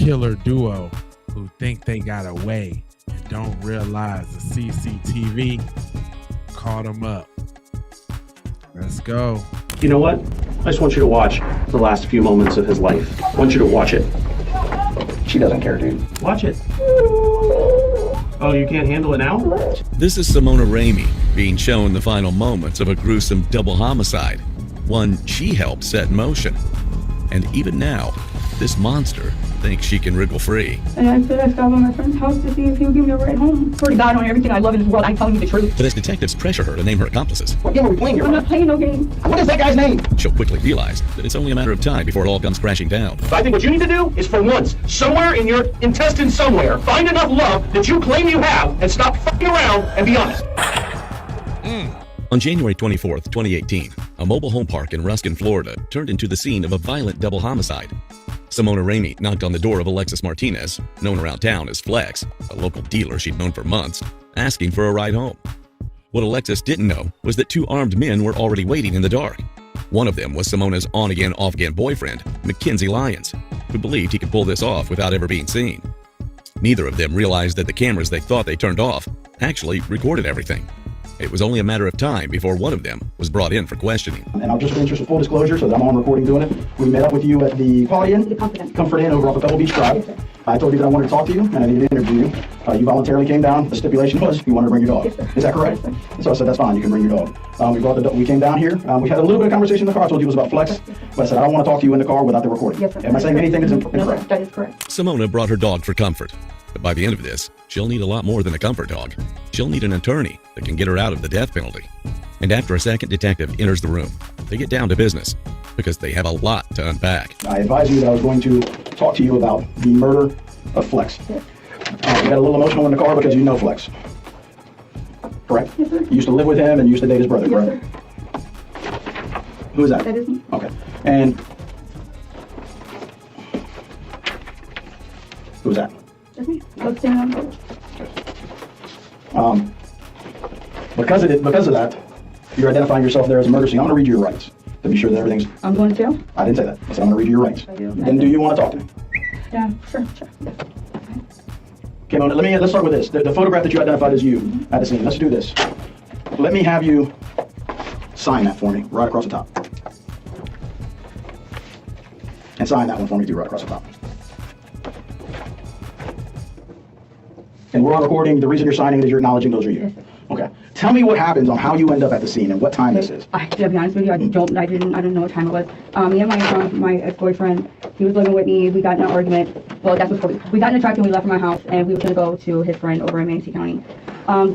killer duo who think they got away and don't realize the CCTV caught them up. Let's go. You know what? I just want you to watch the last few moments of his life. I want you to watch it. She doesn't care, dude. Watch it. Oh, you can't handle it now? This is Simona Ramey being shown the final moments of a gruesome double homicide, one she helped set in motion. And even now, this monster thinks she can wriggle free. And I said I stopped by my friend's house to see if he would give me a ride home. Swear to God, on everything I love in this world, I'm telling you the truth. But as detectives pressure her to name her accomplices, What game are we playing here? I'm not playing no game. What is that guy's name? she'll quickly realize that it's only a matter of time before it all comes crashing down. So I think what you need to do is, for once, somewhere in your intestines somewhere, find enough love that you claim you have and stop fucking around and be honest. On January 24th, 2018, a mobile home park in Ruskin, Florida turned into the scene of a violent double homicide. Simona Ramey knocked on the door of Alexis Martinez, known around town as Flex, a local dealer she'd known for months, asking for a ride home. What Alexis didn't know was that two armed men were already waiting in the dark. One of them was Simona's on-again, off-again boyfriend, Mackenzie Lyons, who believed he could pull this off without ever being seen. Neither of them realized that the cameras they thought they turned off actually recorded everything. It was only a matter of time before one of them was brought in for questioning. And I'll just in interest of full disclosure, so that I'm on recording doing it. We met up with you at the Quality Inn, Comfort Inn over off of Pebble Beach Drive. Yes, I told you that I wanted to talk to you and I needed to interview you. You voluntarily came down. The stipulation was you wanted to bring your dog. Yes, sir. Is that correct? Yes, So I said that's fine. You can bring your dog. We came down here. We had a little bit of conversation in the car. I told you it was about Flex, but I said I don't want to talk to you in the car without the recording. Yes, sir. Am I saying anything that's No, incorrect? that is correct. Simona brought her dog for comfort. But by the end of this, she'll need a lot more than a comfort dog. She'll need an attorney that can get her out of the death penalty. And after a second detective enters the room, they get down to business because they have a lot to unpack. I advised you that I was going to talk to you about the murder of Flex. Yes. You got a little emotional in the car because you know Flex. Correct? Yes, sir. You used to live with him and you used to date his brother, Yes, correct? sir. Who is that? That is me. Okay. And who's that? That's me. Let's stand on the Because of that, you're identifying yourself there as a murder scene. I'm going to read you your rights to be sure that everything's. I'm going to jail? I didn't say that. I said I'm going to read you your rights. I do. Then do you want to talk to me? Yeah, sure. Okay, Mona, let's start with this. The photograph that you identified as you at the scene. Let's do this. Let me have you sign that for me right across the top. And sign that one for me too right across the top. And we're on recording. The reason you're signing it is you're acknowledging those are you. Yes, sir. Okay. Tell me what happens on how you end up at the scene and what time this is. To be honest with you, I didn't know what time it was. Me and my ex-boyfriend, he was living with me. We got in an argument. Well, that's before we got in a truck and we left from my house and we were gonna go to his friend over in Manatee County.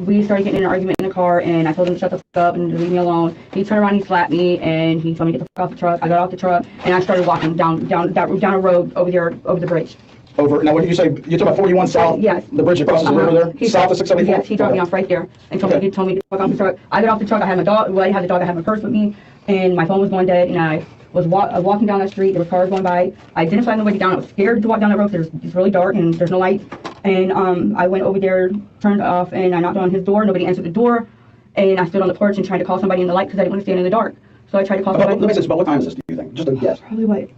We started getting in an argument in the car and I told him to shut the fuck up and to leave me alone. He turned around, he slapped me and he told me to get the fuck off the truck. I got off the truck and I started walking down a road over there, over the bridge. Now what did you say? You're talking about 41 South? Yes. The bridge across the river there? South of 674? Yes, he dropped me off right there and told me to get the fuck off the truck. I got off the truck, I had my dog, well, I had the dog, I had my purse with me, and my phone was going dead, and I was walking down that street, there were cars going by. I didn't find nobody down, I was scared to walk down that road because it's really dark and there's no light. And I went over there, turned off, and I knocked on his door, nobody answered the door, and I stood on the porch and tried to call somebody in the light because I didn't want to stand in the dark. So I tried to call somebody. Let me say this, about what time is this, do you think? Just a guess. Probably what,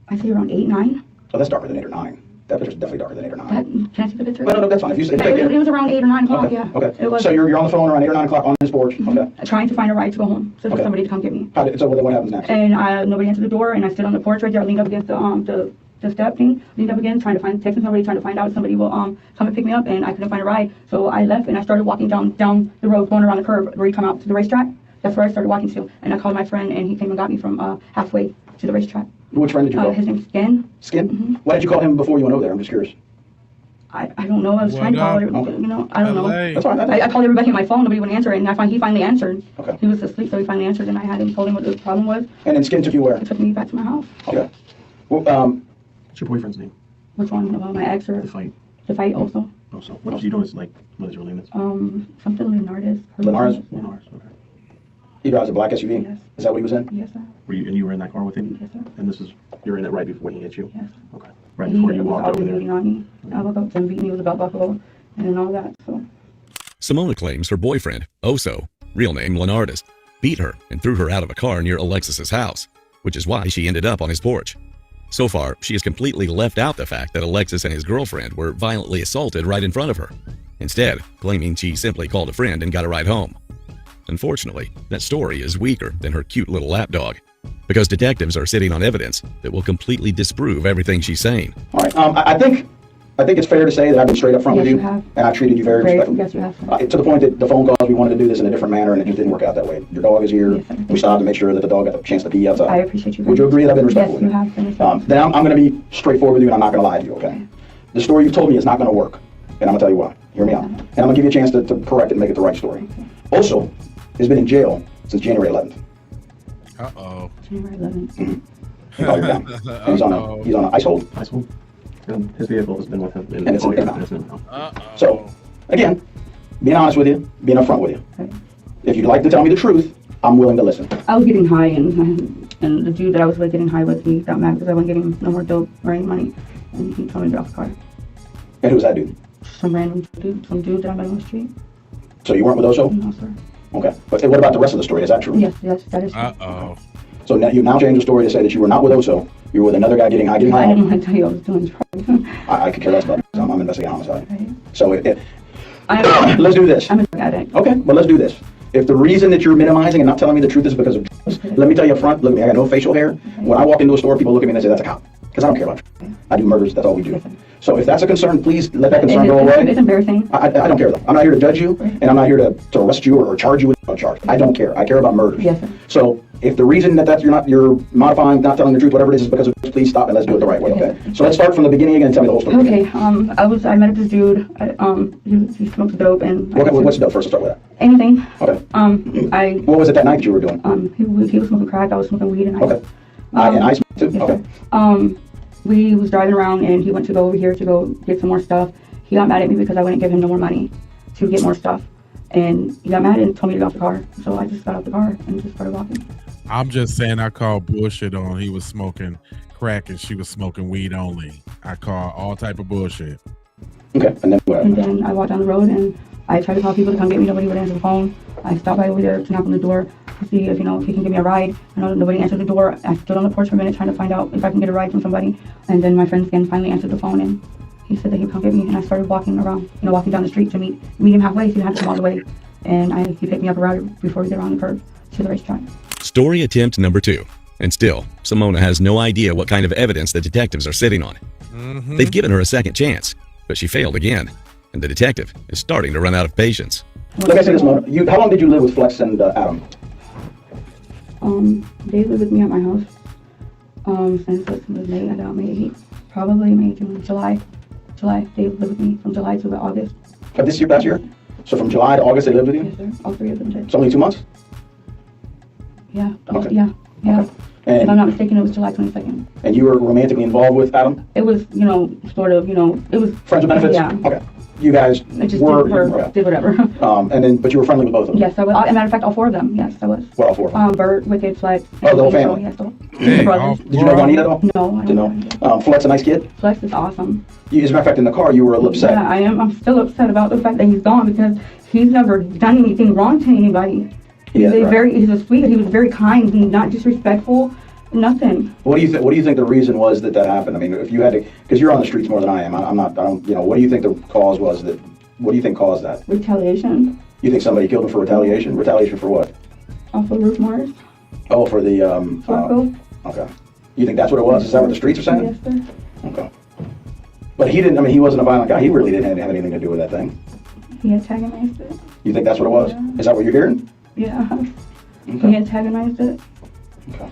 I say around 8, 9? Oh, that's darker than 8 or 9. That picture's definitely darker than 8 or 9. Can I see the picture? No, that's fine. If you say It was around 8 or 9 o'clock, Okay. yeah. Okay. It was. So you're on the phone around 8 or 9 o'clock on this porch. Okay. Trying to find a ride to go home, so for Okay. somebody to come get me. So what happens next? And nobody answered the door, and I stood on the porch right there. I leaned up against the step thing, leaned up again, texting somebody, trying to find out if somebody will come and pick me up, and I couldn't find a ride. So I left, and I started walking down the road, going around the curve where you come out to the racetrack. That's where I started walking to, and I called my friend, and he came and got me from halfway to the racetrack. Which friend did you call? His name's Skin. Skin? Mhm. Why did you call him before you went over there? I'm just curious. I don't know. I was trying to call her, you know. I don't know. LA. That's fine. I called everybody on my phone. Nobody would answer, and he finally answered. Okay. He was asleep, so he finally answered, and I told him what the problem was. And then Skin took you where? He took me back to my house. Okay. Well, What's your boyfriend's name? Which one? My ex or The fight. the fight also? Oh, so what else do you know is like, what his real name is? Something Leonardis. Leonardis? Yeah. Lars, okay. he drives a black SUV? Yes. Is that what he was in? Yes, sir. You were in that car with him? Yes, sir. And you're in it right before he hit you? Yes. Okay. Right He before you was walked always over there? beating on me. I was about to beat me with a belt buckle and all that. So Simona claims her boyfriend, Oso, real name Leonardis, beat her and threw her out of a car near Alexis's house, which is why she ended up on his porch. So far, she has completely left out the fact that Alexis and his girlfriend were violently assaulted right in front of her, instead claiming she simply called a friend and got a ride home. Unfortunately, that story is weaker than her cute little lapdog, because detectives are sitting on evidence that will completely disprove everything she's saying. All right. I think it's fair to say that I've been straight up front with you, have. and I've treated you very respectfully. Yes, you have. To the point that the phone calls, we wanted to do this in a different manner, and it just didn't work out that way. Your dog is here. Yes, We stopped to make sure that the dog got the chance to pee outside. I appreciate you. Would you agree that I've been respectful? Yes, you have been respectful. Then I'm going to be straightforward with you, and I'm not going to lie to you, okay? The story you've told me is not going to work, and I'm going to tell you why. Hear me out. And I'm going to give you a chance to correct it and make it the right story. Also, has been in jail since January 11th. Uh-oh. January 11th. He called you down. And he's on an ice hold. High school. His vehicle has been with him. And it's an impound. Uh-oh. So, again, being honest with you, being upfront with you. Okay. If you'd like to tell me the truth, I'm willing to listen. I was getting high, and the dude that I was with getting high with, he got mad because I wasn't getting no more dope or any money, and he told me to get off the car. And who's that dude? Some random dude, some dude that I met on the street. So you weren't with Oso? No, sir. Okay. But what about the rest of the story? Is that true? Yes, that is true. Uh-oh. So now you've changed the story to say that you were not with Oso. You were with another guy getting high. I didn't want to tell you I was doing drugs. I could care less about it. I'm investigating homicide. Right. So I'm let's do this. a drug addict. Okay, well, let's do this. If the reason that you're minimizing and not telling me the truth is because of drugs, let me tell you up front, look at me, I got no facial hair. When I walk into a store, people look at me and they say, that's a cop. Because I don't care about drugs. I do murders, that's all we do. So if that's a concern, please let that concern go away. It's embarrassing. I don't care though. I'm not here to judge you, and I'm not here to arrest you or charge you with a charge. I don't care. I care about murders. Yes, sir. So if the reason that you're modifying, not telling the truth, whatever it is because of this, please stop and let's do it the right way, okay? So let's start from the beginning again and tell me the whole story. Okay, I met this dude, he smokes dope and... Okay, what's the first? Let's start with that. Anything. Okay. What was it that night that you were doing? He was smoking crack, I was smoking weed and ice. Okay. And ice too? Yes, Okay. sir. We was driving around and he went to go over here to go get some more stuff. He got mad at me because I wouldn't give him no more money to get more stuff. And he got mad and told me to get off the car. So I just got out the car and just started walking. I'm just saying I called bullshit on he was smoking crack and she was smoking weed only. I call all type of bullshit. Okay, and then what And happened? then I walked down the road and I tried to call people to come get me. Nobody would answer the phone. I stopped by over there to knock on the door to see if, if he can give me a ride. Nobody answered the door. I stood on the porch for a minute trying to find out if I can get a ride from somebody. And then my friend again finally answered the phone and he said that he'd come get me. And I started walking around, walking down the street to meet him halfway. So he had to come all the way. And he picked me up around before we get around the curve to the racetrack. Story attempt number 2. And still, Simona has no idea what kind of evidence the detectives are sitting on. They've given her a second chance, but she failed again. And the detective is starting to run out of patience. Like I said this morning, how long did you live with Flex and Adam? They lived with me at my house since it was May, about May 8th. Probably May, June, July. They lived with me from July to August. Of this year, past year? So from July to August they lived with you? Yes, sir. All 3 of them did. It's only 2 months? Yeah. Okay. Yeah. Okay. If I'm And, not mistaken, it was July 22nd. and you were romantically involved with Adam? It was, sort of, it was... Friends with benefits? Yeah. Okay. You guys I just were... did whatever. But you were friendly with both of them? Yes, I was. As a matter of fact, all 4 of them. Yes, I was. What, all 4 of them? Bert, Wicked, Flex. Oh, the whole family? Yes, the Dang, brothers. all Did you know Juanita at all? No, I Didn't don't know. Flex a nice kid? Flex is awesome. As a matter of fact, in the car you were a little upset. Yeah, I am. I'm still upset about the fact that he's gone because he's never done anything wrong to anybody. Yeah, right. He's a sweet. He was very kind. He's not disrespectful. Nothing. What do you think the reason was that happened? I mean, if you had to, because you're on the streets more than I am. What do you think the cause was what do you think caused that? Retaliation. You think somebody killed him for retaliation? Retaliation for what? Off of Ruth Morris. Oh, for the, Circle. okay. You think that's what it was? Is that what the streets are saying? Yes, sir. Okay. But he wasn't a violent guy. He really didn't have anything to do with that thing. He antagonized it. You think that's what it was? Yeah. Is that what you're hearing? Yeah. Okay. He antagonized it. Okay.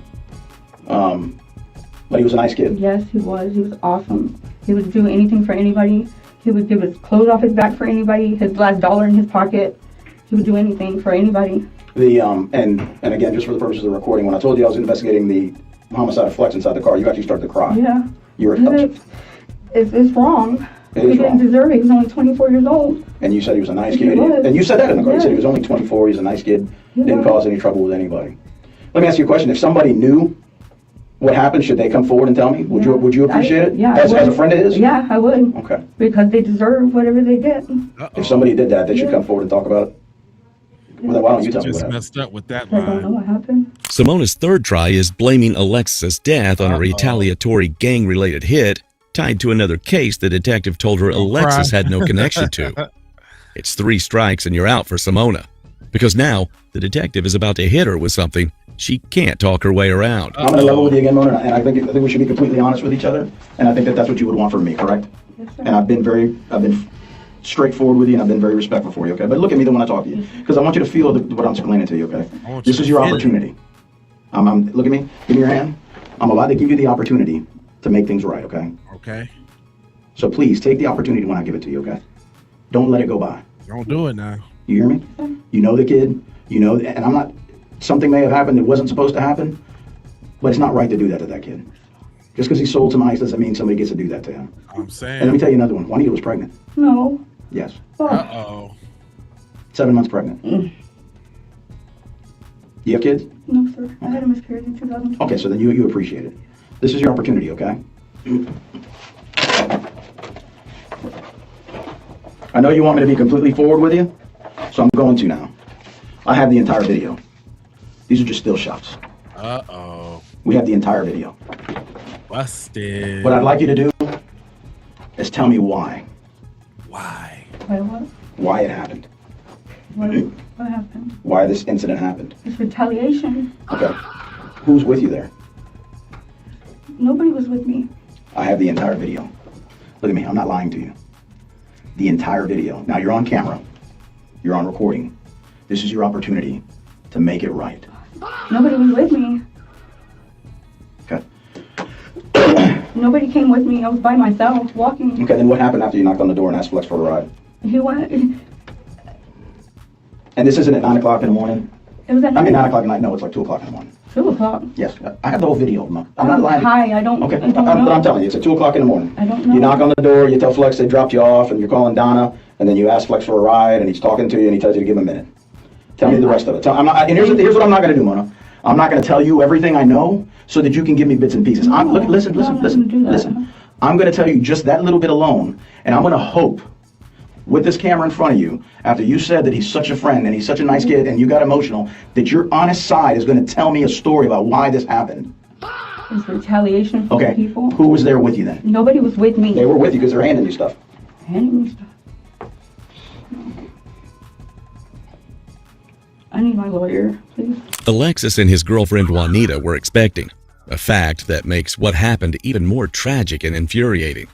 But he was a nice kid. Yes, he was. He was awesome. He would do anything for anybody. He would give his clothes off his back for anybody. His last dollar in his pocket. He would do anything for anybody. And again, just for the purposes of the recording, when I told you I was investigating the homicide of Flex inside the car, you actually started to cry. Yeah. You were It's wrong. It He is didn't wrong. deserve it. He was only 24 years old. And you said he was a nice He kid. was. And you said that in the car. You said he Yes. was only 24. He's a nice kid. He Didn't was. cause any trouble with anybody. Let me ask you a question. If somebody knew what happened, should they come forward and tell me? Would you appreciate it? Yeah. As a friend of his? Yeah, I would. Okay. Because they deserve whatever they did. If somebody did that, they should Yeah. come forward and talk about it. Well, then why don't you tell me Just what happened? messed up with that I don't know line. what happened. Simona's third try is blaming Alexis's death on a retaliatory gang-related hit tied to another case the detective told her Alexis had no connection to. It's 3 strikes and you're out for Simona, because now the detective is about to hit her with something she can't talk her way around. I'm going to level with you again, Mona, and I think we should be completely honest with each other, and I think that's what you would want from me, correct? Yes, sir. And I've been straightforward with you, and I've been very respectful for you, okay? But look at me when I talk to you, because I want you to feel what I'm explaining to you, okay? I want you This to is your feel it. opportunity. Look at me. Give me your hand. I'm about to give you the opportunity to make things right, okay? Okay. So please take the opportunity when I give it to you, okay? Don't let it go by. Don't do it now. You hear me? You know the kid. You know, and I'm not. Something may have happened that wasn't supposed to happen, but it's not right to do that to that kid. Just because he sold some ice doesn't mean somebody gets to do that to him. I'm And let me saying. tell you another one. Juanita was pregnant. No. Yes. Oh, Uh-oh. 7 months pregnant. You have kids? no, sir. I had a miscarriage in 2020. Okay, so then you appreciate it. This is your opportunity, okay? I know you want me to be completely forward with you, so I'm going to now. I have the entire video. These are just still shots. Uh-oh. We have the entire video. Busted. What I'd like you to do is tell me why. Why? Why what? Why it happened. What happened? Why this incident happened. It's retaliation. Okay. Who's with you there? Nobody was with me. I have the entire video. Look at me, I'm not lying to you. The entire video. Now you're on camera. You're on recording. This is your opportunity to make it right. Nobody was with me. Okay. Nobody came with me. I was by myself walking. Okay, then what happened after you knocked on the door and asked Flex for a ride? He went. And this isn't at 9 o'clock in the morning? It was at I mean 9 o'clock at night. No, it's like 2 o'clock in the morning. 2 o'clock. Yes, I have the whole video. I'm not lying. Hi, I don't. Okay, I don't but I'm know. telling you, it's at 2 o'clock in the morning. I don't know. You knock on the door, you tell Flex they dropped you off, and you're calling Donna, and then you ask Flex for a ride, and he's talking to you, and he tells you to give him a minute. Tell me the rest of it. And here's what I'm not going to do, Mona. I'm not going to tell you everything I know so that you can give me bits and pieces. Listen. I'm going to tell you just that little bit alone, and I'm going to hope with this camera in front of you, after you said that he's such a friend and he's such a nice kid and you got emotional, that your honest side is going to tell me a story about why this happened. It's retaliation from Okay, people. who was there with you then? Nobody was with me. They were with you because they're handing you stuff. Handing me stuff. I need my lawyer, please. Alexis and his girlfriend Juanita were expecting, a fact that makes what happened even more tragic and infuriating.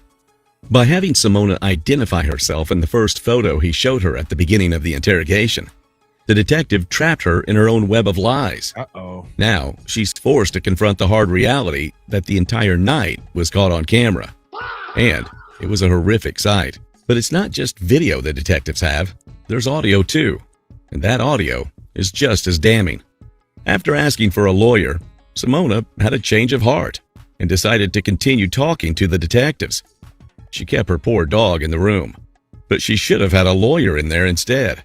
By having Simona identify herself in the first photo he showed her at the beginning of the interrogation, the detective trapped her in her own web of lies. Uh-oh. Now, she's forced to confront the hard reality that the entire night was caught on camera. And it was a horrific sight. But it's not just video the detectives have, there's audio too. And that audio is just as damning. After asking for a lawyer, Simona had a change of heart and decided to continue talking to the detectives. She kept her poor dog in the room, but she should have had a lawyer in there instead.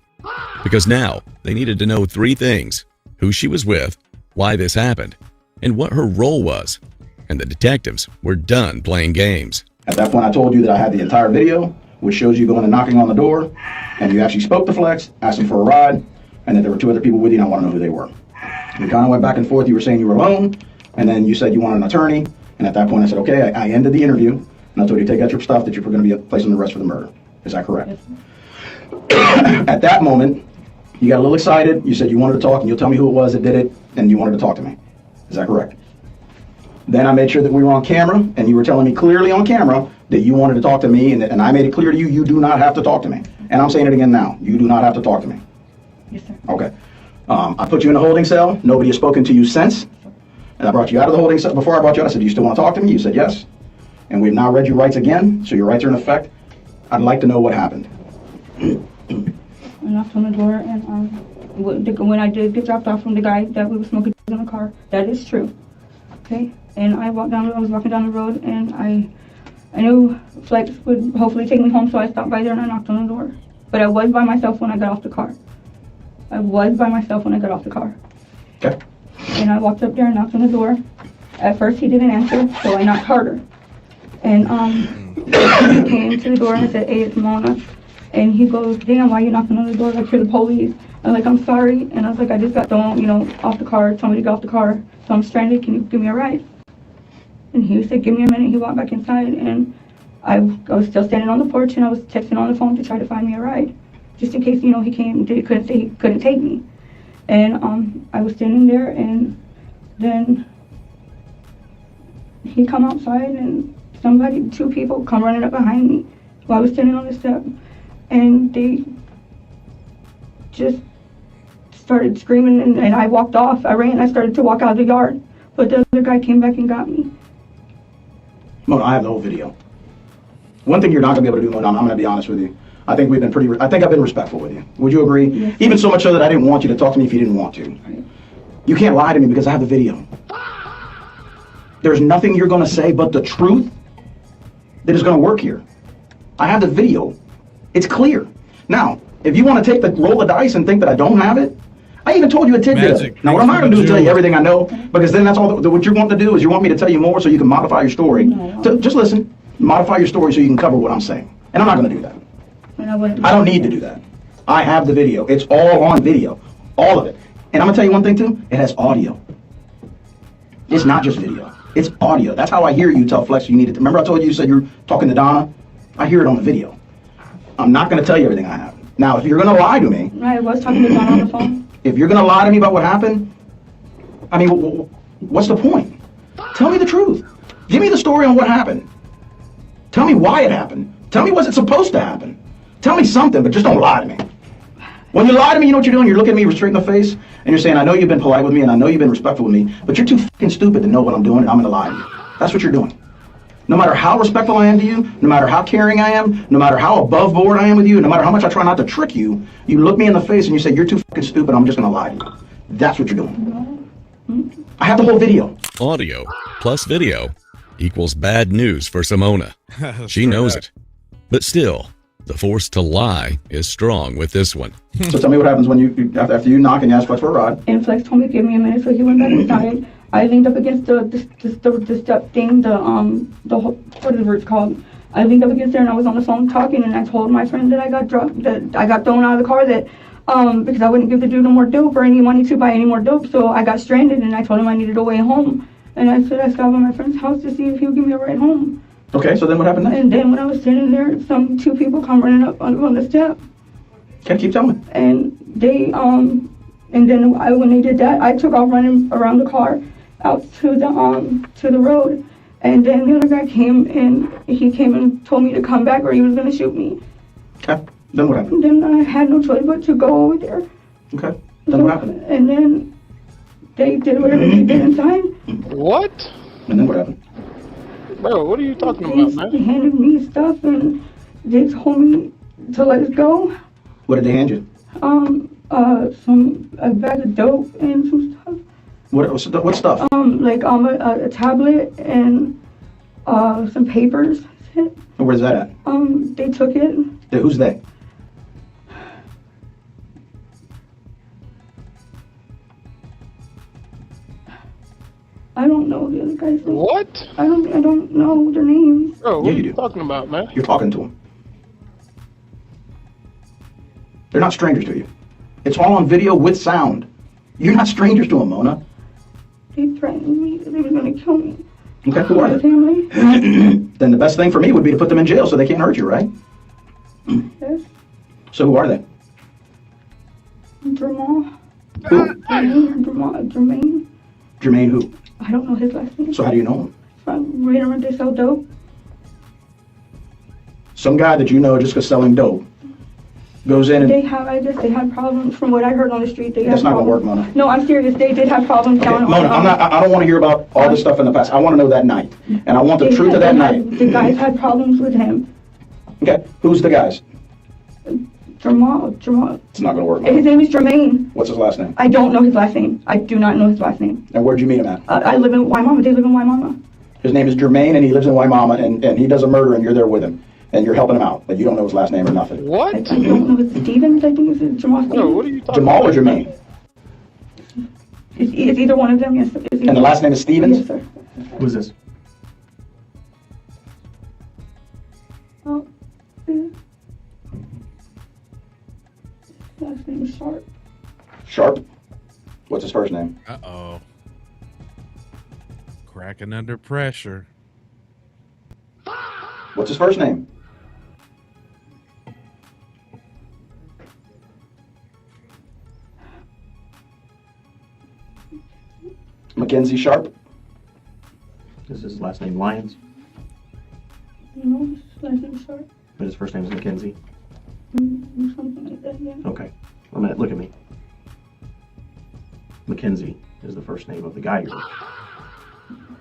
Because now they needed to know 3 things: who she was with, why this happened, and what her role was. And the detectives were done playing games. At that point, I told you that I had the entire video, which shows you going and knocking on the door, and you actually spoke to Flex, asked him for a ride, and that there were 2 other people with you, and I want to know who they were. We kind of went back and forth. You were saying you were alone, and then you said you wanted an attorney, and at that point I said, okay, I ended the interview, and I told you to take out your stuff that you were going to be placed on the arrest for the murder. Is that correct? Yes. At that moment, you got a little excited. You said you wanted to talk, and you'll tell me who it was that did it, and you wanted to talk to me. Is that correct? Then I made sure that we were on camera, and you were telling me clearly on camera that you wanted to talk to me, and I made it clear to you, you do not have to talk to me. And I'm saying it again now. You do not have to talk to me. Yes, sir. Okay. I put you in a holding cell. Nobody has spoken to you since. And I brought you out of the holding cell. Before I brought you out, I said, do you still want to talk to me? You said yes. And we've now read your rights again, so your rights are in effect. I'd like to know what happened. I knocked on the door, and when I did get dropped off from the guy that we were smoking in the car, that is true. Okay? And I was walking down the road, and I knew Flex would hopefully take me home, so I stopped by there and I knocked on the door. But I was by myself when I got off the car. Okay. And I walked up there and knocked on the door. At first he didn't answer, so I knocked harder. And he came to the door and I said, hey, it's Mona. And he goes, damn, why are you knocking on the door like you're the police? I'm like, I'm sorry. And I was like, I just got thrown, you know, off the car. Told me to get off the car. So I'm stranded. Can you give me a ride? And he said, give me a minute. He walked back inside, and I was still standing on the porch, and I was texting on the phone to try to find me a ride, just in case, you know, he came, couldn't say he couldn't take me. And I was standing there, and then he come outside, and two people come running up behind me while I was standing on the step, and they just started screaming, and I walked off. I ran. I started to walk out of the yard, but the other guy came back and got me. Mona, I have the whole video. One thing you're not gonna be able to do, Mona, I'm gonna be honest with you. I think I've been respectful with you. Would you agree? Yes. Even so much so that I didn't want you to talk to me if you didn't want to. Right. You can't lie to me because I have the video. There's nothing you're gonna say but the truth that is gonna work here. I have the video. It's clear. Now, if you want to take the roll of dice and think that I don't have it, I even told you a tidbit of it. Now, what I'm not going to do is tell you everything I know, because then that's all what you want to do is you want me to tell you more so you can modify your story. No. Just listen. Modify your story so you can cover what I'm saying. And I'm not going to do that. And I don't need to do that. I have the video. It's all on video. All of it. And I'm going to tell you one thing, too. It has audio. It's not just video. It's audio. That's how I hear you tell Flex you needed to. Remember I told you said you're talking to Donna? I hear it on the video. I'm not going to tell you everything I have. Now, if you're going to lie to me... I was talking to Donna on the phone. If you're going to lie to me about what happened, I mean, what's the point? Tell me the truth. Give me the story on what happened. Tell me why it happened. Tell me was it supposed to happen. Tell me something, but just don't lie to me. When you lie to me, you know what you're doing? You're looking at me straight in the face, and you're saying, I know you've been polite with me, and I know you've been respectful with me, but you're too fucking stupid to know what I'm doing, and I'm going to lie to you. That's what you're doing. No matter how respectful I am to you, no matter how caring I am, no matter how above board I am with you, no matter how much I try not to trick you, you look me in the face and you say, you're too fucking stupid, I'm just going to lie to you. That's what you're doing. I have the whole video. Audio plus video equals bad news for Simona. She knows it. But still, the force to lie is strong with this one. So tell me what happens when you after you knock and you ask Flex for a ride. And Flex told me to give me a minute, so he went back inside. I leaned up against the step thing, the whole, whatever it's called. I leaned up against there and I was on the phone talking, and I told my friend that I got drunk, that I got thrown out of the car, that because I wouldn't give the dude no more dope or any money to buy any more dope, so I got stranded, and I told him I needed a way home. And I said I stopped at my friend's house to see if he would give me a ride home. Okay, so then what happened next? And then when I was standing there, two people come running up on the step. Okay, keep telling me. And they and then when they did that, I took off running around the car out to the road, and then the other guy came, and he came and told me to come back or he was gonna shoot me. Okay, then what happened? And then I had no choice but to go over there. Okay, then what happened? And then they did whatever they did inside. What? And then what happened? Bro, what are you talking They about, man? handed me stuff, and they told me to let it go. What did they hand you? A bag of dope and some stuff. What stuff? Like a tablet and some papers. And where's that at? They took it. Who's they? I don't know the other guy's name. What? I don't know their names. Bro, what Yeah, are you you do. talking about, man? You're talking to them. They're not strangers to you. It's all on video with sound. You're not strangers to them, Mona. They threatened me that they were gonna kill me. Okay, who are My they? family. Then the best thing for me would be to put them in jail so they can't hurt you, right? Yes. So who are they? Jamal. Who? Jermaine. Jermaine who? I don't know his last name. So how do you know him? From right around they sell dope. Some guy that you know just because selling dope goes in and... I guess they had problems from what I heard on the street. They That's had not gonna work, problems. Mona. No, I'm serious. They did have problems Okay, down Mona, on. I don't want to hear about all this stuff in the past. I want to know that night. And I want the truth of that night. The guys had problems with him. Okay, who's the guys? Jamal. It's not going to work, His Mona. name is Jermaine. What's his last name? I don't know his last name. I do not know his last name. And where'd you meet him at? I live in Waimama. They live in Waimama. His name is Jermaine, and he lives in Waimama, and he does a murder, and you're there with him. And you're helping him out, but you don't know his last name or nothing. What? I don't know. It's Stevens. I think it's Jamal Stevens. Bro, what are you talking Jamal or about? Jermaine? It's either one of them. Yes. And the last name is Stevens? Yes, sir. Who's this? Oh, last name is Sharp. Sharp. What's his first name? Uh-oh. Cracking under pressure. What's his first name? Mackenzie Sharp. Is his last name Lyons? No, his last name's Sharp. But his first name is Mackenzie. Something like that, yeah. Okay. A minute, look at me. Mackenzie is the first name of the guy you're with.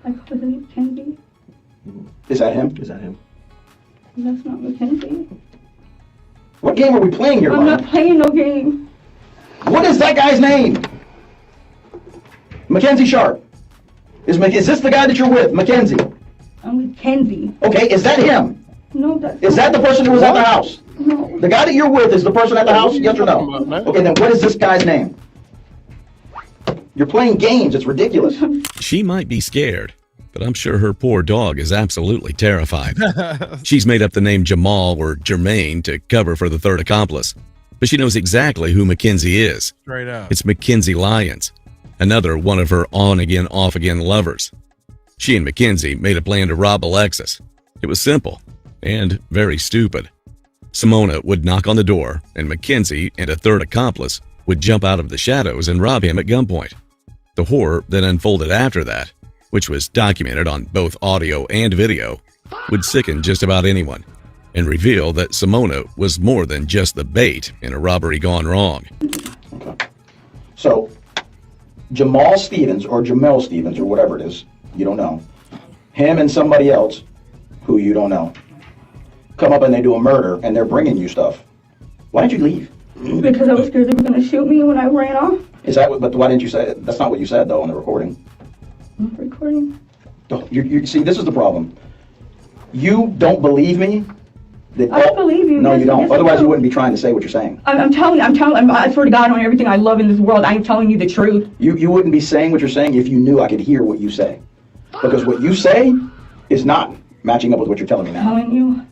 I call his name Mackenzie. Is that him? Is that him? That's not Mackenzie. What game are we playing here, I'm Mom? not playing no game. What is that guy's name? Mackenzie Sharp. Is this the guy that you're with, Mackenzie? I'm with Kenzie. Okay, is that him? No, that's Is that the person who was at the house? No. The guy that you're with is the person at the house? Yes or no? about, man? Okay, then what is this guy's name? You're playing games. It's ridiculous. She might be scared, but I'm sure her poor dog is absolutely terrified. She's made up the name Jamal or Jermaine to cover for the third accomplice, but she knows exactly who Mackenzie is. Straight up. It's Mackenzie Lyons, another one of her on-again, off-again lovers. She and Mackenzie made a plan to rob Alexis. It was simple and very stupid. Simona would knock on the door, and Mackenzie and a third accomplice would jump out of the shadows and rob him at gunpoint. The horror that unfolded after that, which was documented on both audio and video, would sicken just about anyone and reveal that Simona was more than just the bait in a robbery gone wrong. Okay. So, Jamal Stevens or Jamel Stevens or whatever it is, you don't know, him and somebody else who you don't know, come up and they do a murder and they're bringing you stuff. Why didn't you leave? Because I was scared they were going to shoot me when I ran off. Is that what, but why didn't you say it? That's not what you said though on the recording. I'm recording. You see, this is the problem. You don't believe me. I believe you. No, Yes, you don't. yes, I Otherwise, do. you wouldn't be trying to say what you're saying. I swear to God on everything I love in this world, I am telling you the truth. You wouldn't be saying what you're saying if you knew I could hear what you say. Because what you say is not matching up with what you're telling me now. Telling you.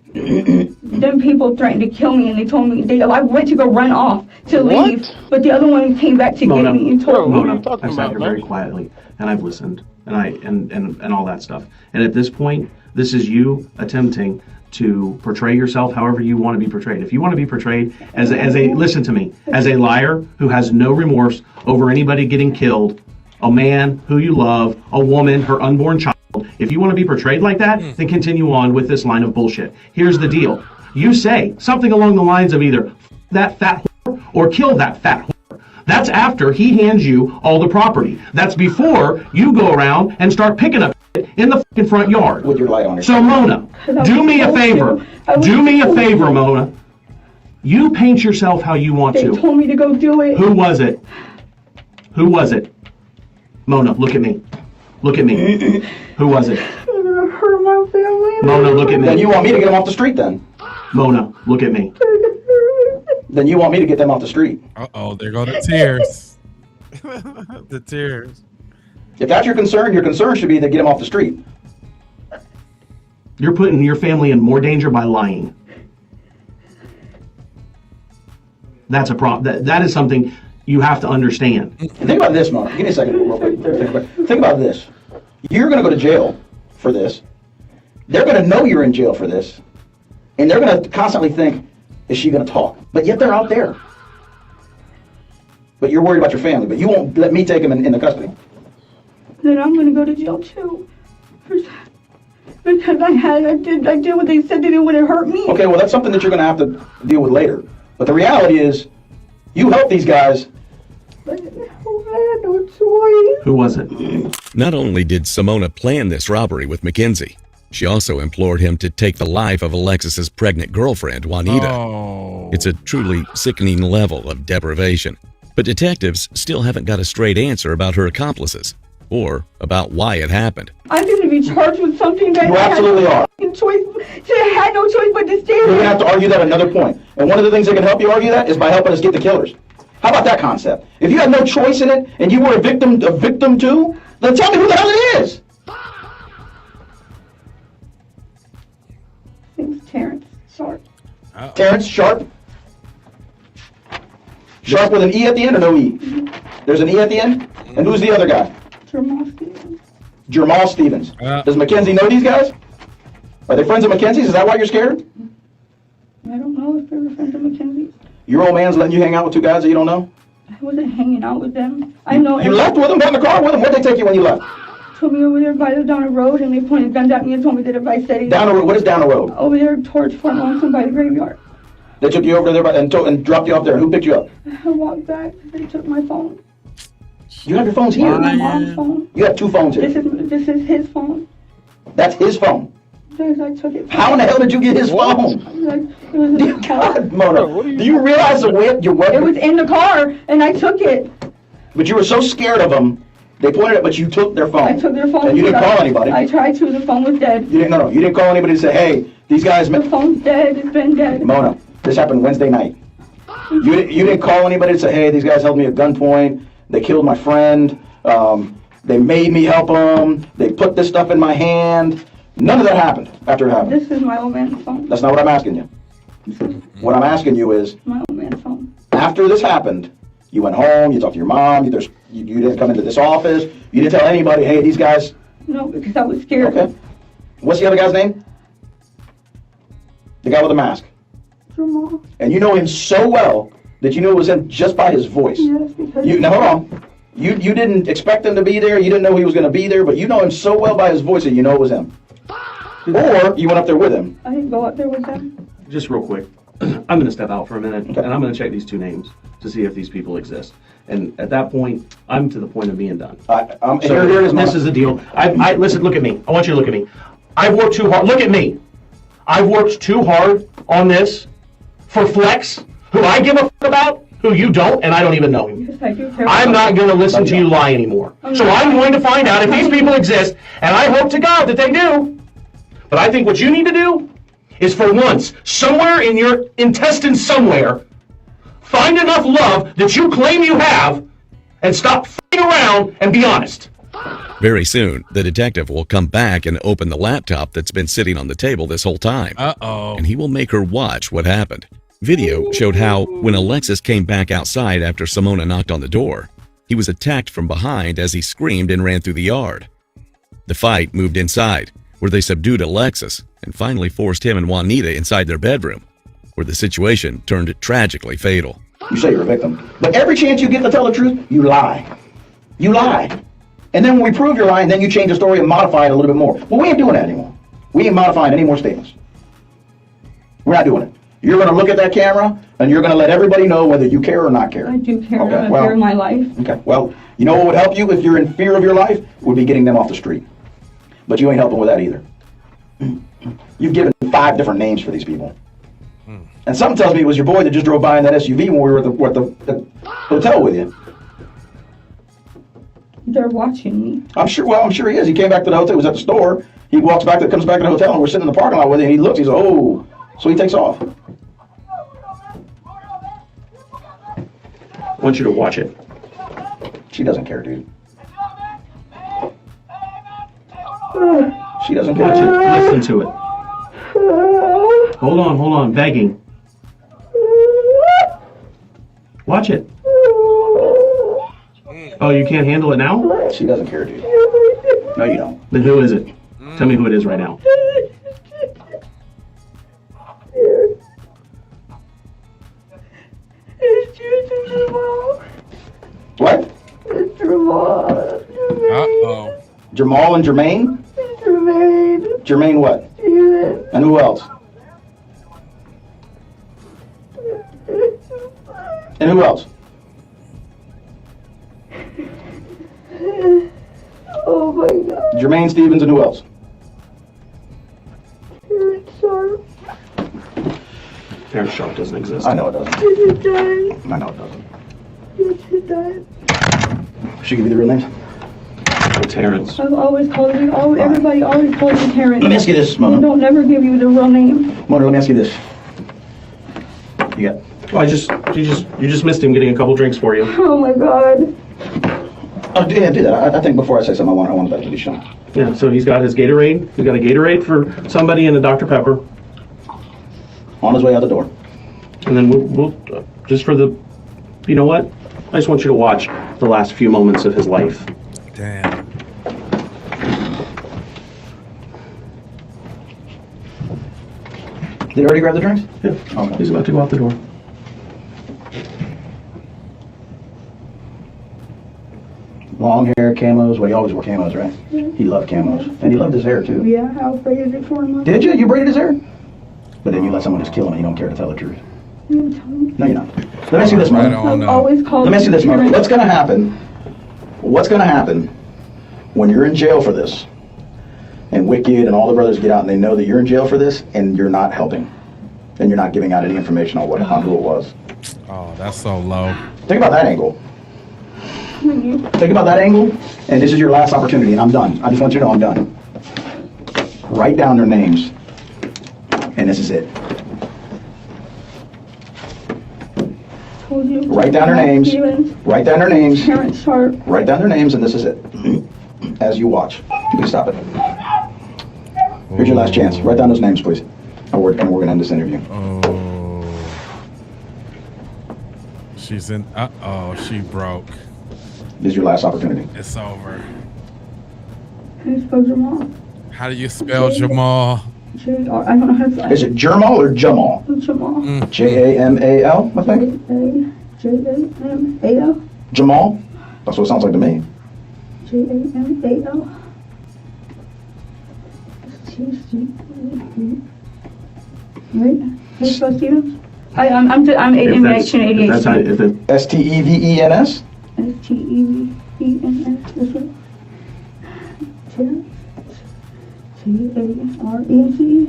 Them people threatened to kill me and they told me, I went to go run off to What? leave, but the other one came back to Mona. get me and told What are me. you talking I've sat about, here man? very quietly, and I've listened, and all that stuff. And at this point, this is you attempting to portray yourself however you want to be portrayed. If you want to be portrayed as a listen to me, as a liar who has no remorse over anybody getting killed, a man who you love, a woman, her unborn child, if you want to be portrayed like that, then continue on with this line of bullshit. Here's the deal. You say something along the lines of either that fat whore or kill that fat whore. That's after he hands you all the property. That's before you go around and start picking up shit in the fucking front yard. With your light on your So Mona, do me a favor. Do me a favor, Mona. You paint yourself how you want They to. told me to go do it. Who was it? Who was it? Mona, look at me. Look at me. Who was it? They're gonna hurt my family. Mona, look at Then me. you want me to get them off the street then? Mona, look at me. Then you want me to get them off the street? Uh-oh, there go the tears. The tears. If that's your concern should be to get them off the street. You're putting your family in more danger by lying. That's a problem. That is something you have to understand. And think about this, Mona. Give me a second real quick. Think about this. You're going to go to jail for this. They're going to know you're in jail for this. And they're going to constantly think, is she going to talk? But yet they're out there. But you're worried about your family. But you won't let me take them in the custody. Then I'm gonna go to jail too. Because I did what they said they didn't want to hurt me. Okay, well, that's something that you're going to have to deal with later. But the reality is, you help these guys. But I had no choice. Who was it? Not only did Simona plan this robbery with Mackenzie, she also implored him to take the life of Alexis's pregnant girlfriend, Juanita. Oh. It's a truly sickening level of deprivation. But detectives still haven't got a straight answer about her accomplices or about why it happened. I'm going to be charged with something that You absolutely are. I had no choice but to stand You're going to there. have to argue that another point. And one of the things that can help you argue that is by helping us get the killers. How about that concept? If you had no choice in it and you were a victim too, then tell me who the hell it is. Name's Terrence Sharp. Terrence Sharp. Sharp with an E at the end or no E? There's an E at the end? And who's the other guy? Jamal Stevens. Does Mackenzie know these guys? Are they friends of Mackenzie's? Is that why you're scared? I don't know if they were friends of Mackenzie's. Your old man's letting you hang out with two guys that you don't know? I wasn't hanging out with them. I know. You left with them? Got in the car with them? Where'd they take you when you left? Told me over there down the road, and they pointed guns at me and told me that if I said it. Down the road? What is down the road? Over there towards Fort Lonesome by the graveyard. They took you over there and dropped you off there. And who picked you up? I walked back. They took my phone. You have your phones here? My mom's phone. You have two phones here. This is his phone. That's his phone. Because I took it. How in the hell did you get his phone? It was in the car. God, Mona, do you realize the way you're It was in the car, and I took it. But you were so scared of them, they pointed it, but you took their phone. I took their phone. And you didn't call anybody. I tried to. The phone was dead. You didn't. No, you didn't call anybody to say, "Hey, these guys." The phone's dead. It's been dead. Mona, this happened Wednesday night. You didn't call anybody to say, "Hey, these guys held me at gunpoint. They killed my friend. They made me help them. They put this stuff in my hand." None of that happened after it happened. This is my old man's phone. That's not what I'm asking you. What I'm asking you is, My old man's phone. after this happened, you went home, you talked to your mom, you didn't come into this office, you didn't tell anybody, "Hey, these guys." No, because I was scared. Okay. What's the other guy's name? The guy with the mask. Jamal. And you know him so well that you knew it was him just by his voice. Yes, because. Now hold on. You didn't expect him to be there, you didn't know he was going to be there, but you know him so well by his voice that you know it was him. Or you went up there with him. I didn't go up there with them. Just real quick, I'm going to step out for a minute, and I'm going to check these two names to see if these people exist. And at that point, I'm to the point of being done. Here it is, This is the deal. Listen, look at me. I want you to look at me. I've worked too hard. Look at me. I've worked too hard on this for Flex, who I give a f*** about, who you don't, and I don't even know him. Yes, I do care. I'm not going to listen to you lie anymore. So I'm going to find out if these people exist, and I hope to God that they do. But I think what you need to do is, for once, somewhere in your intestines somewhere, find enough love that you claim you have, and stop f***ing around and be honest. Very soon, the detective will come back and open the laptop that's been sitting on the table this whole time. And he will make her watch what happened. Video showed how, when Alexis came back outside after Simona knocked on the door, he was attacked from behind as he screamed and ran through the yard. The fight moved inside, where they subdued Alexis and finally forced him and Juanita inside their bedroom, where the situation turned tragically fatal. You say you're a victim. But every chance you get to tell the truth, you lie. You lie. And then when we prove you're lying, then you change the story and modify it a little bit more. Well, we ain't doing that anymore. We ain't modifying any more statements. We're not doing it. You're going to look at that camera, and you're going to let everybody know whether you care or not care. I do care. Okay, I care of my life. Okay, well, you know what would help you if you're in fear of your life? Would be getting them off the street. But you ain't helping with that either. You've given 5 different names for these people. And something tells me it was your boy that just drove by in that SUV when we were at the hotel with you. They're watching me. I'm sure he is. He came back to the hotel. He was at the store. He comes back to the hotel, and we're sitting in the parking lot with him. And he looks. He's like, "Oh," so he takes off. I want you to watch it. She doesn't care, dude. She doesn't care. Watch it. Listen to it. Hold on. Begging. Watch it. Oh, you can't handle it now? She doesn't care, dude. No, you don't. Then who is it? Tell me who it is right now. It's Jamal. What? It's Jamal. Jamal and Jermaine? Jermaine. Jermaine what? Steven. And who else? And who else? Oh my God. Jermaine Stevens and who else? Terrence Sharp. Terrence Sharp doesn't exist. I know it doesn't. Yes, it does. I know it doesn't. Yes, it does. Should give you the real names? Terrence. I've always called you. Everybody always called you Terrence. Let me ask you this, Mona. They don't never give you the real name. Mona, let me ask you this. You got. Oh, you just missed him getting a couple drinks for you. Oh my God. Oh, yeah, do that. I think before I say something, I want that to be shown. Yeah, so he's got his Gatorade. He's got a Gatorade for somebody and a Dr. Pepper. On his way out the door. And then we'll just for the, you know what? I just want you to watch. the last few moments of his life. Damn. Did he already grab the drinks? Yeah. Okay. He's about to go out the door. Long hair, camos. Well, he always wore camos, right? He loved camos. And he loved his hair, too. Yeah, I braided it for him. Did you? You braided his hair? But then you let someone just kill him and you don't care to tell the truth. No, you're not. Let me ask you this, Right Mother. on, I've always called. Let me ask you this, Mother. What's going to happen? What's going to happen when you're in jail for this, and Wicked and all the brothers get out and they know that you're in jail for this, and you're not helping, and you're not giving out any information on who it was? Oh, that's so low. Think about that angle. Think about that angle, and this is your last opportunity, and I'm done. I just want you to know I'm done. Write down their names, and this is it. Write down their names. Write down their names. Terrence Sharp. Write down their names, and this is it. As you watch. You can stop it. Here's your last chance. Write down those names, please. And we're going to end this interview. Oh. She's in. Uh-oh, she broke. This is your last opportunity. It's over. How do you spell Jamal? How do you spell Jamal? J-R, I don't know how to say Is it Jamal or Jamal? Jamal. Jamal, I think. Jamal. Jamal? That's what it sounds like to me. Jamal. Right? How do you spell Stevens? I'm in reaction 88. If that's how, if it, Stevens? Stevens. This one. T-A-R-E-N-C-E.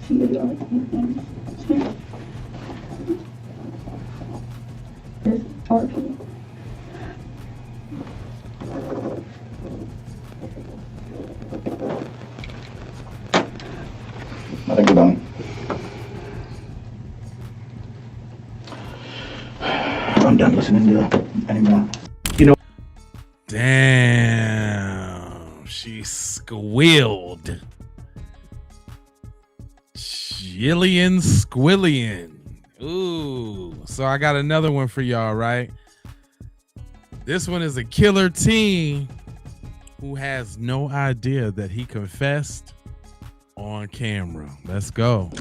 T-A-R-E-N-C-E. S-R-P. I think we're done. I'm done listening to anymore. Damn. She squealed. Jillian Squillian. Ooh. So I got another one for y'all, right? This one is a killer teen who has no idea that he confessed on camera. Let's go.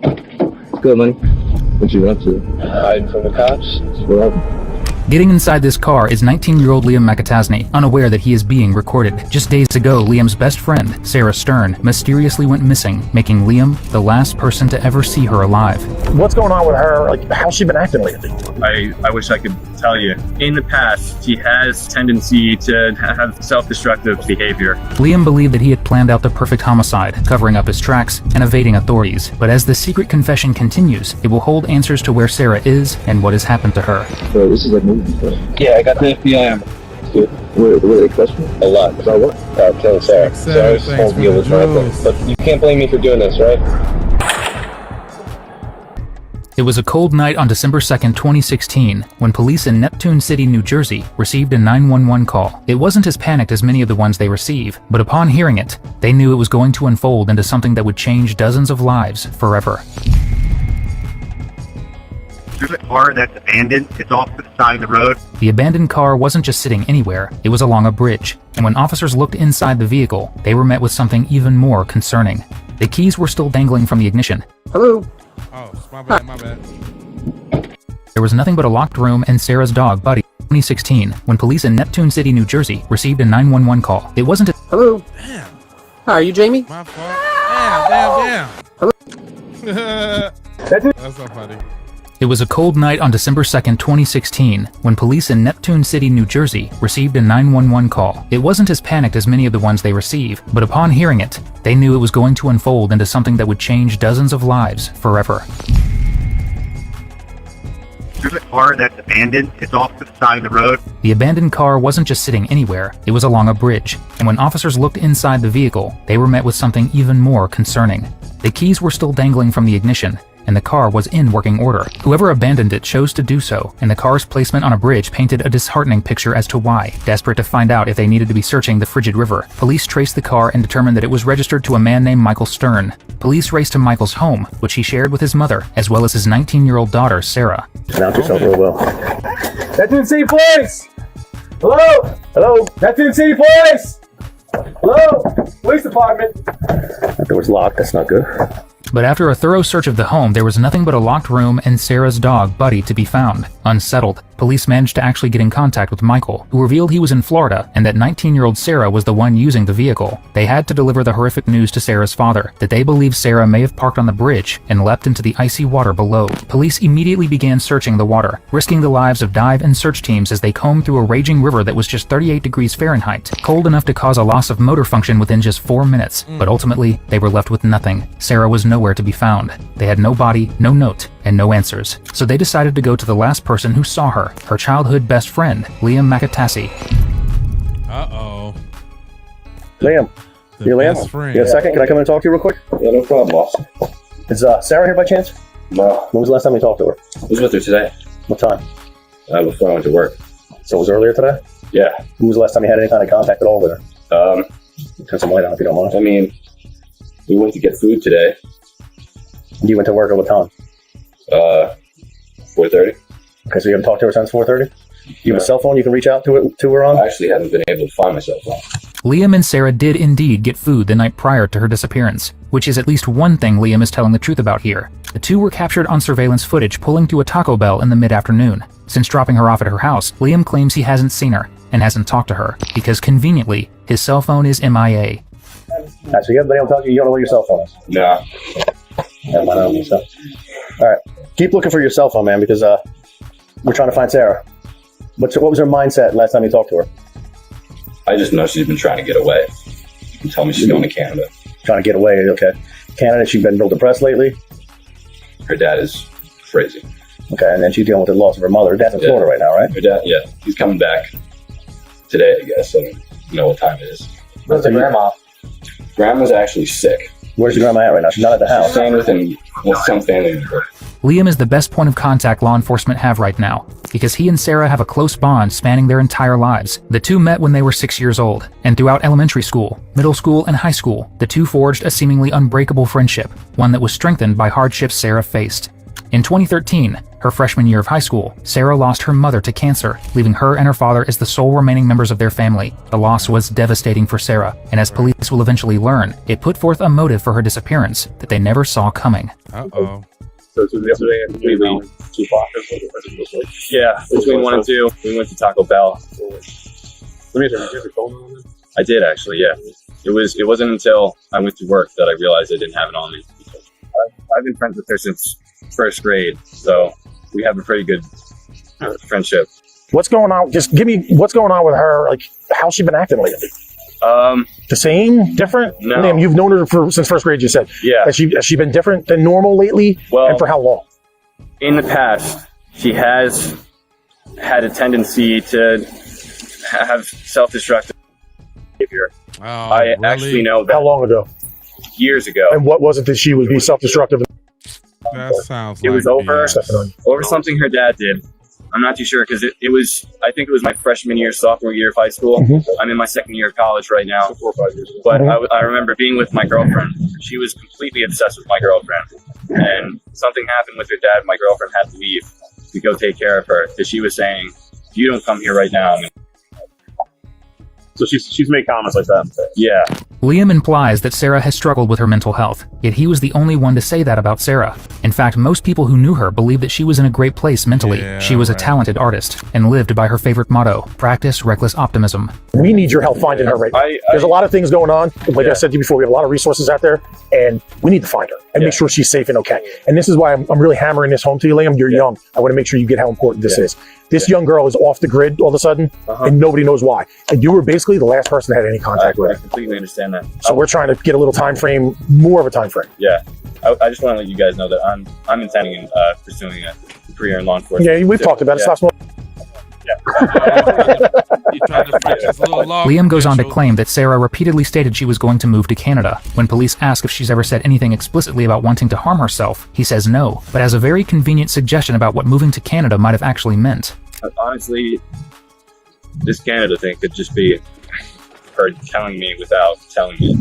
It's good, money. What you up to? Hiding from the cops? Whatever. Getting inside this car is 19-year-old Liam McAtasney, unaware that he is being recorded. Just days ago, Liam's best friend, Sarah Stern, mysteriously went missing, making Liam the last person to ever see her alive. What's going on with her? Like, how's she been acting lately? I wish I could tell you. In the past, she has tendency to have self-destructive behavior. Liam believed that he had planned out the perfect homicide, covering up his tracks and evading authorities. But as the secret confession continues, it will hold answers to where Sarah is and what has happened to her. So this is a movie. Yeah, I got the FBI. Were they questioning? A lot. About what? Killing Sarah. Sarah's whole deal was right there. But you can't blame me for doing this, right? It was a cold night on December 2nd, 2016, when police in Neptune City, New Jersey, received a 911 call. It wasn't as panicked as many of the ones they receive, but upon hearing it, they knew it was going to unfold into something that would change dozens of lives forever. There's a car that's abandoned. It's off to the side of the road. The abandoned car wasn't just sitting anywhere, it was along a bridge. And when officers looked inside the vehicle, they were met with something even more concerning. The keys were still dangling from the ignition. Hello? Oh, my bad, my bad. There was nothing but a locked room and Sarah's dog, Buddy. 2016, when police in Neptune City, New Jersey, received a 911 call. It wasn't a— Hello? Damn. Hi, are you Jamie? My fault. Damn. Hello? That's so funny. It was a cold night on December 2nd, 2016, when police in Neptune City, New Jersey, received a 911 call. It wasn't as panicked as many of the ones they receive, but upon hearing it, they knew it was going to unfold into something that would change dozens of lives forever. There's a car that's abandoned. It's off to the side of the road. The abandoned car wasn't just sitting anywhere, it was along a bridge. And when officers looked inside the vehicle, they were met with something even more concerning. The keys were still dangling from the ignition, and the car was in working order. Whoever abandoned it chose to do so, and the car's placement on a bridge painted a disheartening picture as to why. Desperate to find out if they needed to be searching the frigid river, police traced the car and determined that it was registered to a man named Michael Stern. Police raced to Michael's home, which he shared with his mother, as well as his 19-year-old daughter, Sarah. Pronounce yourself real well. That's insane place! Hello? Hello? That's insane place! Hello? Police department. That door's locked. That's not good. But after a thorough search of the home, there was nothing but a locked room and Sarah's dog, Buddy, to be found. Unsettled, police managed to actually get in contact with Michael, who revealed he was in Florida and that 19-year-old Sarah was the one using the vehicle. They had to deliver the horrific news to Sarah's father, that they believe Sarah may have parked on the bridge and leapt into the icy water below. Police immediately began searching the water, risking the lives of dive and search teams as they combed through a raging river that was just 38 degrees Fahrenheit, cold enough to cause a loss of motor function within just 4 minutes. But ultimately, they were left with nothing. Sarah was nowhere to be found. They had no body, no note, and no answers. So they decided to go to the last person who saw her childhood best friend, Liam McAtassi. Uh-oh. Liam. You're Liam? Friend. You got a second? Can I come in and talk to you real quick? Yeah, no problem, boss. Is Sarah here by chance? No. When was the last time you talked to her? I was with her today. What time? Before I went to work. So it was earlier today? Yeah. When was the last time you had any kind of contact at all with her? Turn some light on if you don't mind. I mean, we went to get food today. You went to work at what time? 4:30. Okay, so you haven't talked to her since 4:30? You have a cell phone you can reach out to her on? I actually haven't been able to find my cell phone. Liam and Sarah did indeed get food the night prior to her disappearance, which is at least one thing Liam is telling the truth about here. The two were captured on surveillance footage pulling through a Taco Bell in the mid-afternoon. Since dropping her off at her house, Liam claims he hasn't seen her and hasn't talked to her because, conveniently, his cell phone is MIA. Alright, so you haven't been able to tell you don't know where your cell phone is? Nah. Yeah, I don't think so. Alright, keep looking for your cell phone, man, because we're trying to find Sarah. What was her mindset last time you talked to her? I just know she's been trying to get away. She told me she's going to Canada. Trying to get away, okay. Canada, she's been real depressed lately? Her dad is crazy. Okay, and then she's dealing with the loss of her mother. Her dad's in Florida right now, right? Her dad, yeah. He's coming back today, I guess. I don't know what time it is. Where's the grandma? Grandma's actually sick. Where's your grandma at right now? She's not at the house. She's staying with some family member. Liam is the best point of contact law enforcement have right now, because he and Sarah have a close bond spanning their entire lives. The two met when they were 6 years old, and throughout elementary school, middle school, and high school, the two forged a seemingly unbreakable friendship, one that was strengthened by hardships Sarah faced. In 2013, her freshman year of high school, Sarah lost her mother to cancer, leaving her and her father as the sole remaining members of their family. The loss was devastating for Sarah, and as police will eventually learn, it put forth a motive for her disappearance that they never saw coming. Uh-oh. So it was yesterday at maybe 2 o'clock. Yeah, between 1 and 2, we went to Taco Bell. Let me ask you, did you have your phone on then? I did actually, yeah. It wasn't until I went to work that I realized I didn't have it on me. I've been friends with her since first grade, so we have a pretty good friendship. What's going on? Just give me what's going on with her. Like, how's she been acting lately? The same? Different? No. Liam, you've known her since first grade, you said. Yeah. Has she been different than normal lately? Well, and for how long? In the past, she has had a tendency to have self-destructive behavior. Oh, I actually know that. How long ago? Years ago. And what was it that she would be self-destructive? That sounds It like was over BS. something her dad did. I'm not too sure because it was, I think it was my freshman year, sophomore year of high school. I'm in my second year of college right now. 4 or 5 years ago. But I remember being with my girlfriend. She was completely obsessed with my girlfriend. And something happened with her dad. My girlfriend had to leave to go take care of her because she was saying, if you don't come here right now, I'm gonna... So she's made comments like that. Yeah. Liam implies that Sarah has struggled with her mental health, yet he was the only one to say that about Sarah. In fact, most people who knew her believed that she was in a great place mentally. She was a talented artist and lived by her favorite motto, practice reckless optimism. We need your help finding her right now. There's a lot of things going on. Like I said to you before, we have a lot of resources out there, and we need to find her and make sure she's safe and okay. And this is why I'm really hammering this home to you, Liam. You're young. I want to make sure you get how important this is. This young girl is off the grid all of a sudden, and nobody knows why. And you were basically the last person that had any contact with her. I completely understand that. So we're trying to get a little time frame, more of a time frame. Yeah. I just want to let you guys know that I'm intending on pursuing a career in law enforcement. Yeah, we've talked about it. Stop smoking. Liam goes on to claim that Sarah repeatedly stated she was going to move to Canada. When police ask if she's ever said anything explicitly about wanting to harm herself, he says no, but has a very convenient suggestion about what moving to Canada might have actually meant. Honestly, this Canada thing could just be her telling me without telling me.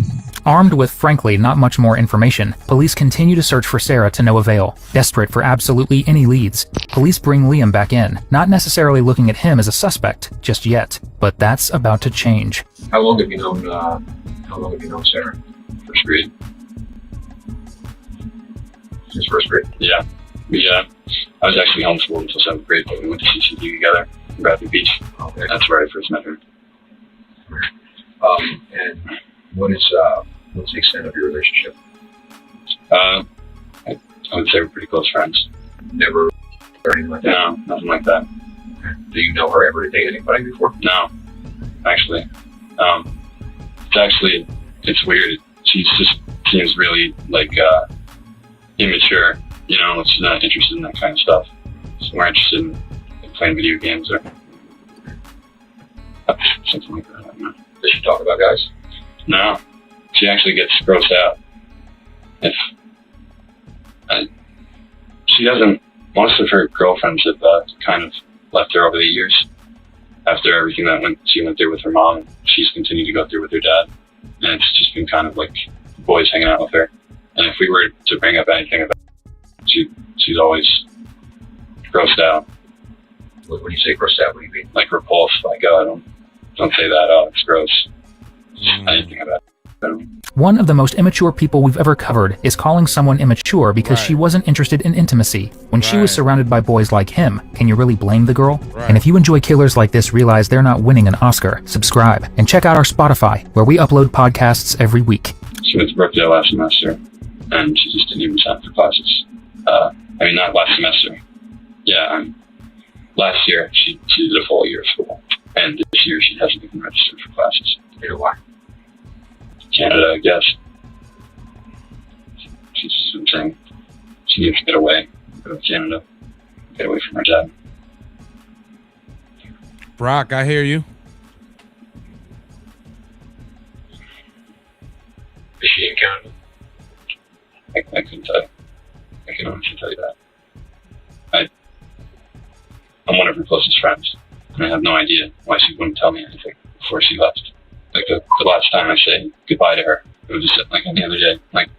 Armed with, frankly, not much more information, police continue to search for Sarah to no avail. Desperate for absolutely any leads, police bring Liam back in, not necessarily looking at him as a suspect just yet. But that's about to change. How long have you known Sarah? First grade. Since first grade? Yeah. I was actually homeschooled until 7th grade, but we went to CCD together in Bradley Beach. Okay. That's where I first met her. And what's the extent of your relationship? I would say we're pretty close friends. Never or anything like that? No, nothing like that. Okay. Do you know her ever to date anybody before? No, actually. It's weird. She just seems really immature. She's not interested in that kind of stuff. She's more interested in playing video games or something like that. I don't know. Does she talk about guys? No, she actually gets grossed out. She doesn't. Most of her girlfriends have kind of left her over the years. After everything she went through with her mom, she's continued to go through with her dad, and it's just been kind of like boys hanging out with her. And if we were to bring up anything about it, she's always grossed out. When you say grossed out, what do you mean? Like repulsed. Like, oh, don't say that. Oh, it's gross. Anything about it. One of the most immature people we've ever covered is calling someone immature because she wasn't interested in intimacy when she was surrounded by boys like him. Can you really blame the girl? And if you enjoy killers like this, realize they're not winning an Oscar, subscribe and check out our Spotify where we upload podcasts every week. She went to Brookdale last semester and she just didn't even sign up for classes. Not last semester. Yeah, last year she did a full year of school, and this year she hasn't even registered for classes. You know why? Canada, I guess. She's just been saying she needs to get away, go to Canada, get away from her dad. Brock, I hear you. Is she in Canada? I couldn't tell you. I can honestly tell you that. I'm one of her closest friends, and I have no idea why she wouldn't tell me anything before she left. Like the last time I said goodbye to her, it was just like the other day. Like,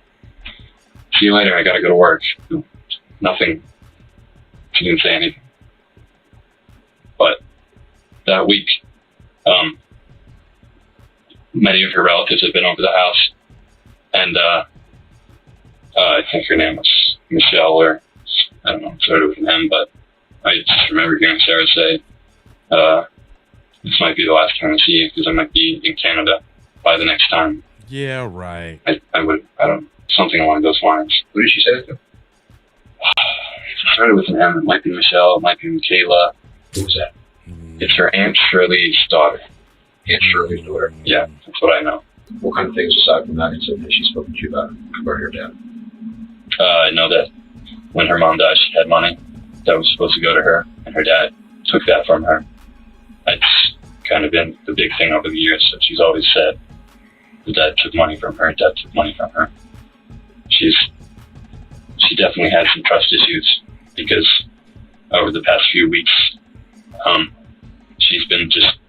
see you later, I gotta go to work. Nothing. She didn't say anything. But that week, many of her relatives had been over the house, and I think her name was Michelle, or I don't know, started with an M, but I just remember hearing Sarah say, this might be the last time I see you because I might be in Canada by the next time. Yeah, right. Something along those lines. Who did she say that to? It started with an M. It might be Michelle, it might be Michaela. Who was that? It's her Aunt Shirley's daughter. Aunt Shirley's daughter? Yeah, that's what I know. What kind of things aside from that incident has she spoken to you about her dad? I know that when her mom died, she had money that was supposed to go to her, and her dad took that from her. It's kind of been the big thing over the years that she's always said. The dad took money from her, dad took money from her. She definitely had some trust issues because over the past few weeks, she's been just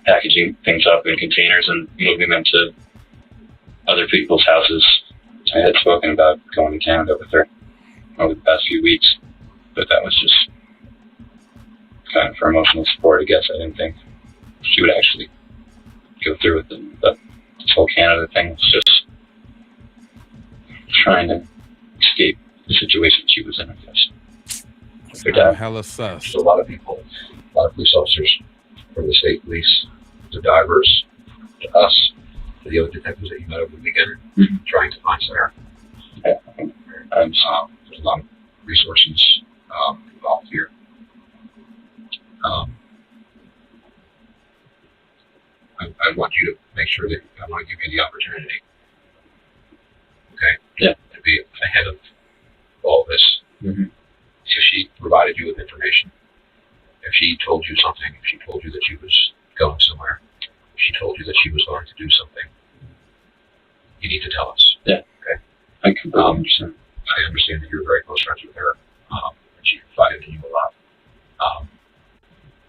packaging things up in containers and moving them to other people's houses. I had spoken about going to Canada with her over the past few weeks, but that was just kind of for emotional support, I guess. I didn't think she would actually go through with it. But this whole Canada thing was just trying to escape the situation she was in, I guess. Her dad. Hella sus. There's a lot of people, a lot of police officers from the state police, to divers, to us, to the other detectives that you met over the weekend, trying to find Sarah. Yeah. There's a lot of resources involved here. I want you to make sure that I want to give you the opportunity, okay? Yeah. To be ahead of all this. Mm-hmm. If she provided you with information, if she told you something, if she told you that she was going somewhere, if she told you that she was going to do something, you need to tell us. Yeah. Okay. I completely understand. I understand that you're very close friends with her, and she confided in you a lot.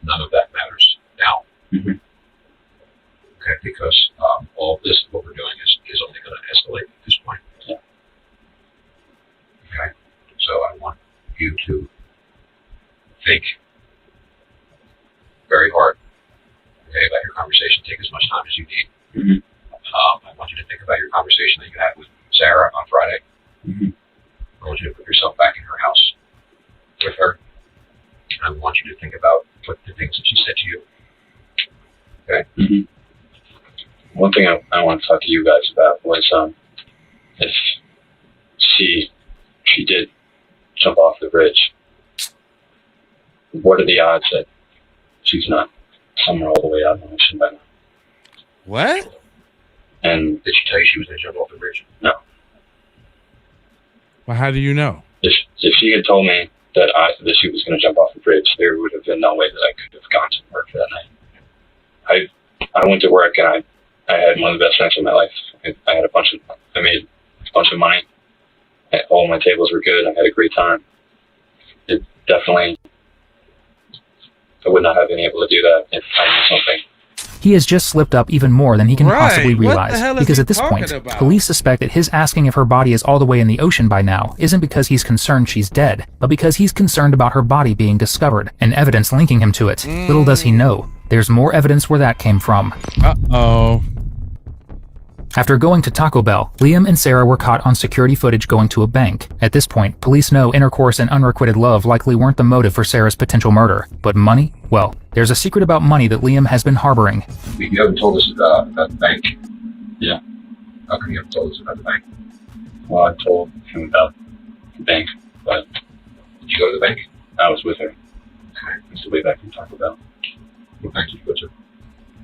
None of that matters now. Mm-hmm. Okay, because all of this, what we're doing is is only going to escalate at this point. Yeah. Okay. So I want you to think very hard, okay, about your conversation. Take as much time as you need. Mm-hmm. I want you to think about your conversation that you had with Sarah on Friday. Mm-hmm. I want you to put yourself back in her house with her. I want you to think about what the things that she said to you. Okay? Mm-hmm. One thing I want to talk to you guys about was if she did jump off the bridge, what are the odds that she's not somewhere all the way out in the ocean by now? What? And did she tell you she was going to jump off the bridge? No. Well, how do you know? If she had told me that she was going to jump off the bridge, there would have been no way that I could have gone to work that night. I went to work and I had one of the best nights of my life. I made a bunch of money. All my tables were good. I had a great time. It definitely, I would not have been able to do that if I knew something. He has just slipped up even more than he can possibly What the realize, hell is because he at this point, talking about? police suspect that his asking if her body is all the way in the ocean by now isn't because he's concerned she's dead, but because he's concerned about her body being discovered, and evidence linking him to it. Little does he know, there's more evidence where that came from. Uh-oh. After going to Taco Bell, Liam and Sarah were caught on security footage going to a bank. At this point, police know intercourse and unrequited love likely weren't the motive for Sarah's potential murder. But money? Well, there's a secret about money that Liam has been harboring. You haven't told us about the bank. Yeah. How come you haven't told us about the bank? Well, I told him about the bank, but did you go to the bank? I was with her. Okay. It's the way back from Taco Bell. What bank did you go to?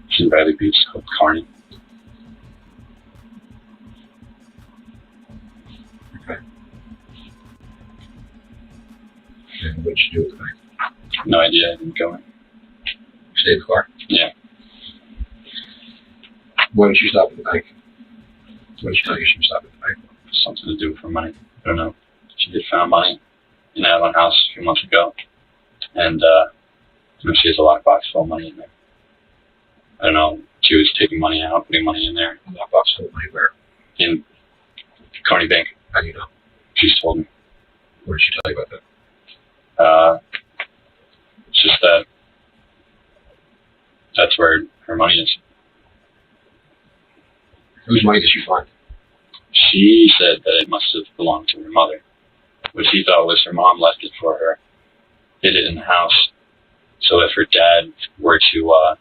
It's in Bradley Beach, called Carney. Okay. And what did you do at the bank? No idea. I didn't go in. Stay in the car? Yeah. Why didn't you stop at the bank? What did she tell you she would stop at the bank? Something to do for money. I don't know. She did found money in Avalon House a few months ago. And she has a lockbox full of money in there. I don't know. She was taking money out, putting money in there. A lockbox full of money where? In Carney Bank. How do you know? She's told me. What did she tell you about that? It's just that that's where her money is. Whose money did she find? She said that it must have belonged to her mother, which he thought was her mom left it for her, hid it in the house. So if her dad were to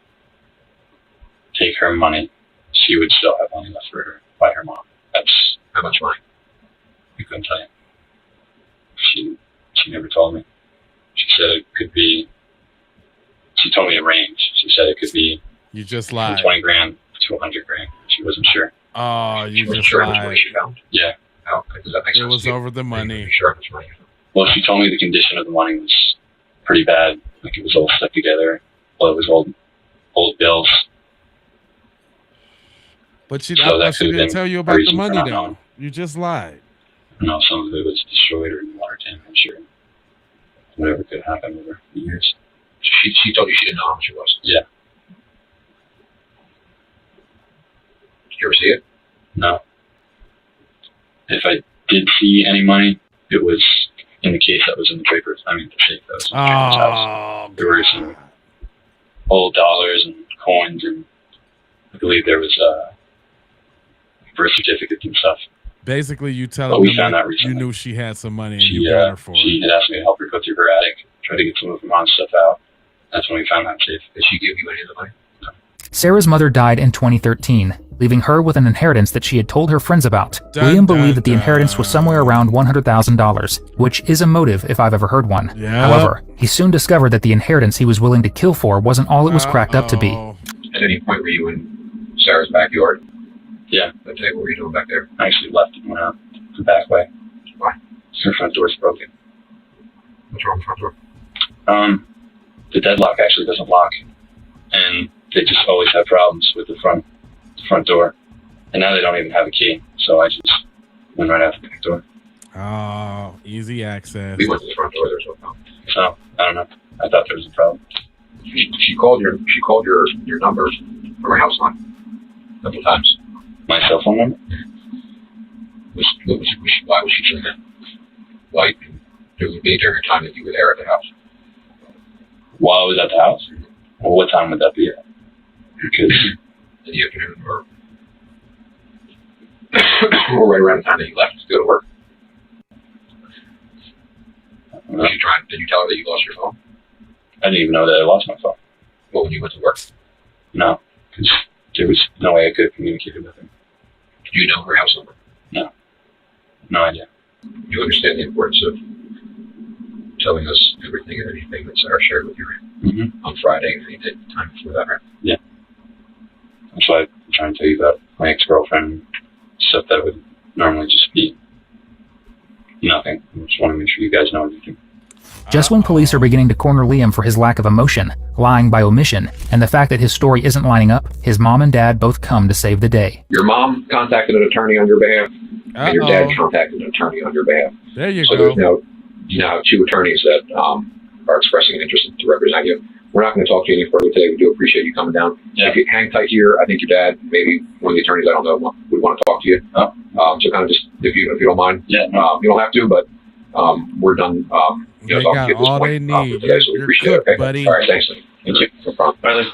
take her money, she would still have money left for her by her mom. That's how much money? I couldn't tell you. She never told me. She said it could be. She told me a range. She said it could be. You just lied. 20 grand to 100 grand. She wasn't sure. Oh, you she wasn't just sure how lied. much money she found? Yeah. Oh, does that make sense? It was over the money. Sure how much money you found? Well, she told me the condition of the money was pretty bad. Like it was all stuck together. Well, it was old bills. But she, So I that thought she could have didn't been tell you a about the reason for money, not though. knowing. You just lied. You know, some of it was destroyed or in water tank, I'm sure. Whatever could happen over the years. She told you she didn't know how much it was? Yeah. Did you ever see it? No. If I did see any money, it was in the case that was in the papers. I mean, the safe that was in the Draper's house. There were some old dollars and coins, and I believe there was birth certificates and stuff. Basically, you telling But we them found that out recently. you knew she had some money and you got her for She it. had asked me to help her go through her attic, try to get some of her mom's stuff out. That's when we found that safe. Did she give you any of the money? No. Sarah's mother died in 2013, leaving her with an inheritance that she had told her friends about. Dun, William dun, believed that the dun. inheritance was somewhere around $100,000, which is a motive if I've ever heard one. Yep. However, he soon discovered that the inheritance he was willing to kill for wasn't all it was cracked up to be. At any point were you in Sarah's backyard? Yeah. That day, what were you doing back there? I actually left and went out the back way. Why? Her front door's broken. What's wrong with the front door? The deadlock actually doesn't lock, and they just always have problems with the front door. And now they don't even have a key, so I just went right out the back door. Oh, easy access. We went to the front door. There's no problem. So I don't know. I thought there was a problem. She called your number from her house line a couple times. My cell phone number? Why was she doing that? Why? It would be during a time that you were there at the house. While I was at the house? Well, what time would that be at? Because in the afternoon or right around the time that you left to go to work. Did you tell her that you lost your phone? I didn't even know that I lost my phone. Well, when you went to work? No, because there was no way I could have communicated with him. Do you know her house number? No. No idea. You understand the importance of telling us everything and anything that Sarah shared with you on Friday and any time before that, right? Yeah. That's why I'm trying to tell you about my ex-girlfriend, stuff that would normally just be nothing. I just want to make sure you guys know everything. Just when police are beginning to corner Liam for his lack of emotion, lying by omission, and the fact that his story isn't lining up, his mom and dad both come to save the day. Your mom contacted an attorney on your behalf, and your dad contacted an attorney on your behalf. There you so go. There's now two attorneys that are expressing an interest to represent you. We're not going to talk to you any further today. We do appreciate you coming down. Yeah. If you hang tight here, I think your dad, maybe one of the attorneys, I don't know, would want to talk to you. Oh. So kind of just, if you don't mind. Yeah. You don't have to, but we're done. They talking got to you at this all point, they need. today, so we You're appreciate cooked, it. Okay? buddy. All right, thanks. Thank you. No problem. All right,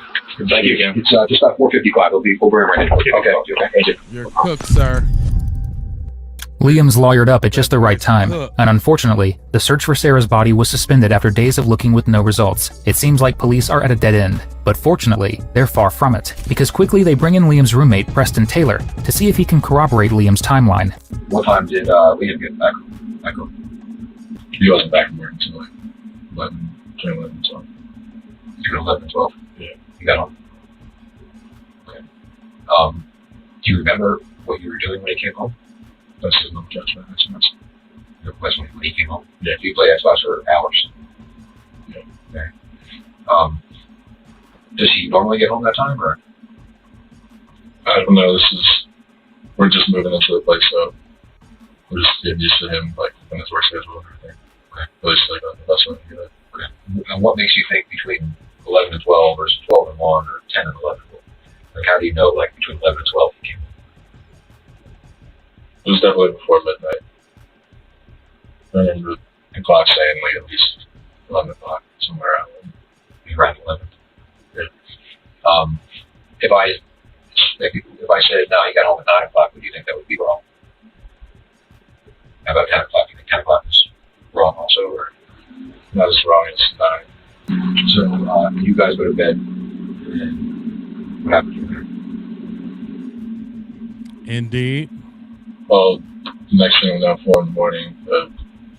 thank you again. It's just about 4:55. We'll bring him right in. Okay. Thank you. You're cooked, sir. Liam's lawyered up at just the right time, and unfortunately, the search for Sarah's body was suspended after days of looking with no results. It seems like police are at a dead end, but fortunately, they're far from it, because quickly they bring in Liam's roommate, Preston Taylor, to see if he can corroborate Liam's timeline. What time did Liam get back home? He wasn't back from work until like 11, 12. Between 11 and 12? Yeah. You got home? Okay. Do you remember what you were doing when he came home? That's his no judgment. That's when he came home? Yeah. Do you play Xbox for hours? Yeah. Okay. Does he normally get home that time, or? I don't know. We're just moving into the place, so we're just getting used to him, like, when his work schedule and everything. Okay. At least, like, that's what we get. Okay. And what makes you think between 11 and 12 versus 12 and 1 or 10 and 11? Like, how do you know, like, between 11 and 12 he came home? It was definitely before midnight. I remember the clock saying, like, at least 11 o'clock, somewhere around 11. Yeah. If I said, no, he got home at 9 o'clock, would you think that would be wrong? How about 10 o'clock? You think 10 o'clock is wrong also, or? Not as wrong as 9. So, you guys go to bed, and what happened to you? Indeed. Well, the next thing I know, 4 in the morning, the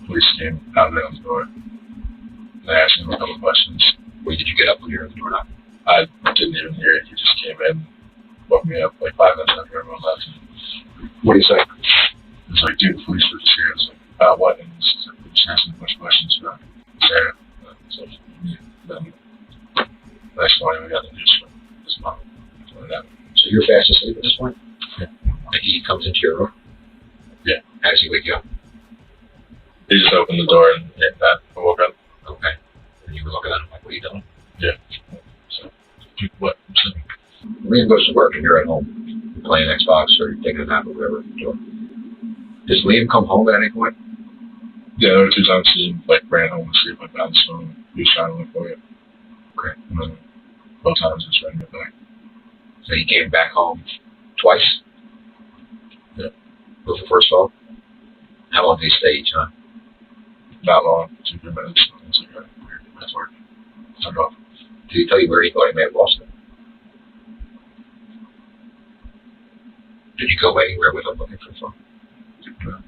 police came pounding on the door. And I asked him a couple of questions. Wait, did you get up when you heard the door knock? I didn't even hear it. He just came in, woke me up like 5 minutes after everyone left. What do you say? It's like, dude, the police were just here. It's like, about what? And it's like, just asking a bunch of questions about Sarah. So, then, next morning, we got the news from his mom. So you're fast asleep at this point? Yeah. And he comes into your room? Yeah. How does he wake you up? He just opened the door and hit that. I woke up. Okay. And you were looking at him like, what are you doing? Yeah. So, what? I'm sleeping. Liam goes to work and you're at home. You're playing Xbox or you're taking a nap or whatever you're doing. Does Liam come home at any point? Yeah, there were 2 times he like ran home and sleep, like on his phone. He was trying to look for you. Okay. And then both times he was trying to get back. So he came back home twice? Yeah. With the first phone? How long did he stay each time? Not long, 2-3 minutes. It's like, all right, that's work. Turned off. Did he tell you where he thought he may have lost it? Did you go anywhere with him looking for the phone? No.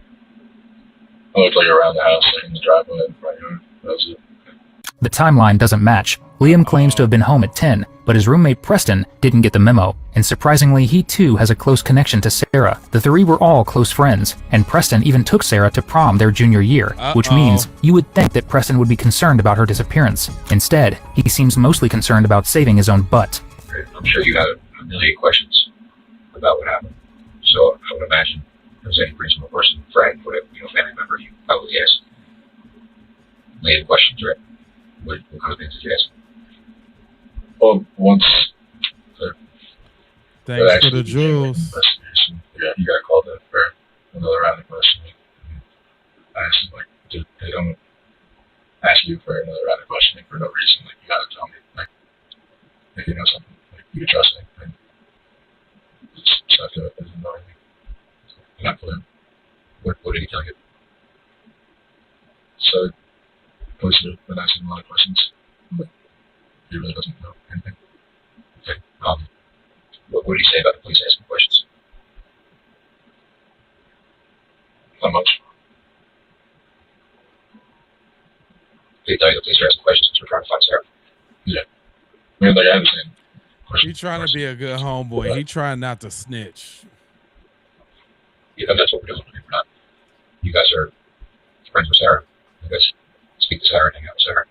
I looked like around the house, like in the driveway in the front yard. That was it. The timeline doesn't match. Liam claims to have been home at 10, but his roommate Preston didn't get the memo. And surprisingly, he too has a close connection to Sarah. The three were all close friends, and Preston even took Sarah to prom their junior year, which means you would think that Preston would be concerned about her disappearance. Instead, he seems mostly concerned about saving his own butt. I'm sure you had a million questions about what happened. So I would imagine if there's any reasonable person, friend, whatever, family member, you probably ask. Million questions, right? What kind of things did you ask? Well, once thanks for the jewels. Investigation, Yeah, you got called in for another round of questioning. I asked him, like, they don't ask you for another round of questioning for no reason. Like, you gotta tell me, like, if you know something, like, you can trust me. And just stuff to it doesn't know anything. Not for him. What did he tell you? So, police have been asking a lot of questions, but he really doesn't know anything. Okay. What did he say about the police asking questions? Not much. Did he tell you the police are asking questions since we're trying to find Sarah? Yeah. I mean, like, I understand. He trying to be a good homeboy. He trying not to snitch. Yeah, that's what we're doing. We're not. You guys are friends with Sarah. You guys speak to Sarah and hang out with Sarah.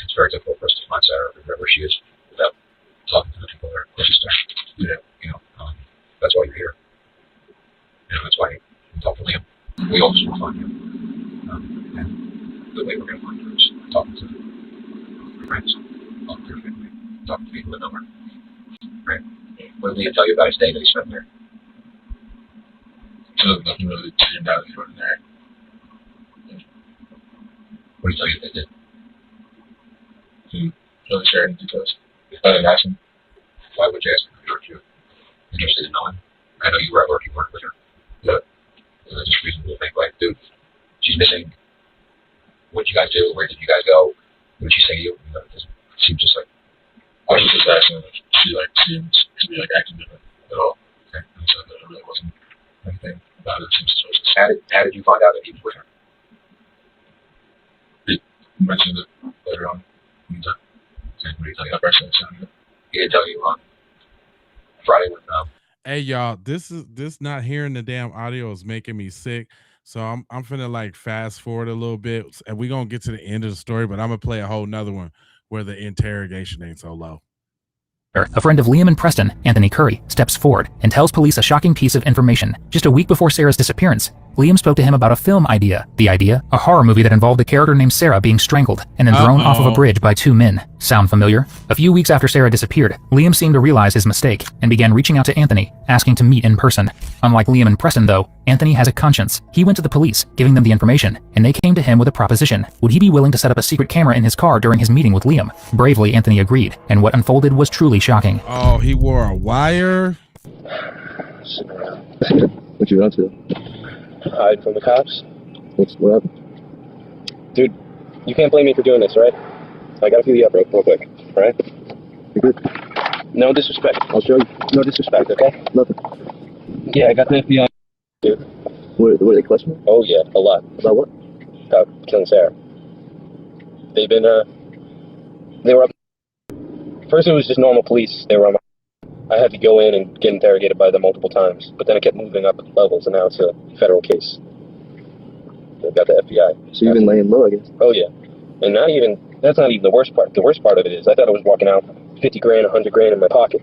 It's very difficult for us to find Sarah wherever she is without talking to the people that are closest to her. That's why you're here. That's why you talk to Liam. We all just want to find you. And the way we're going to find her is talking to your friends, talking to your family, talking to people that know her. Right? What did Liam tell you about his day that he spent there? So nothing really turned out of the ordinary. What did he tell you they did? Didn't really share any details. I didn't ask him. Why would you ask him? Aren't you interested in knowing? I know you were at work, you worked with her. But it's just reasonable to think, like, dude, she's missing. What did you guys do? Where did you guys go? What did she say to you? It doesn't seem just like. I was just asking if she, like, seems to be, like, acting different at all. Okay. And said that it really wasn't anything about it. It seems suspicious. How did you find out that he was with her? He mentioned it later on. And, What did he tell you? that person sounded it. He didn't tell you on Friday when Hey y'all, this not hearing the damn audio is making me sick. So I'm finna like fast forward a little bit, and we're gonna get to the end of the story, but I'm gonna play a whole nother one where the interrogation ain't so low. A friend of Liam and Preston, Anthony Curry, steps forward and tells police a shocking piece of information. Just a week before Sarah's disappearance, Liam spoke to him about a film idea. The idea? A horror movie that involved a character named Sarah being strangled and then thrown off of a bridge by two men. Sound familiar? A few weeks after Sarah disappeared, Liam seemed to realize his mistake and began reaching out to Anthony, asking to meet in person. Unlike Liam and Preston though, Anthony has a conscience. He went to the police, giving them the information, and they came to him with a proposition. Would he be willing to set up a secret camera in his car during his meeting with Liam? Bravely, Anthony agreed, and what unfolded was truly shocking. Oh, he wore a wire? What you want to? Hide from the cops? What happened? Dude, you can't blame me for doing this, right? I gotta feel you up real quick, right? You good? No disrespect. I'll show you. No disrespect, okay? Nothing. Yeah, I got the FBI. Dude. What are they questioning? Oh yeah, a lot. About what? About killing Sarah. They've been, they were up. First it was just normal police. They were on my... I had to go in and get interrogated by them multiple times, but then it kept moving up levels, and now it's a federal case. They've got the FBI. So you've been laying low, I guess? Oh, yeah. And that's not even the worst part. The worst part of it is I thought I was walking out 50 grand, 100 grand in my pocket.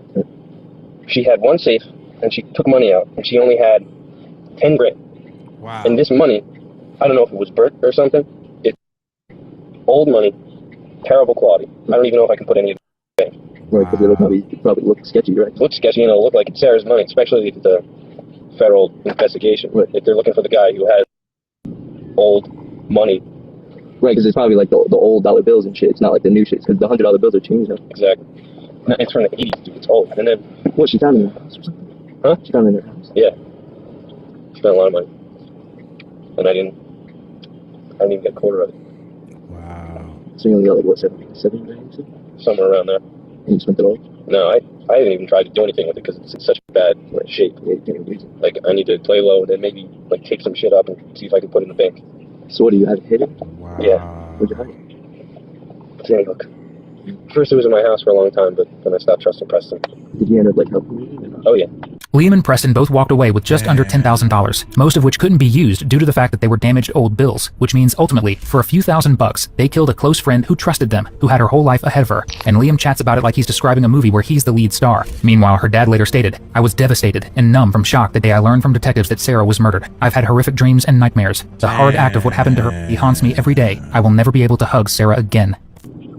She had one safe, and she took money out, and she only had 10 grand. Wow. And this money, I don't know if it was burnt or something. It's old money, terrible quality. I don't even know if I can put any of it in. Right, because it probably look sketchy, right? It looks sketchy, and it'll look like it's Sarah's money, especially if it's a federal investigation. Right. If they're looking for the guy who has old money. Right, because it's probably like the old dollar bills and shit. It's not like the new shit, because the $100 bills are changed now. Exactly. No, it's from the 80s, dude. It's old. And then... What, she found it in her house or something? Huh? She found it in her house? Yeah. Spent a lot of money. And I didn't even get a quarter of it. Wow. So you only got like, what, 7 grand? Somewhere around there. And you spent it all? No, I haven't even tried to do anything with it because it's in such bad shape. Yeah, you can't use it. Like, I need to play low and then maybe like take some shit up and see if I can put it in the bank. So what, do you have it hidden? Wow. Yeah. Where'd you hide it? Look. First it was in my house for a long time, but then I stopped trusting Preston. Did you end up like helping me? Oh yeah. Liam and Preston both walked away with just under $10,000, most of which couldn't be used due to the fact that they were damaged old bills, which means ultimately, for a few $1,000s, they killed a close friend who trusted them, who had her whole life ahead of her, and Liam chats about it like he's describing a movie where he's the lead star. Meanwhile, her dad later stated, "I was devastated and numb from shock the day I learned from detectives that Sarah was murdered. I've had horrific dreams and nightmares. The hard act of what happened to her, he haunts me every day. I will never be able to hug Sarah again."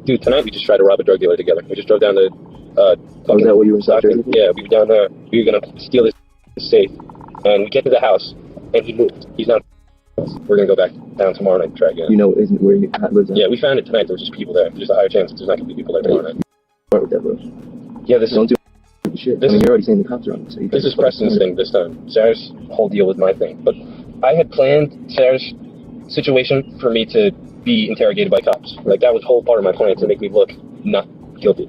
Dude, tonight we just tried to rob a drug dealer together. We just drove down to, was that what you were in Stockton? Yeah, we were down there. We were gonna steal this safe. And we get to the house, and he moved. He's not. We're gonna go back down tomorrow night and try again. You know, isn't where he lives at? Yeah, we found it tonight. There was just people there. There's a higher chance that there's not gonna be people there tomorrow night. Start with that, bro. Yeah, this Don't is do shit. This I mean, is- you're already saying the cops are on. So you this is Preston's thing this time. Sarah's whole deal was my thing, but I had planned Sarah's situation for me to be interrogated by cops. Like that was whole part of my plan to make me look not guilty.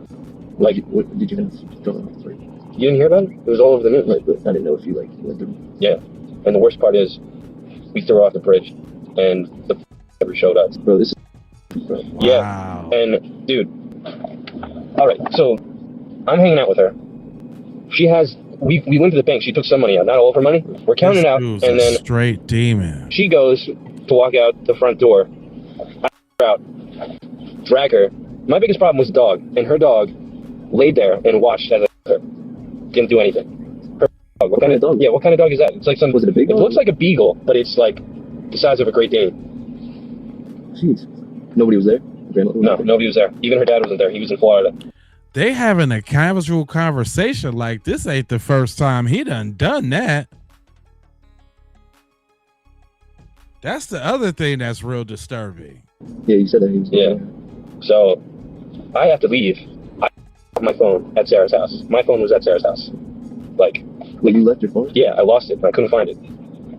Like, what did you end up throwing off? You didn't hear about it? It was all over the news. Right, but I didn't know if you like went through. Yeah, and the worst part is, we threw her off the bridge, and the never showed up. Bro, this is. Yeah, Wow. and dude, all right, so I'm hanging out with her. She has. We went to the bank. She took some money out, not all of her money. We're counting This it out, dude's and a then straight demon. she goes to walk out the front door. I out, drag her. My biggest problem was the dog, and her dog laid there and watched as I her. Didn't do anything. Her dog. What kind of dog? Yeah, what kind of dog is that? It's like some. Was it a big It dog? looks like a beagle, but it's like the size of a Great Dane. Jeez. Nobody was there? No, nobody was there. Even her dad wasn't there. He was in Florida. They having a casual conversation like this ain't the first time he done that. That's the other thing that's real disturbing. Yeah, you said that he was. Yeah. So I have to leave. I have my phone at Sarah's house. My phone was at Sarah's house. Like, Wait, you left your phone? yeah, I lost it. I couldn't find it.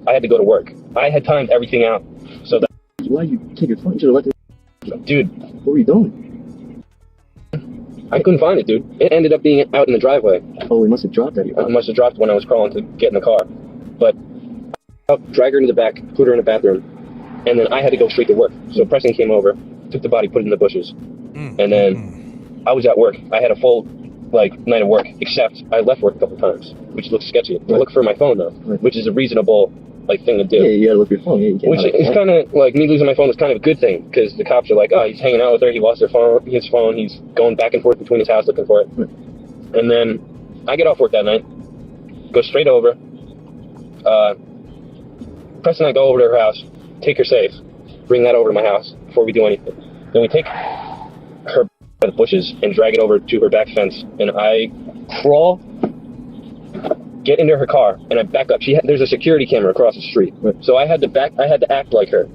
I had to go to work. I had timed everything out so that, Why you take your phone? You should have left it. dude, What were you doing? I couldn't find it, dude. It ended up being out in the driveway. Oh, we must have dropped that. I must have dropped it when I was crawling to get in the car. But I'll drag her into the back, put her in the bathroom, and then I had to go straight to work. So Preston came over, took the body, put it in the bushes, and then I was at work. I had a full night of work, except I left work a couple times, which looks sketchy. I look for my phone though, which is a reasonable thing to do. Yeah, you gotta look at your phone. Yeah, you can't. Which is kind of like me losing my phone is kind of a good thing because the cops are like, oh, he's hanging out with her. He lost his phone. He's going back and forth between his house looking for it. And then I get off work that night, go straight over. Preston and I go over to her house, take her safe, bring that over to my house before we do anything. Then we take her by the bushes and drag it over to her back fence, and I crawl, get into her car, and I back up. There's a security camera across the street, so I had to act like her.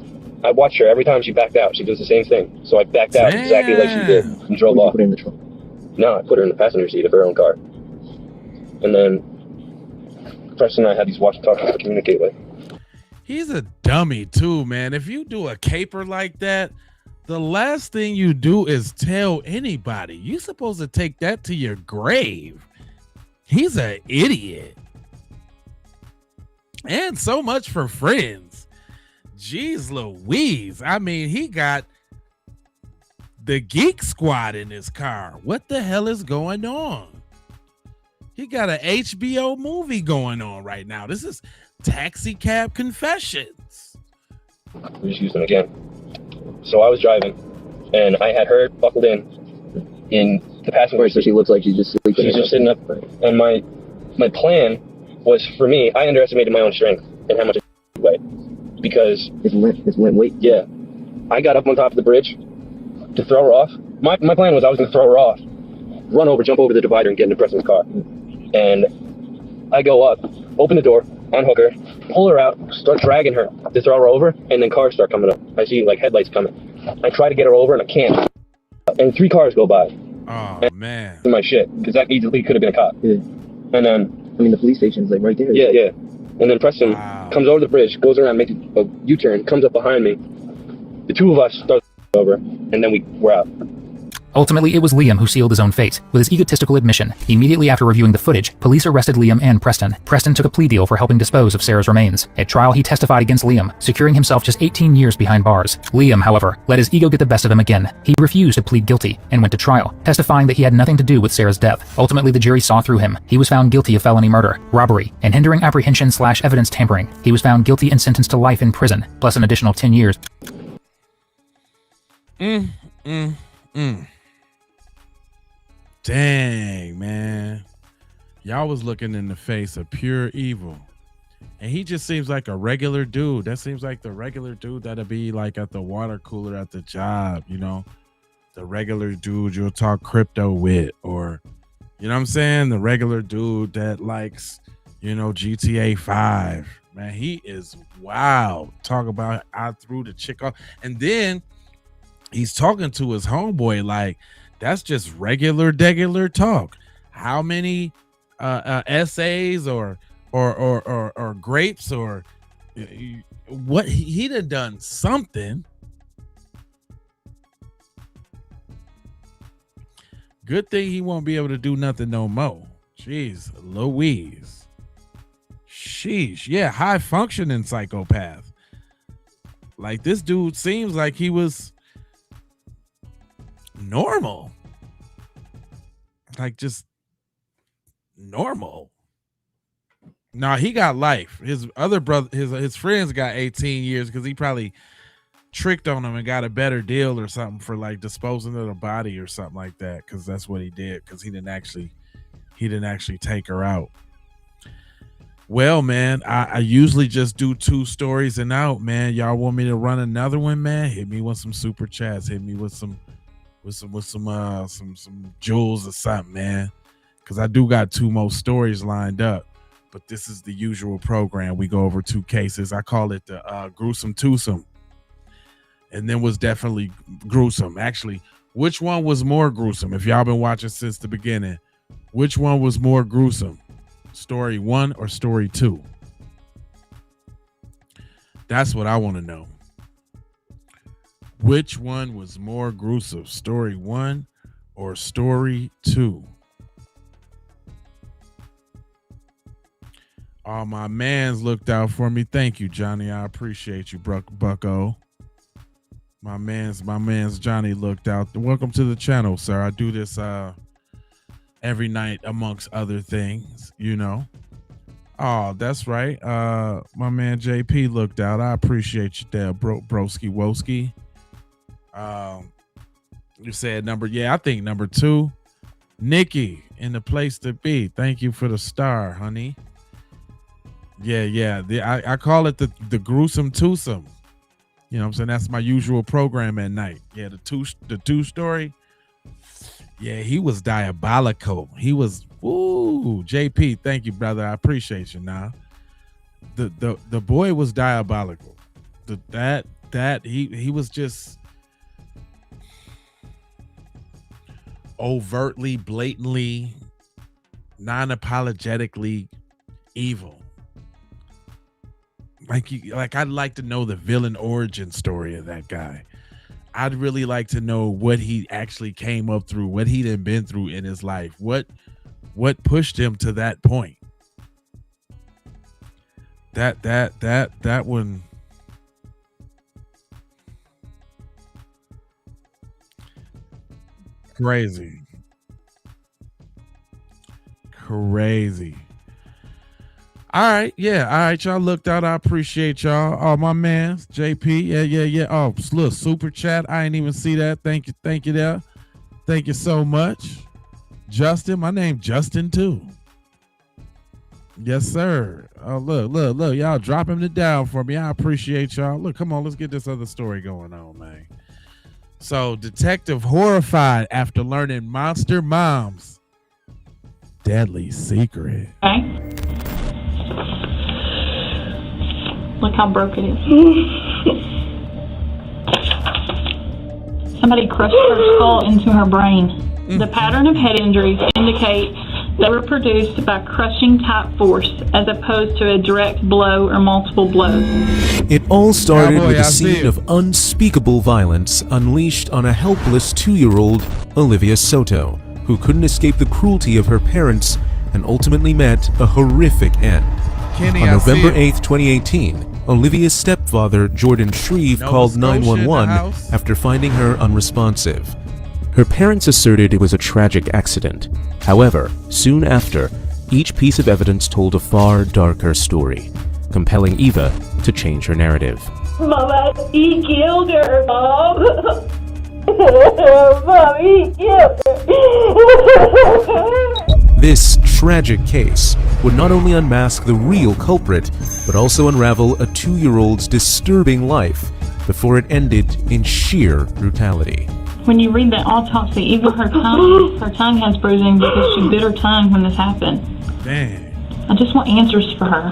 I watched her every time she backed out. She does the same thing, so I backed out exactly like she did and drove off. Put her in the trunk. No, I put her in the passenger seat of her own car, and then Preston and I had these walkie-talkies to communicate with. He's a dummy too, man. If you do a caper like that, the last thing you do is tell anybody. You're supposed to take that to your grave. He's an idiot. And so much for friends. Jeez Louise. I mean, he got the Geek Squad in his car. What the hell is going on? He got an HBO movie going on right now. This is Taxi Cab Confessions. We just used them again. So I was driving, and I had her buckled in the passenger seat. So she looks like she's just sleeping. She's just sitting up. And my plan was, for me, I underestimated my own strength and how much it weighed. Because It's limp weight. yeah, I got up on top of the bridge to throw her off. My plan was I was going to throw her off, run over, jump over the divider, and get into Preston's car. And I go up, open the door, unhook her, pull her out, start dragging her to throw her over, and then cars start coming up. I see headlights coming. I try to get her over, and I can't. And 3 cars go by. Oh, man. My shit, because that easily could have been a cop. Yeah. And then I mean, the police station's right there. yeah. And then Preston comes over the bridge, goes around, makes a U-turn, comes up behind me. The 2 of us start over, and then we're out. Ultimately, it was Liam who sealed his own fate. With his egotistical admission, immediately after reviewing the footage, police arrested Liam and Preston. Preston took a plea deal for helping dispose of Sarah's remains. At trial, he testified against Liam, securing himself just 18 years behind bars. Liam, however, let his ego get the best of him again. He refused to plead guilty and went to trial, testifying that he had nothing to do with Sarah's death. Ultimately, the jury saw through him. He was found guilty of felony murder, robbery, and hindering apprehension/evidence tampering. He was found guilty and sentenced to life in prison, plus an additional 10 years. Dang, man. Y'all was looking in the face of pure evil. And he just seems like a regular dude. That seems like the regular dude that'll be like at the water cooler at the job, you know? The regular dude you'll talk crypto with, or, you know what I'm saying? The regular dude that likes You know, GTA 5. Man, he is wild. Talk about I threw the chick off. And then he's talking to his homeboy like that's just regular talk. How many essays or grapes or what he done something. Good thing he won't be able to do nothing no more. Jeez Louise. Sheesh. Yeah, high functioning psychopath. Like this dude seems like he was normal. Like just normal. Nah, he got life. His other brother, his friends got 18 years because he probably tricked on him and got a better deal or something for like disposing of the body or something like that. Because that's what he did. Because he didn't actually take her out. Well, man, I usually just do 2 stories and out, man. Y'all want me to run another one, man? Hit me with some super chats. Hit me with some jewels or something, man. Because I do got 2 more stories lined up. But this is the usual program. We go over 2 cases. I call it the gruesome twosome. And then was definitely gruesome. Actually, which one was more gruesome? If y'all been watching since the beginning, which one was more gruesome? Story 1 or story 2? That's what I want to know. Which one was more gruesome? Story 1 or story 2? All my mans looked out for me. Thank you, Johnny. I appreciate you, Bucko. My man's Johnny looked out. Welcome to the channel, sir. I do this every night amongst other things, you know. Oh, that's right. My man JP looked out. I appreciate you there, broski woski. You said I think number 2. Nikki in the place to be. Thank you for the star, honey. Yeah. I call it the gruesome twosome. You know what I'm saying? That's my usual program at night. Yeah, the two story. Yeah, he was diabolical. He was JP, thank you, brother. I appreciate you now. The boy was diabolical. He was just overtly, blatantly, non-apologetically evil. Like I'd like to know the villain origin story of that guy. I'd really like to know what he actually came up through, what he done been through in his life, what pushed him to that point. That one. Crazy. All right, y'all looked out. I appreciate y'all. Oh, my man, JP, yeah. Oh, look, super chat. I ain't even see that. Thank you there. Thank you so much, Justin. My name Justin too. Yes, sir. Oh, look, y'all dropping it down for me. I appreciate y'all. Look, come on, let's get this other story going on, man. So, detective horrified after learning monster mom's deadly secret. Okay. Look how broke it is. Somebody crushed her skull into her brain. The pattern of head injuries indicates they were produced by crushing type force as opposed to a direct blow or multiple blows. It all started with a scene of unspeakable violence unleashed on a helpless 2-year-old Olivia Soto, who couldn't escape the cruelty of her parents and ultimately met a horrific end. On November 8th, 2018, Olivia's stepfather, Jordan Shreve, called 911 after finding her unresponsive. Her parents asserted it was a tragic accident. However, soon after, each piece of evidence told a far darker story, compelling Eva to change her narrative. Mama, he killed her, Mom. Mom, he killed her. This tragic case would not only unmask the real culprit, but also unravel a 2-year-old's disturbing life before it ended in sheer brutality. When you read the autopsy, even her tongue has bruising because she bit her tongue when this happened. Dang. I just want answers for her.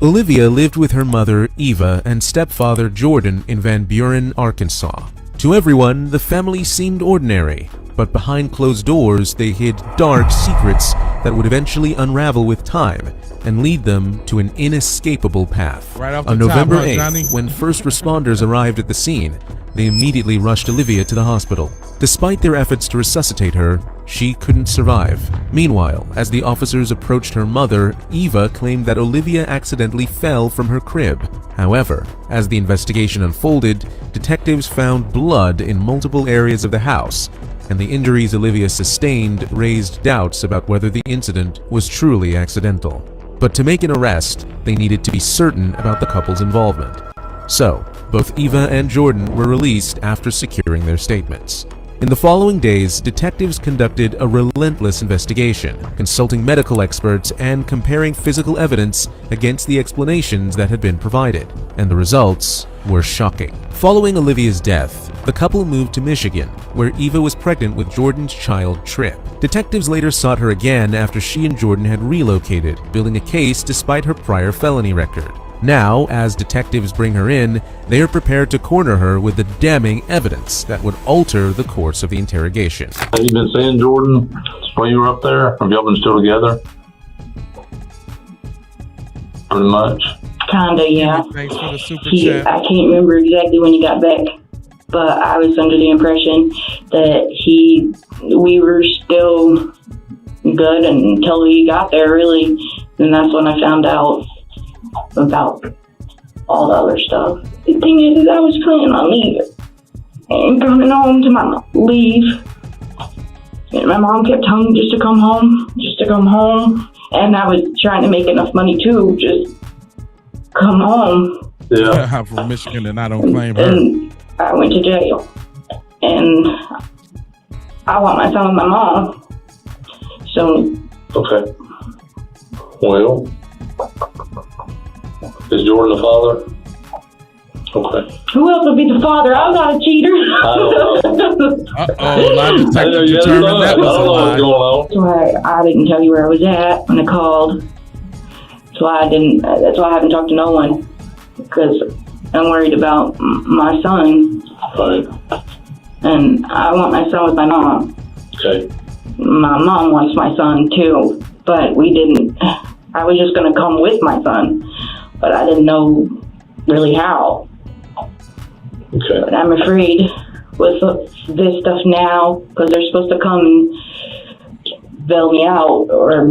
Olivia lived with her mother, Eva, and stepfather, Jordan, in Van Buren, Arkansas. To everyone, the family seemed ordinary, but behind closed doors, they hid dark secrets that would eventually unravel with time and lead them to an inescapable path. Right off On the top, November huh, 8th, Johnny? when first responders arrived at the scene, they immediately rushed Olivia to the hospital. Despite their efforts to resuscitate her, she couldn't survive. Meanwhile, as the officers approached her mother, Eva claimed that Olivia accidentally fell from her crib. However, as the investigation unfolded, detectives found blood in multiple areas of the house, and the injuries Olivia sustained raised doubts about whether the incident was truly accidental. But to make an arrest, they needed to be certain about the couple's involvement. So, both Eva and Jordan were released after securing their statements. In the following days, detectives conducted a relentless investigation, consulting medical experts and comparing physical evidence against the explanations that had been provided, and the results were shocking. Following Olivia's death, the couple moved to Michigan, where Eva was pregnant with Jordan's child, Tripp. Detectives later sought her again after she and Jordan had relocated, building a case despite her prior felony record. Now, as detectives bring her in, they are prepared to corner her with the damning evidence that would alter the course of the interrogation. Have you been seeing Jordan while you were up there? Have y'all been still together? Pretty much. Kinda, yeah. Thanks for the super I chat. can't remember exactly when he got back, but I was under the impression that we were still good until he got there, really. And that's when I found out about all the other stuff. The thing is I was planning on leaving and coming home to my leave. And my mom kept telling me just to come home. And I was trying to make enough money too, just come home. Yeah. I'm from Michigan and I don't claim her. And I went to jail. And I want my son with my mom. So. Okay. Well, is Jordan the father? Okay. Who else would be the father? I'm not a cheater. Uh-oh, lie detector determined that was a lie. That's why I didn't tell you where I was at when I called. That's why I haven't talked to no one. Because I'm worried about my son. Right. And I want my son with my mom. Okay. My mom wants my son too. But we didn't. I was just going to come with my son. But I didn't know really how. Okay. But I'm afraid with this stuff now, because they're supposed to come and bail me out or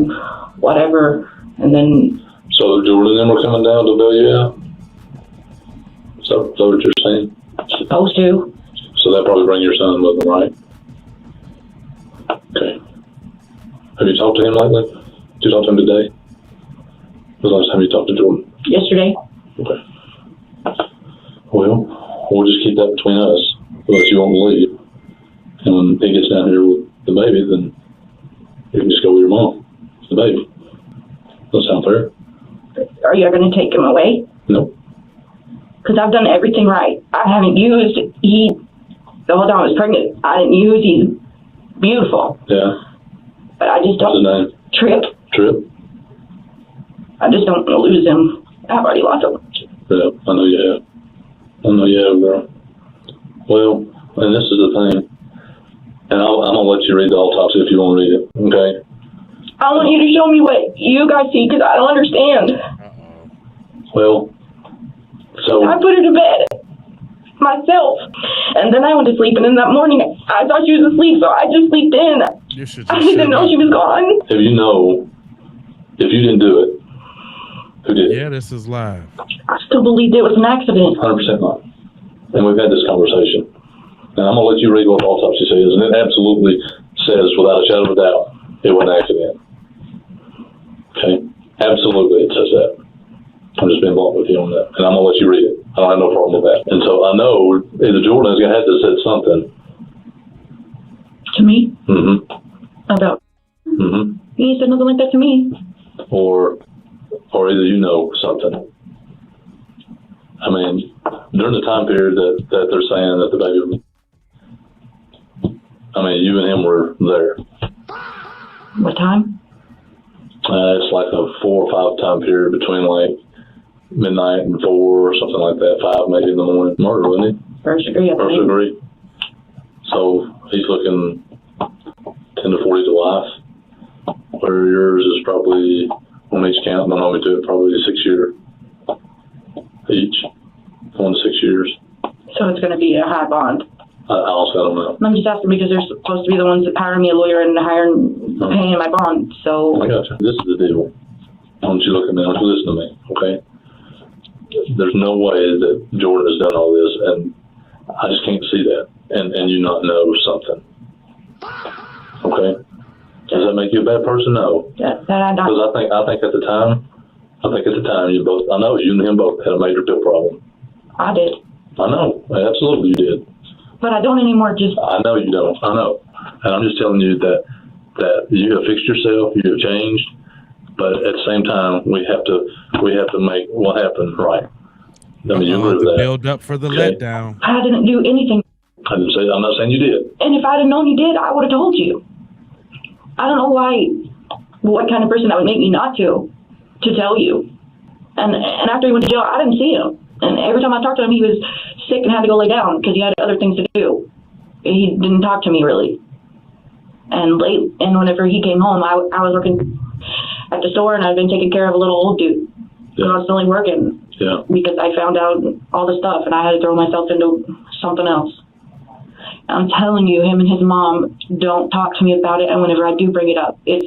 whatever, and then. So Jordan and them are coming down to bail you out? Is that what you're saying? Supposed to. So that probably bring your son with them, right? Okay. Have you talked to him lately? Did you talk to him today? When was the last time you talked to Jordan? Yesterday. Okay. Well, we'll just keep that between us, unless you won't leave. And when he gets down here with the baby, then you can just go with your mom, the baby. That sound fair? Are you going to take him away? No. Because I've done everything right. I haven't used, the whole time I was pregnant, I didn't use, he's beautiful. Yeah. But I just don't. What's his name? Trip. I just don't want to lose him. I've already lost him. Yeah, I know you have. Girl. Well, and this is the thing. And I'm going to let you read the autopsy if you want to read it, okay? I want you to show me what you guys see, because I don't understand. Well, so. I put her to bed myself, and then I went to sleep, and then that morning I thought she was asleep, so I just slept in. I didn't know she was gone. If you know, if you didn't do it, who did it? Yeah, this is live. I still believed it was an accident. 100% not. And we've had this conversation. And I'm going to let you read what the autopsy says, and it absolutely says, without a shadow of a doubt, it was an accident. Okay? Absolutely, it says that. I'm just being blunt with you on that. And I'm going to let you read it. I don't have no problem with that. And so I know either Jordan's going to have to say something. To me? Mm-hmm. About? Mm-hmm. He said nothing like that to me. Or either you know something. I mean, during the time period that they're saying that the baby, I mean, you and him were there. What time? It's like a 4 or 5 time period between like midnight and 4 or something like that. 5 maybe in the morning. Murder, wasn't he? First degree, I First believe. degree. So he's looking 10 to 40 to life. Where yours is probably, on each count, don't hold me to it, probably 6 year each. 1 to 6 years. So it's going to be a high bond. I also don't know. I'm just asking because they're supposed to be the ones that hire me a lawyer and paying my bond. So I got you. This is the deal. Why don't you look at me? Why don't you listen to me? Okay. There's no way that Jordan has done all this, and I just can't see that, and you not know something. Okay. Does that make you a bad person? No. That I don't. Because I think at the time you both. I know you and him both had a major pill problem. I did. I know. Absolutely, you did. But I don't anymore. Just. I know you don't. I know. And I'm just telling you that you have fixed yourself. You have changed. But at the same time, we have to make what happened right. I mean, you agree with that. Build up for the letdown. I didn't do anything. I'm not saying you did. And if I'd have known you did, I would have told you. I don't know what kind of person that would make me not to tell you. And after he went to jail, I didn't see him. And every time I talked to him, he was sick and had to go lay down because he had other things to do. He didn't talk to me really. And whenever he came home, I was working at the store, and I'd been taking care of a little old dude, constantly working. Yeah. Because I found out all the stuff, and I had to throw myself into something else. I'm telling you, him and his mom don't talk to me about it, and whenever I do bring it up, it's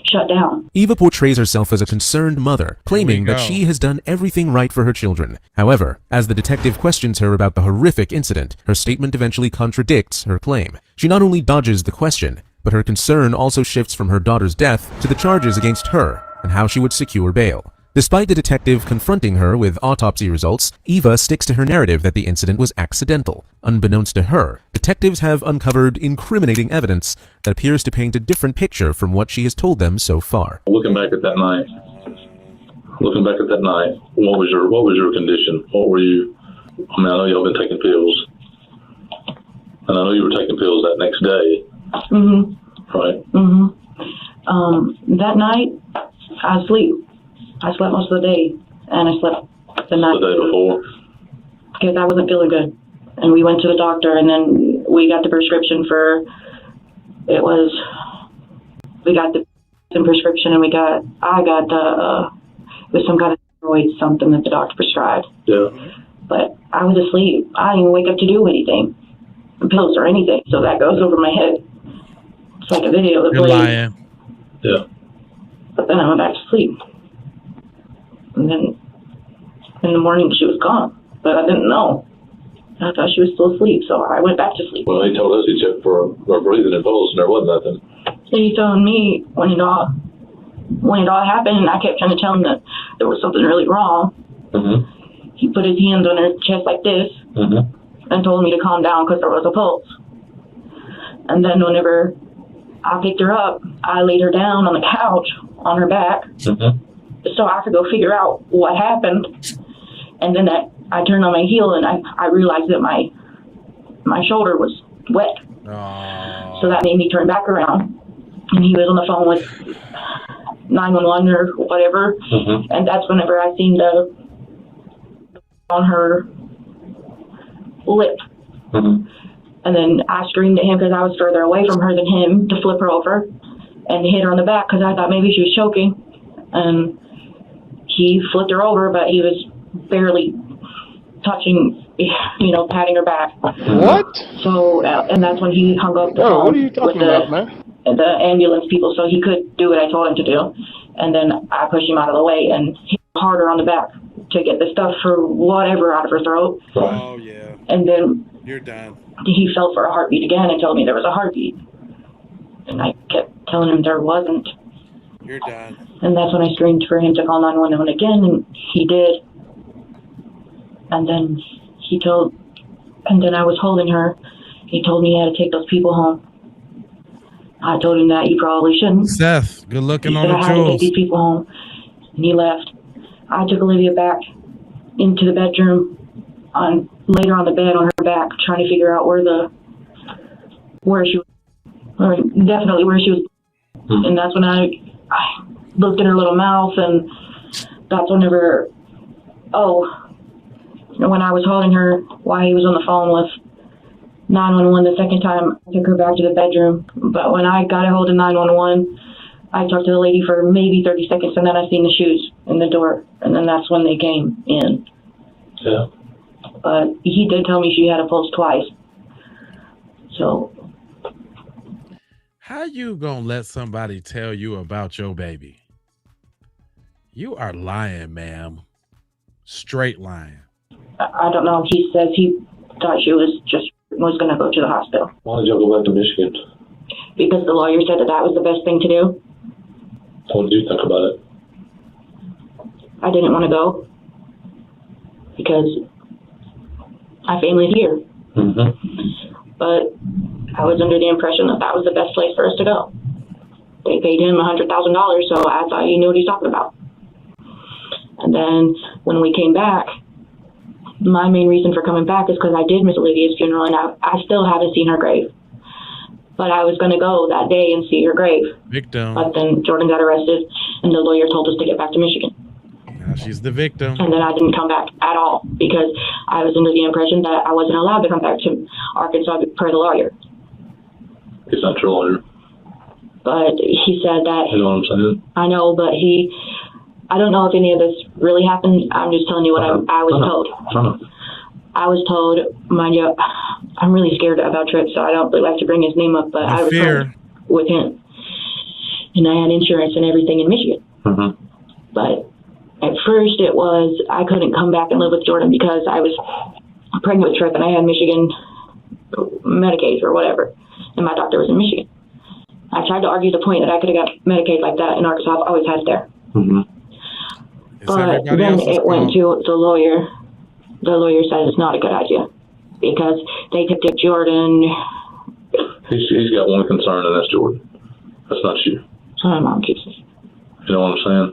shut down. Eva portrays herself as a concerned mother, claiming that she has done everything right for her children. However, as the detective questions her about the horrific incident, her statement eventually contradicts her claim. She not only dodges the question, but her concern also shifts from her daughter's death to the charges against her and how she would secure bail. Despite the detective confronting her with autopsy results, Eva sticks to her narrative that the incident was accidental. Unbeknownst to her, detectives have uncovered incriminating evidence that appears to paint a different picture from what she has told them so far. Looking back at that night, what was your condition? What were you? I mean, I know y'all been taking pills, and I know you were taking pills that next day. Mm-hmm. Right. Mm-hmm. That night, I slept most of the day, and I slept the night. The day before? Because I wasn't feeling good. And we went to the doctor, and then we got the prescription for, we got the prescription, and I got it was some kind of steroid, something that the doctor prescribed. Yeah. But I was asleep. I didn't even wake up to do anything, pills or anything, so that goes over my head. It's like a video that You're plays. lying. Yeah. But then I went back to sleep. And then in the morning she was gone, but I didn't know. I thought she was still asleep, so I went back to sleep. Well, he told us he checked for breathing and pulse, and there wasn't nothing. And he told me when it all happened, and I kept trying to tell him that there was something really wrong. Mm-hmm. He put his hands on her chest like this, and told me to calm down because there was a pulse. And then whenever I picked her up, I laid her down on the couch on her back. So I could go figure out what happened. And then I turned on my heel, and I realized that my shoulder was wet. So that made me turn back around. And he was on the phone with 911 or whatever. And that's whenever I seen the on her lip. And then I screamed at him because I was further away from her than him to flip her over and hit her on the back because I thought maybe she was choking. And he flipped her over, but he was barely touching, patting her back. What? So, and that's when he hung up the phone what are you talking about, man? The ambulance people, so he could do what I told him to do. And then I pushed him out of the way and hit harder on the back to get the stuff for whatever out of her throat. Oh, yeah. And then You're done. he felt for a heartbeat again and told me there was a heartbeat. And I kept telling him there wasn't. You're done. And that's when I screamed for him to call 911 again, and he did. And then and then I was holding her. He told me he had to take those people home. I told him that he probably shouldn't. Seth, good looking on He said the I had to take jewels. these people home. And he left. I took Olivia back into the bedroom, laid her on the bed on her back, trying to figure out where she was, or definitely where she was. And that's when I looked at her little mouth, and that's whenever, when I was holding her while he was on the phone with 911 the second time, I took her back to the bedroom. But when I got a hold of 911, I talked to the lady for maybe 30 seconds, and then I seen the shoes in the door, and then that's when they came in. Yeah. But he did tell me she had a pulse twice. So. How you gonna let somebody tell you about your baby? You are lying, ma'am. Straight lying. I don't know. He says he thought she was going to go to the hospital. Why did y'all go back to Michigan? Because the lawyer said that was the best thing to do. What did you think about it? I didn't want to go because my family's here. But I was under the impression that was the best place for us to go. They paid him $100,000, so I thought he knew what he's talking about. And then when we came back, my main reason for coming back is because I did miss Olivia's funeral, and I still haven't seen her grave. But I was going to go that day and see her grave. Victim. But then Jordan got arrested, and the lawyer told us to get back to Michigan. Now she's the victim. And then I didn't come back at all because I was under the impression that I wasn't allowed to come back to Arkansas per the lawyer. He's not your lawyer. But he said that... You know what I'm saying? I know, but I don't know if any of this really happened. I'm just telling you what I was told. I was told, mind you, I'm really scared about Tripp, so I don't really like to bring his name up, but I was told with him. And I had insurance and everything in Michigan. But at first it was, I couldn't come back and live with Jordan because I was pregnant with Tripp and I had Michigan Medicaid or whatever. And my doctor was in Michigan. I tried to argue the point that I could have got Medicaid like that in Arkansas. I've always had it there. But then it went to the lawyer. The lawyer said it's not a good idea because they could get Jordan. He's got one concern, and that's Jordan. That's not you. So my mom keeps it. You know what I'm saying?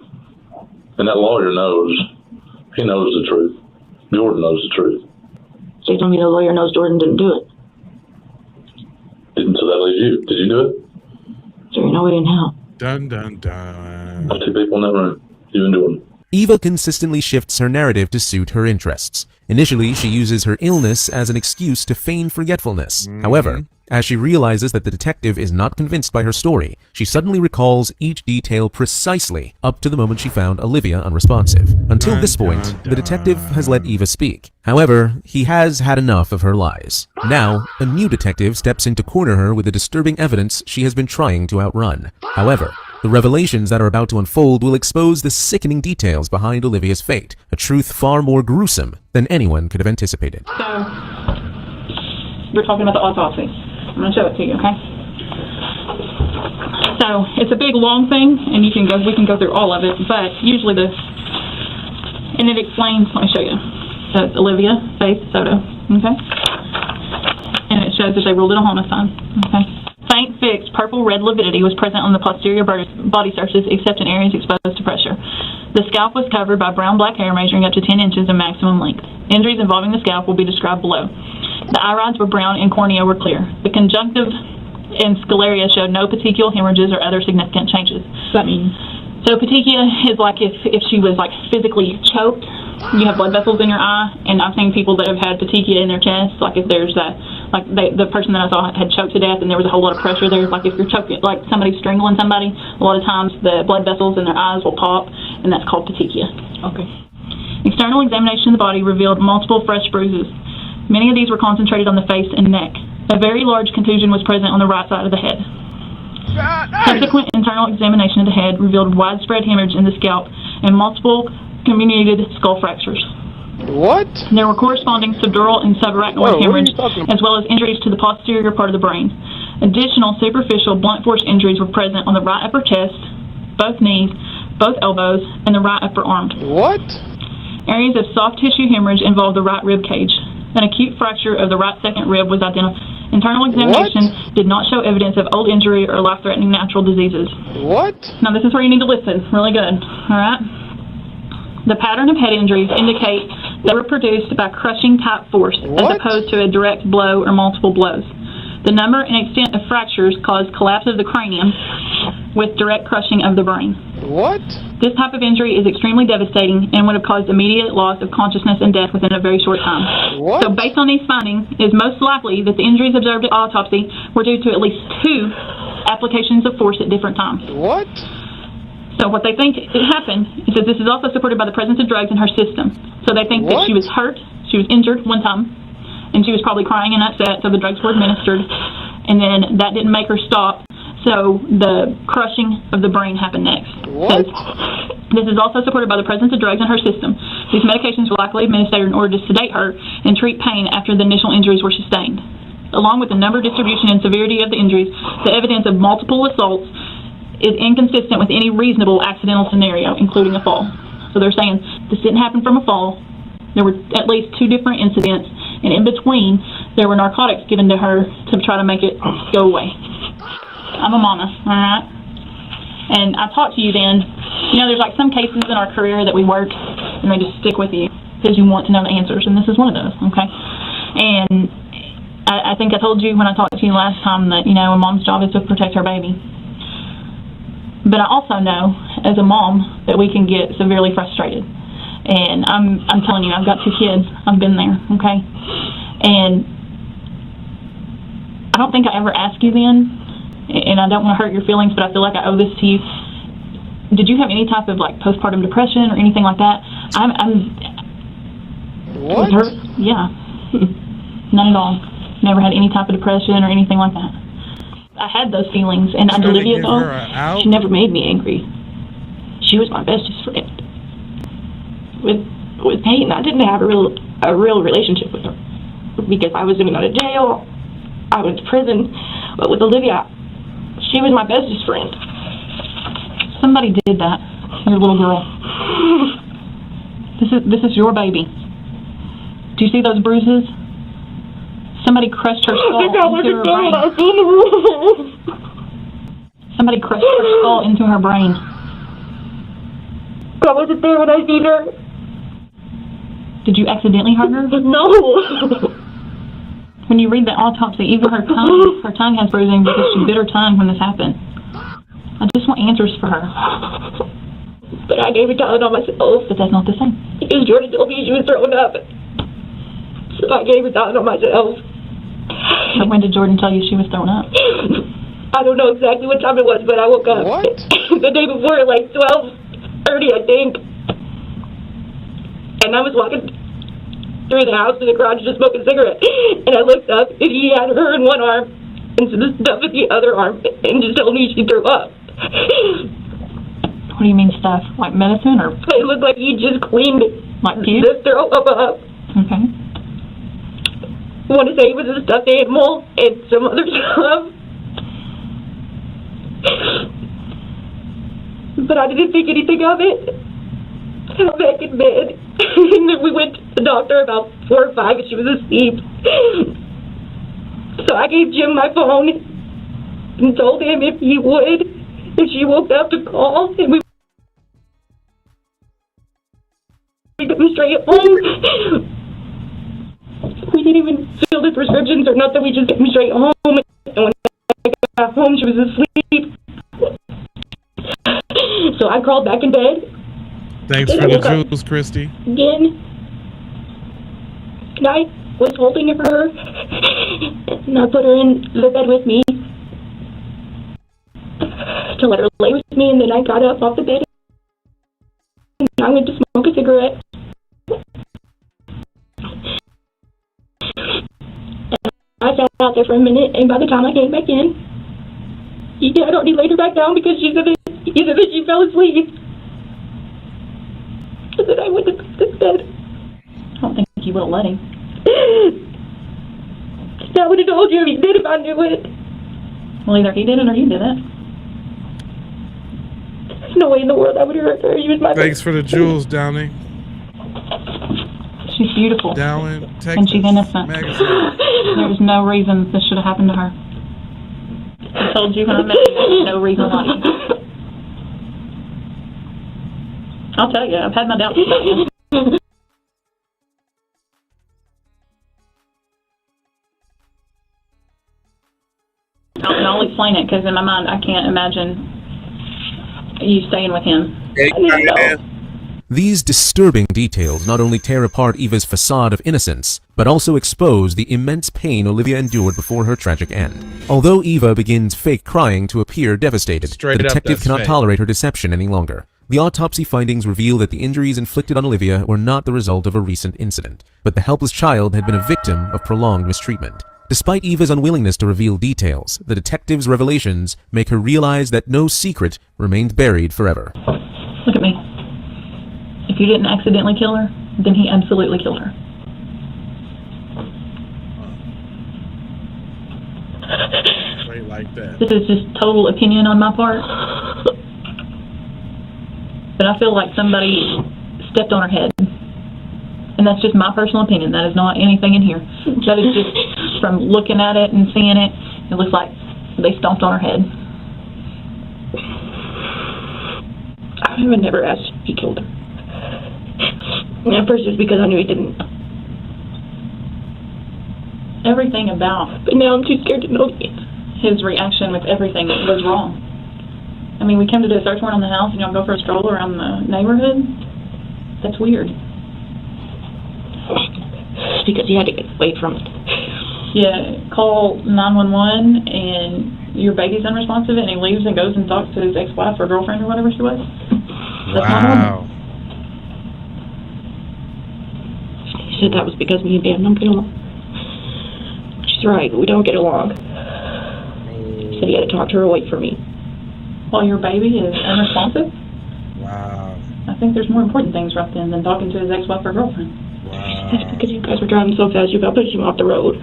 And that lawyer knows. He knows the truth. Jordan knows the truth. They told me the lawyer knows Jordan didn't do it. So that leaves you. Did you do it? So you know it didn't help. Dun, dun, dun. Two people in that room. You and Jordan. Eva consistently shifts her narrative to suit her interests. Initially, she uses her illness as an excuse to feign forgetfulness. However, as she realizes that the detective is not convinced by her story, she suddenly recalls each detail precisely up to the moment she found Olivia unresponsive. Until this point, the detective has let Eva speak. However, he has had enough of her lies. Now, a new detective steps in to corner her with the disturbing evidence she has been trying to outrun. However, the revelations that are about to unfold will expose the sickening details behind Olivia's fate, a truth far more gruesome than anyone could have anticipated. So, we're talking about the autopsy. I'm going to show it to you, okay? So, it's a big, long thing, and we can go through all of it, but usually and it explains, let me show you. So, it's Olivia Faith Soto, okay? And it shows that they ruled it a homicide, okay? Faint, fixed, purple-red lividity was present on the posterior body surfaces except in areas exposed to pressure. The scalp was covered by brown-black hair measuring up to 10 inches in maximum length. Injuries involving the scalp will be described below. The eye rods were brown and cornea were clear. The conjunctive and scleria showed no petechial hemorrhages or other significant changes. What does that mean? So petechia is like if she was like physically choked, you have blood vessels in your eye, and I've seen people that have had petechia in their chest, like if there's the person that I saw had choked to death and there was a whole lot of pressure there, like if you're choking, like somebody's strangling somebody, a lot of times the blood vessels in their eyes will pop, and that's called petechia. Okay. External examination of the body revealed multiple fresh bruises. Many of these were concentrated on the face and neck. A very large contusion was present on the right side of the head. Subsequent internal examination of the head revealed widespread hemorrhage in the scalp and multiple comminuted skull fractures. What? There were corresponding subdural and subarachnoid hemorrhage, as well as injuries to the posterior part of the brain. Additional superficial blunt force injuries were present on the right upper chest, both knees, both elbows, and the right upper arm. What? Areas of soft tissue hemorrhage involved the right rib cage. An acute fracture of the right second rib was identified. Internal examination did not show evidence of old injury or life-threatening natural diseases. What? Now this is where you need to listen really good, all right? The pattern of head injuries indicate they were produced by crushing type force as opposed to a direct blow or multiple blows. The number and extent of fractures caused collapse of the cranium with direct crushing of the brain. What? This type of injury is extremely devastating and would have caused immediate loss of consciousness and death within a very short time. What? So based on these findings, it is most likely that the injuries observed at autopsy were due to at least 2 applications of force at different times. What? So what they think it happened is that this is also supported by the presence of drugs in her system. So they think that she was hurt, she was injured one time, and she was probably crying and upset, so the drugs were administered, and then that didn't make her stop, so the crushing of the brain happened next. What? So this is also supported by the presence of drugs in her system. These medications were likely administered in order to sedate her and treat pain after the initial injuries were sustained. Along with the number, distribution, and severity of the injuries, the evidence of multiple assaults is inconsistent with any reasonable accidental scenario, including a fall. So they're saying this didn't happen from a fall. There were at least 2 different incidents, and in between, there were narcotics given to her to try to make it go away. I'm a mama, all right? And I talked to you then. You know, there's like some cases in our career that we work, and they just stick with you because you want to know the answers, and this is one of those, okay? And I think I told you when I talked to you last time that, you know, a mom's job is to protect her baby. But I also know, as a mom, that we can get severely frustrated. And I'm telling you, I've got 2 kids. I've been there, okay? And I don't think I ever asked you then, and I don't want to hurt your feelings, but I feel like I owe this to you. Did you have any type of, like, postpartum depression or anything like that? What? Yeah. None at all. Never had any type of depression or anything like that. I had those feelings, and Olivia, though, she never made me angry. She was my bestest friend. With Peyton, I didn't have a real relationship with her because I was in and out of jail. I went to prison, but with Olivia, she was my bestest friend. Somebody did that, your little girl. This is your baby. Do you see those bruises? Somebody crushed her skull into her brain. Somebody crushed her skull into her brain. I wasn't there when I seen her. Did you accidentally hurt her? No. When you read the autopsy, even her tongue has bruising because she bit her tongue when this happened. I just want answers for her. But I gave her Tylenol on myself. But that's not the same. Because Jordan told me she was throwing up. So I gave her Tylenol on myself. So when did Jordan tell you she was throwing up? I don't know exactly what time it was, but I woke up the day before, like 12:30, I think. And I was walking through the house to the garage just smoking a cigarette. And I looked up, and he had her in one arm and some stuff in the other arm, and just told me she threw up. What do you mean stuff? Like medicine or? It looked like he just cleaned like puke? the throw up. Okay. I want to say it was a stuffed animal and some other stuff. But I didn't think anything of it. I was back in bed. And then we went to the doctor about 4 or 5 and she was asleep. So I gave Jim my phone and told him if he would, if she woke up, to call, and we come straight home. We didn't even fill the prescriptions or nothing. We just came straight home. And when I got home, she was asleep. So I crawled back in bed. Thanks for the jewels, Christy. Again. And I was holding her. And I put her in the bed with me to let her lay with me. And then I got up off the bed. And I went to smoke a cigarette. I sat out there for a minute, and by the time I came back in, he had already laid her back down because he said that she fell asleep. So then I went to bed. I don't think you will let him. I would have told you if he did, if I knew it. Well, either he did it or you did it. There's no way in the world I would have hurt her. She was my Thanks for the jewels, Downey. She's beautiful. Dowling, Texas. And she's innocent. Magazine. There's no reason this should have happened to her. I told you when I met you, there's no reason why. I'll tell you, I've had my doubts about you. I'll explain it, because in my mind, I can't imagine you staying with him. These disturbing details not only tear apart Eva's facade of innocence, but also expose the immense pain Olivia endured before her tragic end. Although Eva begins fake crying to appear devastated, the detective cannot tolerate her deception any longer. The autopsy findings reveal that the injuries inflicted on Olivia were not the result of a recent incident, but the helpless child had been a victim of prolonged mistreatment. Despite Eva's unwillingness to reveal details, the detective's revelations make her realize that no secret remained buried forever. Look at me. If you didn't accidentally kill her, then he absolutely killed her. Straight like that. This is just total opinion on my part. But I feel like somebody stepped on her head. And that's just my personal opinion. That is not anything in here. That is just from looking at it and seeing it, it looks like they stomped on her head. I would never asked if he killed her. At first it was because I knew he didn't. Everything about... But now I'm too scared to know his reaction with everything was wrong. I mean, we come to do a search warrant on the house and y'all go for a stroll around the neighborhood? That's weird. Because he had to get away from it. Yeah, call 911 and your baby's unresponsive and he leaves and goes and talks to his ex-wife or girlfriend or whatever she was. That's not normal. He said that was because me and Dan don't get along. She's right, we don't get along. He said he had to talk to her away from me. While your baby is unresponsive? Wow. I think there's more important things right then than talking to his ex-wife or girlfriend. Wow. That's because you guys were driving so fast you got pushed him off the road.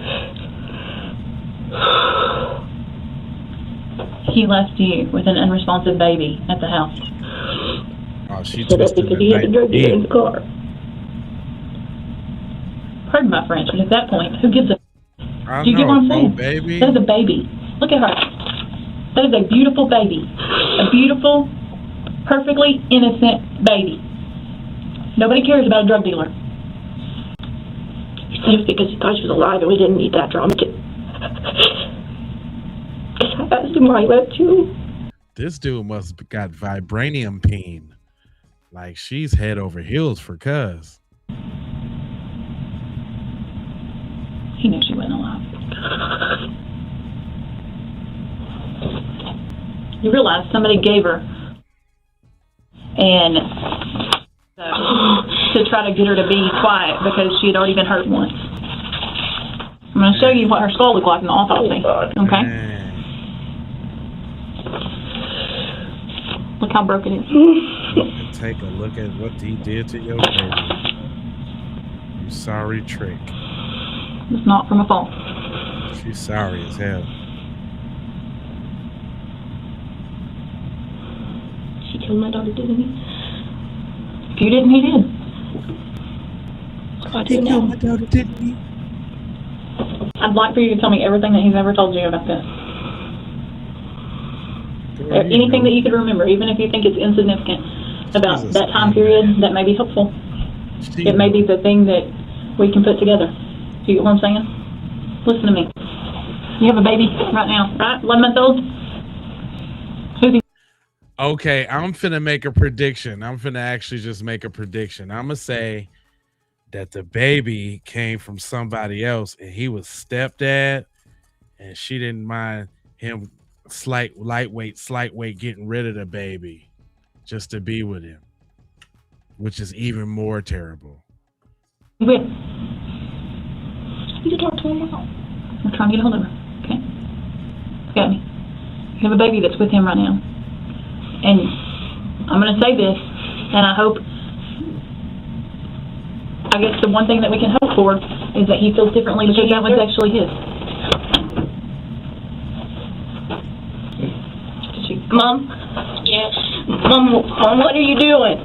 He left you with an unresponsive baby at the house. Oh, she said that's because he had the drug dealer in the car. Pardon my French, but at that point, who gives a... Do you get what I'm saying? Baby. That is a baby. Look at her. That is a beautiful baby. A beautiful, perfectly innocent baby. Nobody cares about a drug dealer. He said it was because he thought she was alive and we didn't need that drama too. I asked him why he left too. This dude must have got vibranium pain. Like she's head over heels for cuz. He knew she wasn't alive. You realize somebody gave her and to try to get her to be quiet because she had already been hurt once. I'm going to show you what her skull looked like in the autopsy. Okay? Look how broken it is. Take a look at what he did to your baby. You sorry trick. It's not from a fall. She's sorry as hell. She killed my daughter, didn't he? If you didn't, he did. I didn't know. My daughter didn't he? I'd like for you to tell me everything that he's ever told you about this. Or anything that you could remember, even if you think it's insignificant about that time period, that may be helpful. It may be the thing that we can put together. Do you get what I'm saying? Listen to me. You have a baby right now, right? 11 months old? Who's he? Okay, I'm finna make a prediction. I'm finna actually just make a prediction. I'm gonna say that the baby came from somebody else and he was stepdad and she didn't mind him slight weight getting rid of the baby just to be with him, which is even more terrible. Wait. You can talk to him now. I'm trying to get a hold of her. Okay? Look at me. You have a baby that's with him right now. And I'm going to say this, and I guess the one thing that we can hope for is that he feels differently because that was actually his. Mom? Yes? Mom, what are you doing?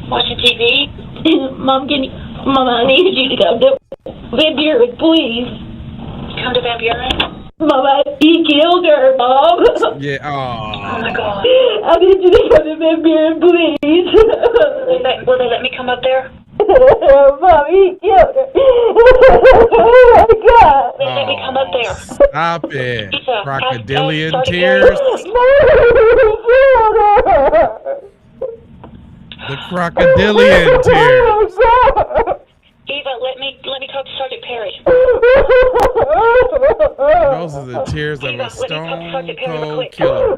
Watching TV? Mom, I need you to come to Van Buren, please. Come to Van Buren? Mama, he killed her, Mom. Yeah, oh my God. I need you to come to Van Buren, please. Will they let me come up there? Mom, he killed her. Oh my God. Will they let me come up there? Stop it. Crocodilian tears. The crocodilian tears. Eva, let me talk to Sergeant Perry. Those are the tears of a stone cold killer.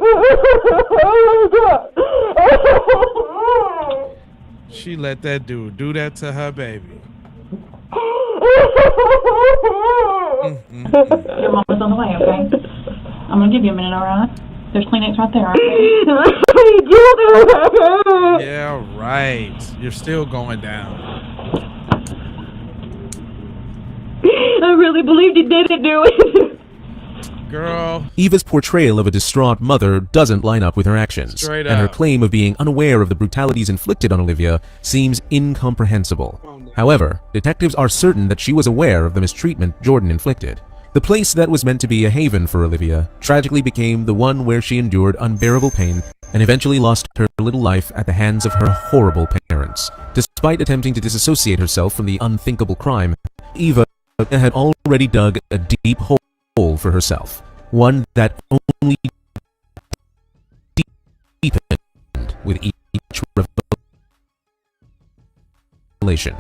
She let that dude do that to her baby. Your mom is on the way, okay? I'm gonna give you a minute, alright? There's Kleenex right there, alright? Yeah, right. You're still going down. I really believed he didn't do it. Girl. Eva's portrayal of a distraught mother doesn't line up with her actions, Straight and her up. claim of being unaware of the brutalities inflicted on Olivia seems incomprehensible. However, detectives are certain that she was aware of the mistreatment Jordan inflicted. The place that was meant to be a haven for Olivia tragically became the one where she endured unbearable pain and eventually lost her little life at the hands of her horrible parents. Despite attempting to disassociate herself from the unthinkable crime, Eva had already dug a deep hole for herself, one that only deepened with each revelation.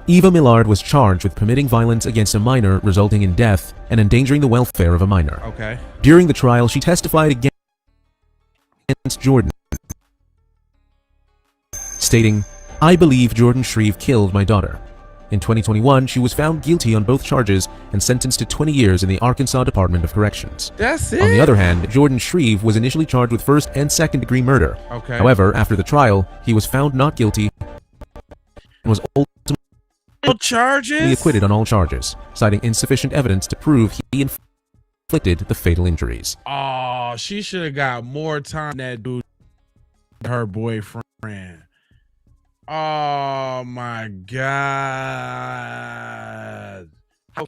Eva Millard was charged with committing violence against a minor resulting in death and endangering the welfare of a minor. Okay. During the trial, she testified against Jordan, stating, "I believe Jordan Shreve killed my daughter." In 2021, she was found guilty on both charges and sentenced to 20 years in the Arkansas Department of Corrections. That's it? On the other hand, Jordan Shreve was initially charged with first and second-degree murder. Okay. However, after the trial, he was found not guilty and was ultimately acquitted on all charges, citing insufficient evidence to prove he inflicted the fatal injuries. Oh, she should have got more time than that dude, her boyfriend. Oh my God. How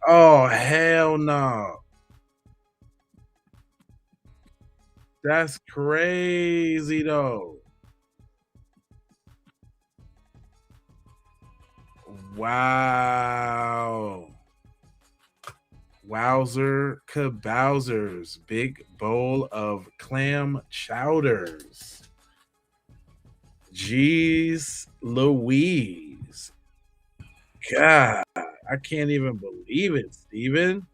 oh, hell no. That's crazy though. Wow. Wowzer kabowzers. Big bowl of clam chowders. Jeez Louise. God, I can't even believe it, Steven.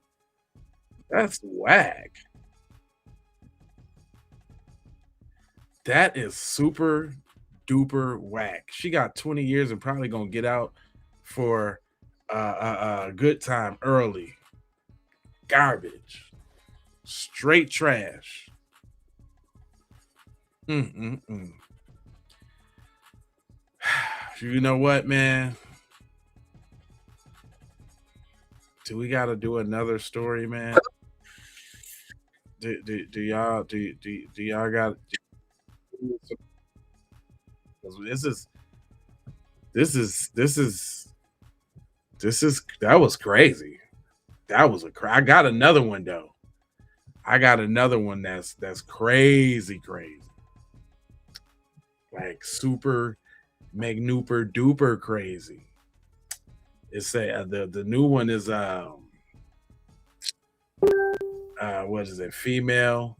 That's whack. That is super duper whack. She got 20 years and probably gonna get out for a good time early. Garbage. Straight trash. You know what, man? Do we gotta do another story, man? Do y'all got that was crazy. I got another one though. I got another one that's crazy. Like super magnuper duper crazy. It's the new one is what is it? Female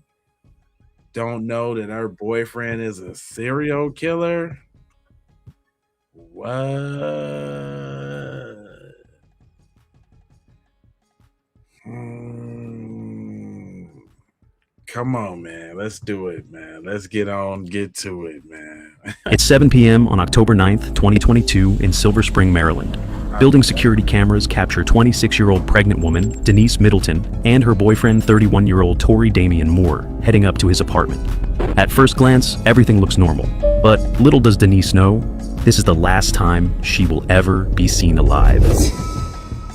don't know that her boyfriend is a serial killer. What? Come on, man. Let's do it, man. Let's get to it, man. It's 7 p.m. on October 9th, 2022 in Silver Spring, Maryland. Building security cameras capture 26-year-old pregnant woman, Denise Middleton, and her boyfriend, 31-year-old Tory Damian Moore, heading up to his apartment. At first glance, everything looks normal. But little does Denise know, this is the last time she will ever be seen alive.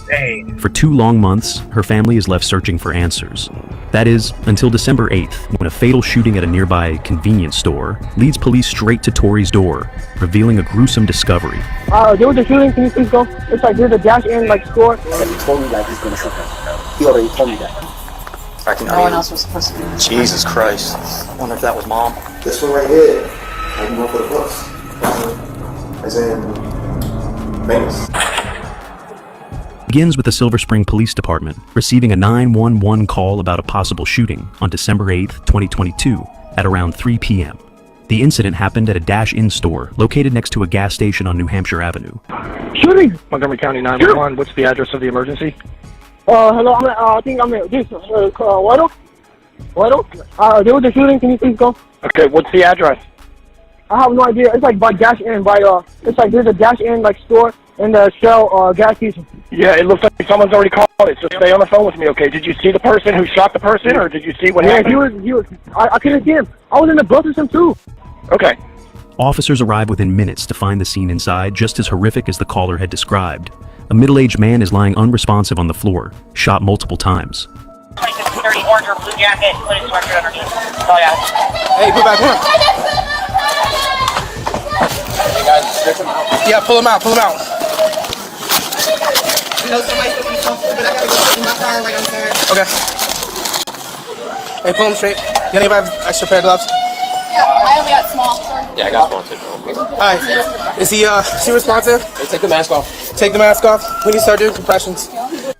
Dang. For 2 long months, her family is left searching for answers. That is, until December 8th, when a fatal shooting at a nearby convenience store leads police straight to Tori's door, revealing a gruesome discovery. There was a shooting, can you please go? It's like there's a dash in like store. He told me that he's gonna shoot her. He already told me that. No one else was supposed to be. Jesus Christ. I wonder if that was Mom. This one right here, I can go for the books. As in, Vegas. Begins with the Silver Spring Police Department receiving a 911 call about a possible shooting on December 8th, 2022 at around 3 p.m. The incident happened at a Dash-In store located next to a gas station on New Hampshire Avenue. Shooting! Montgomery County 911, what's the address of the emergency? Hello, I think I'm at this, White Oak? There was a shooting, can you please go? Okay, what's the address? I have no idea, it's like by Dash-In, it's like there's a Dash-In, like, store in the Shell, gas station. Yeah, it looks like someone's already called it, so stay on the phone with me, okay? Did you see the person who shot the person, or did you see what happened? Yeah, he was, I couldn't see him. I was in the bus with him too. Okay. Officers arrive within minutes to find the scene inside just as horrific as the caller had described. A middle-aged man is lying unresponsive on the floor, shot multiple times. 2630 orange or blue jacket, put his record underneath. Oh yeah. Hey, put back on. Hey guys, stick him out. Yeah, pull him out. You know, somebody's supposed to be so stupid, I gotta go in my car like I'm saying. Okay. Hey, pull him straight. You anybody have extra pair of gloves? Yeah, I only got small. Yeah, I got small too. Alright. Is he responsive? Hey, take the mask off. Take the mask off. We need to start doing compressions.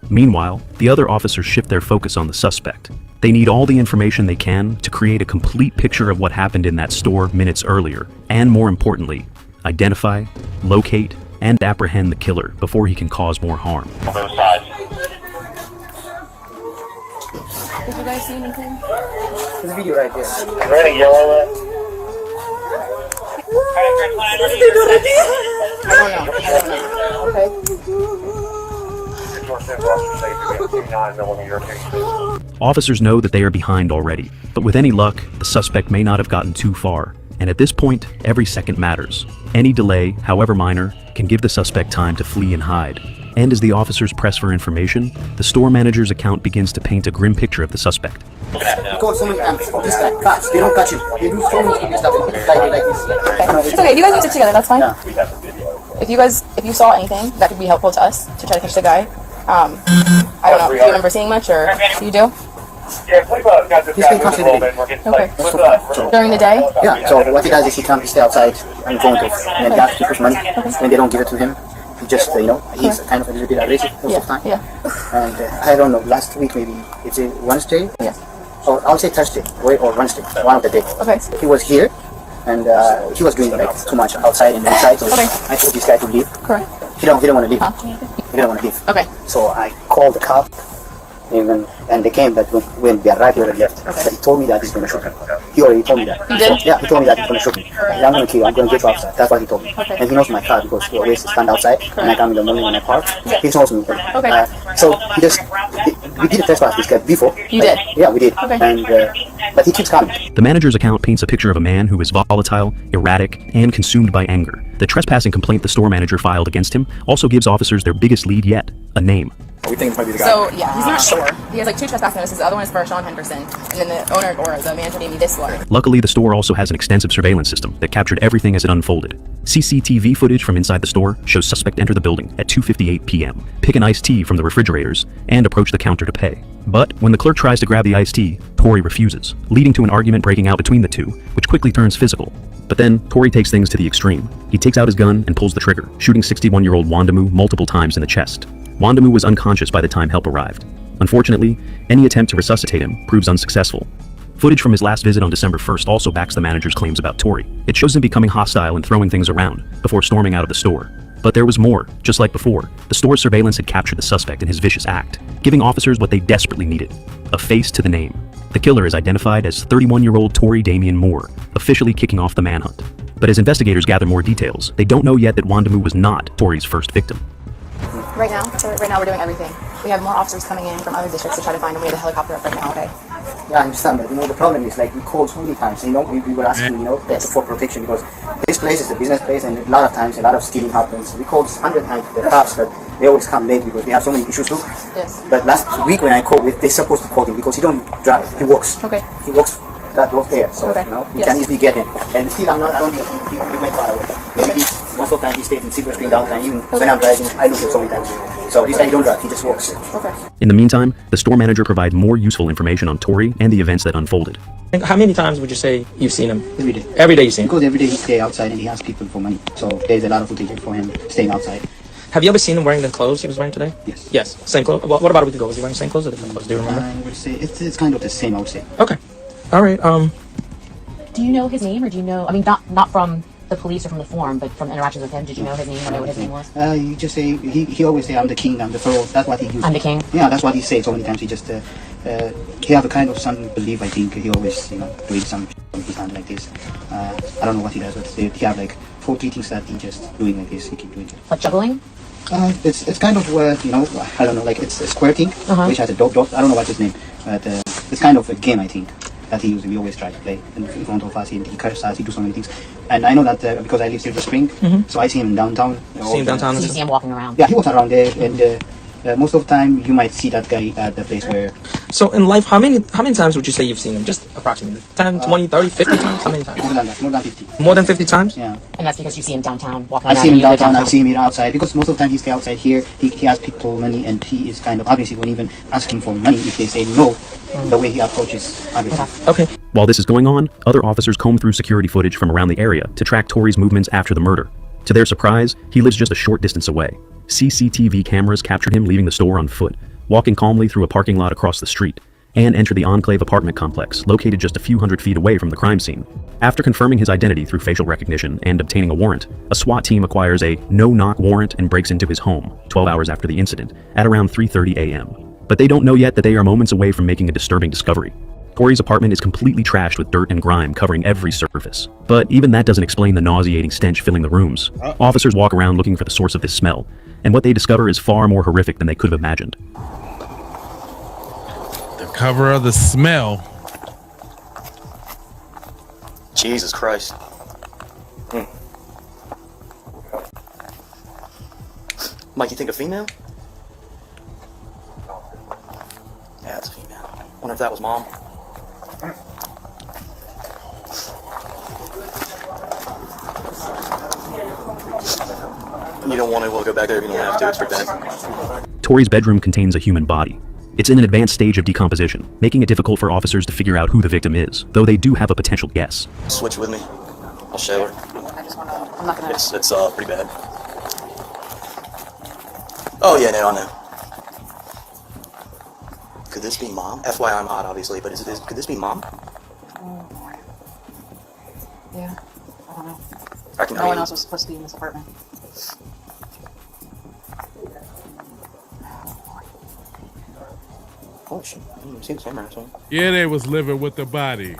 Meanwhile, the other officers shift their focus on the suspect. They need all the information they can to create a complete picture of what happened in that store minutes earlier, and more importantly, identify, locate, and apprehend the killer before he can cause more harm. On both sides. Did you guys see anything? There's a video right there. You ready, yellow it? I don't know. Okay. Officers know that they are behind already, but with any luck, the suspect may not have gotten too far. And at this point, every second matters. Any delay, however minor, can give the suspect time to flee and hide. And as the officers press for information, the store manager's account begins to paint a grim picture of the suspect. Because so many times, this guy, cops, they don't catch him. They do so much stupid stuff like this. It's okay, if you guys need to stick together, that's fine. If you saw anything that could be helpful to us to try to catch the guy, I don't know, do you remember seeing much, or you do? He's been constantly Okay. During the day? Yeah, so what he does is he comes, he stay outside in front of, and he asks people's money. When they don't give it to him, he just, he's kind of a little bit aggressive most of the time. Yeah. And I don't know, last week maybe, it's a Wednesday? Yeah. Or I'll say Thursday, or Wednesday, one of the days. Okay. He was here, and he was doing like too much outside and inside, so Okay. I told this guy to leave. Correct. He didn't want to leave. Huh? He didn't want to leave. Okay. So I called the cop, and they came, but when they arrived, he already left. But he told me that he's going to shoot me. He already told me that. He did? Yeah, he told me that he's going to shoot me. I'm going to kill you, I'm going to get you outside. That's what he told me. Okay. And he knows my car because he always stand outside, and I come in the morning when I park. Yeah. He knows me. Okay. So we did a trespass this guy before. You did? Yeah, we did. Okay. And but he keeps coming. The manager's account paints a picture of a man who is volatile, erratic, and consumed by anger. The trespassing complaint the store manager filed against him also gives officers their biggest lead yet, a name. We think it might be the guy. So, yeah, he's not sure. He has like 2 trespass notices. The other one is for Sean Henderson. And then the owner, or the manager, gave me this one. Luckily, the store also has an extensive surveillance system that captured everything as it unfolded. CCTV footage from inside the store shows suspect enter the building at 2:58 p.m., pick an iced tea from the refrigerators, and approach the counter to pay. But when the clerk tries to grab the iced tea, Tori refuses, leading to an argument breaking out between the two, which quickly turns physical. But then, Tori takes things to the extreme. He takes out his gun and pulls the trigger, shooting 61-year-old Wandamu multiple times in the chest. Wandamu was unconscious by the time help arrived. Unfortunately, any attempt to resuscitate him proves unsuccessful. Footage from his last visit on December 1st also backs the manager's claims about Tori. It shows him becoming hostile and throwing things around, before storming out of the store. But there was more. Just like before, the store's surveillance had captured the suspect in his vicious act, giving officers what they desperately needed: a face to the name. The killer is identified as 31-year-old Tori Damian Moore, officially kicking off the manhunt. But as investigators gather more details, they don't know yet that Wandamu was not Tori's first victim. Right now we're doing everything. We have more officers coming in from other districts to try to find him. We have a helicopter up right now, okay? Yeah, I understand that. The problem is like we called so many times. We were asking, for protection because this place is a business place, and a lot of times a lot of stealing happens. We called 100 times the cops, but they always come late because they have so many issues too. Yes. But last week when I called, they're supposed to call him because he don't drive. He walks. Okay. He walks that walk there, so okay. we can easily get him. And still, I don't think he went far away. Maybe Most of the time he stays in Silver Spring downtown. Even when I'm driving, I look at so many times. So this guy don't drive, he just walks. Okay. In the meantime, the store manager provided more useful information on Tori and the events that unfolded. How many times would you say you've seen him? Every day. Every day you see him? Because every day he stays outside and he asks people for money. So there's a lot of footage for him staying outside. Have you ever seen him wearing the clothes he was wearing today? Yes. Yes. Same clothes? What about a week ago? Was he wearing the same clothes or different clothes? Do you remember? I would say it's kind of the same, I would say. Okay. All right. Do you know his name, or do you know? I mean, not from the police or from the forum, but from interactions with him. Did you know his name or know what his name was? You just say he always say I'm the king, I'm the pharaoh. That's what he uses. I'm the king. Yeah, that's what he says so many times. He just he have a kind of some belief. I think he always doing some something like this. I don't know what he does, but he have like 4 things that he just doing like this. He keep doing it. Like juggling. It's kind of I don't know, like it's squirting, which has a dot. I don't know what's his name, but it's kind of a game, I think, that we always try to play in front of us. He curses us, he do so many things, and I know that because I live Silver Spring, so I see him in downtown. See him downtown. So you see him walking around. Yeah, he walks around there, and most of the time you might see that guy at the place where. So in life, how many times would you say you've seen him? Just approximately 10, 20, 30, 50 times? How many times? More than that, more than 50. More than 50 times? Yeah. And that's because you see him downtown walking I around. see him downtown, I see him here outside, because most of the time he stays outside here. He has people money, and he is kind of obviously when even asking for money, if they say no, the way he approaches obviously. Okay. While this is going on, other officers comb through security footage from around the area to track Tori's movements after the murder. To their surprise, he lives just a short distance away. CCTV cameras captured him leaving the store on foot, walking calmly through a parking lot across the street, and enter the Enclave apartment complex located just a few hundred feet away from the crime scene. After confirming his identity through facial recognition and obtaining a warrant, a SWAT team acquires a no-knock warrant and breaks into his home 12 hours after the incident at around 3:30 a.m. But they don't know yet that they are moments away from making a disturbing discovery. Tori's apartment is completely trashed with dirt and grime covering every surface. But even that doesn't explain the nauseating stench filling the rooms. Officers walk around looking for the source of this smell, and what they discover is far more horrific than they could have imagined. The cover of the smell. Jesus Christ. Mike, you think a female? Yeah, it's a female. Wonder if that was mom. You don't want to go back there if you don't have to. It's pretty bad. Tori's bedroom contains a human body. It's in an advanced stage of decomposition, making it difficult for officers to figure out who the victim is, though they do have a potential guess. Switch with me. I'll show her. I'm not gonna. It's pretty bad. Oh yeah, no, I know. Could this be mom? FYI, I'm hot, obviously, but could this be mom? Yeah, I don't know. No one else was supposed to be in this apartment. Oh shit! I didn't even see the camera. So. Yeah, they was living with the body.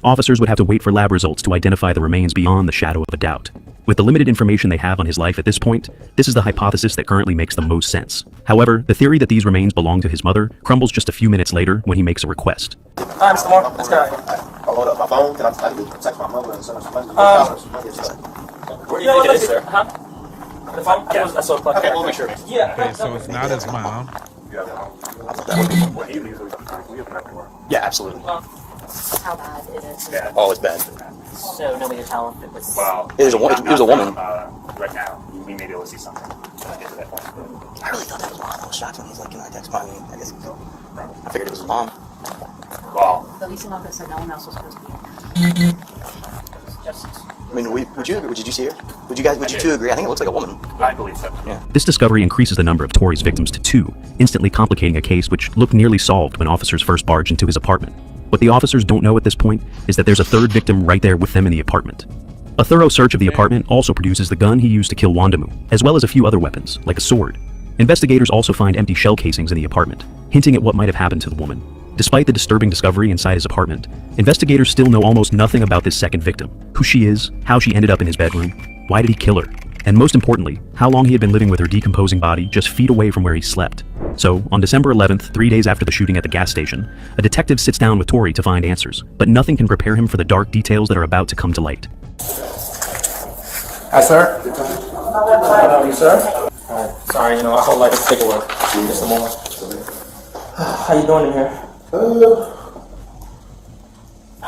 Officers would have to wait for lab results to identify the remains beyond the shadow of a doubt. With the limited information they have on his life at this point, this is the hypothesis that currently makes the most sense. However, the theory that these remains belong to his mother crumbles just a few minutes later when he makes a request. Hi, Mr. Moore. Let's go. I'll load up my phone. Can I text my mother and send her some money? Where do you think it is, sir? Huh? The phone? Yeah, I saw the okay, we'll make sure. Yeah. Okay, so it's not his mom. Yeah, absolutely. How bad is it? Yeah. Oh, it's bad. So nobody to tell if it was. Wow. It was a woman. Right now, we may be able to see something. I really thought that was mom. I was shocked when he's like, "Can I text mom?" I guess I figured it was his mom. Wow. The least amount that said no one else was supposed to be in there. Just. I mean, would you see her? Would you two agree? I think it looks like a woman. I believe so. Yeah. This discovery increases the number of Tori's victims to 2, instantly complicating a case which looked nearly solved when officers first barged into his apartment. What the officers don't know at this point is that there's a third victim right there with them in the apartment. A thorough search of the apartment also produces the gun he used to kill Wandamu, as well as a few other weapons, like a sword. Investigators also find empty shell casings in the apartment, hinting at what might have happened to the woman. Despite the disturbing discovery inside his apartment, investigators still know almost nothing about this second victim, who she is, how she ended up in his bedroom, why did he kill her, and most importantly, how long he had been living with her decomposing body just feet away from where he slept. So, on December 11th, 3 days after the shooting at the gas station, a detective sits down with Tori to find answers, but nothing can prepare him for the dark details that are about to come to light. Hi, sir. How are you, sir? Sorry, I hold like a paperwork. Just a moment. How you doing in here?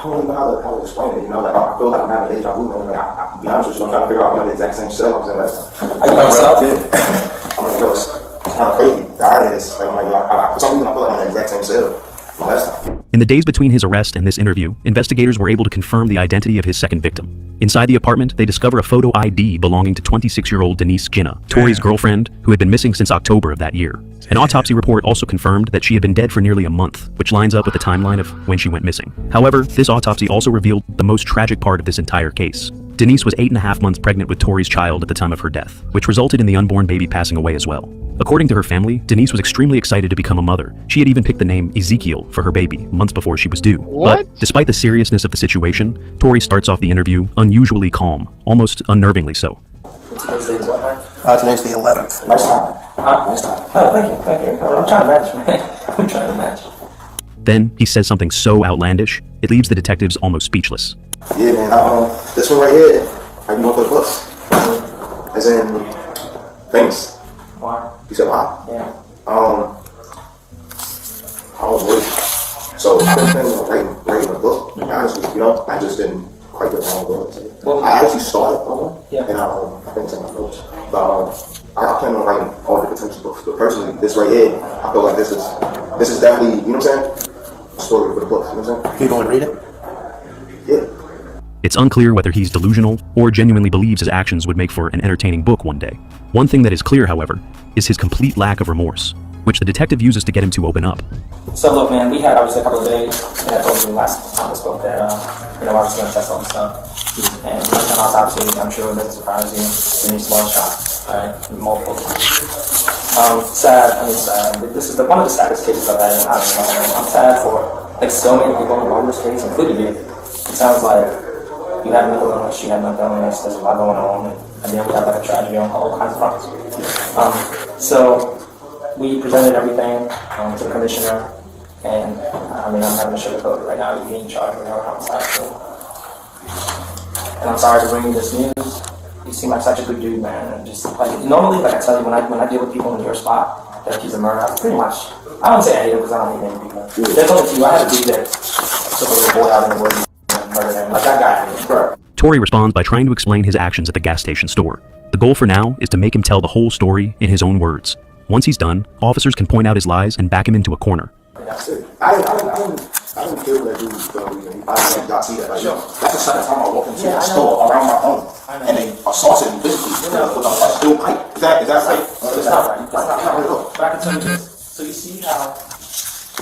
don't even know how to explain it, you know, like, I feel like I'm having deja vu, man. Like, I'll be honest with you, I'm trying to figure out, I'm in the exact same cell. I'm saying, like, I'm like, yo, it's kind of crazy. The art is, like, I'm like, for some reason, I feel like I'm in the exact same cell. In the days between his arrest and this interview, investigators were able to confirm the identity of his second victim. Inside the apartment, they discover a photo ID belonging to 26-year-old Denise Ginna, Tori's girlfriend, who had been missing since October of that year. An autopsy report also confirmed that she had been dead for nearly a month, which lines up with the timeline of when she went missing. However, this autopsy also revealed the most tragic part of this entire case. Denise was 8.5 months pregnant with Tori's child at the time of her death, which resulted in the unborn baby passing away as well. According to her family, Denise was extremely excited to become a mother. She had even picked the name Ezekiel for her baby months before she was due. But despite the seriousness of the situation, Tori starts off the interview unusually calm, almost unnervingly so. Today's the 11th. Nice time. Nice time. Oh, thank you. I'm trying to match, man. I'm trying to match. Then he says something so outlandish, it leaves the detectives almost speechless. Yeah, man, this one right here, I can go for the bus. As in, famous. Why? You said why? Yeah. I was waiting. So, I was writing a book, to be honest with you, you know, I just didn't quite get my own book. I actually started one, and I think it's in my notes. But I plan on writing all the potential books. But personally, this right here, I feel like this is definitely, you know what I'm saying? A story for the books, you know what I'm saying? You going to read it? Yeah. It's unclear whether he's delusional or genuinely believes his actions would make for an entertaining book one day. One thing that is clear, however, is his complete lack of remorse, which the detective uses to get him to open up. So look, man, we had obviously a couple of days, and I told you last time I spoke that, I was going to test all this stuff. And last time obviously, I'm sure it doesn't surprise you, Denise was shot, right? Multiple times. Sad. This is one of the saddest cases I've had, and I don't know, I'm sad for, like, so many people involved in this case, including you. It sounds like you had mental illness, she had mental illness, there's a lot going on, and then we have like a tragedy on all kinds of fronts. So we presented everything to the commissioner, and I'm having to sugarcoat it right now. You're being charged with homicide. And I'm sorry to bring you this news. You seem like such a good dude, man. And just like normally, like I tell you, when I deal with people in your spot that accuse of murder, I pretty much, I don't say I hate him because I don't hate many people. There's only two. I had a dude that took a little boy out in the woods. Like that guy. Tori responds by trying to explain his actions at the gas station store. The goal for now is to make him tell the whole story in his own words. Once he's done, officers can point out his lies and back him into a corner. That's it. I didn't feel that dude, I didn't y'all see that. Like, that's the second time I walked into a store around my home, and they assaulted me physically with a steel pipe. Is that right? It's not right. It's not right. But I can tell you this. So you see how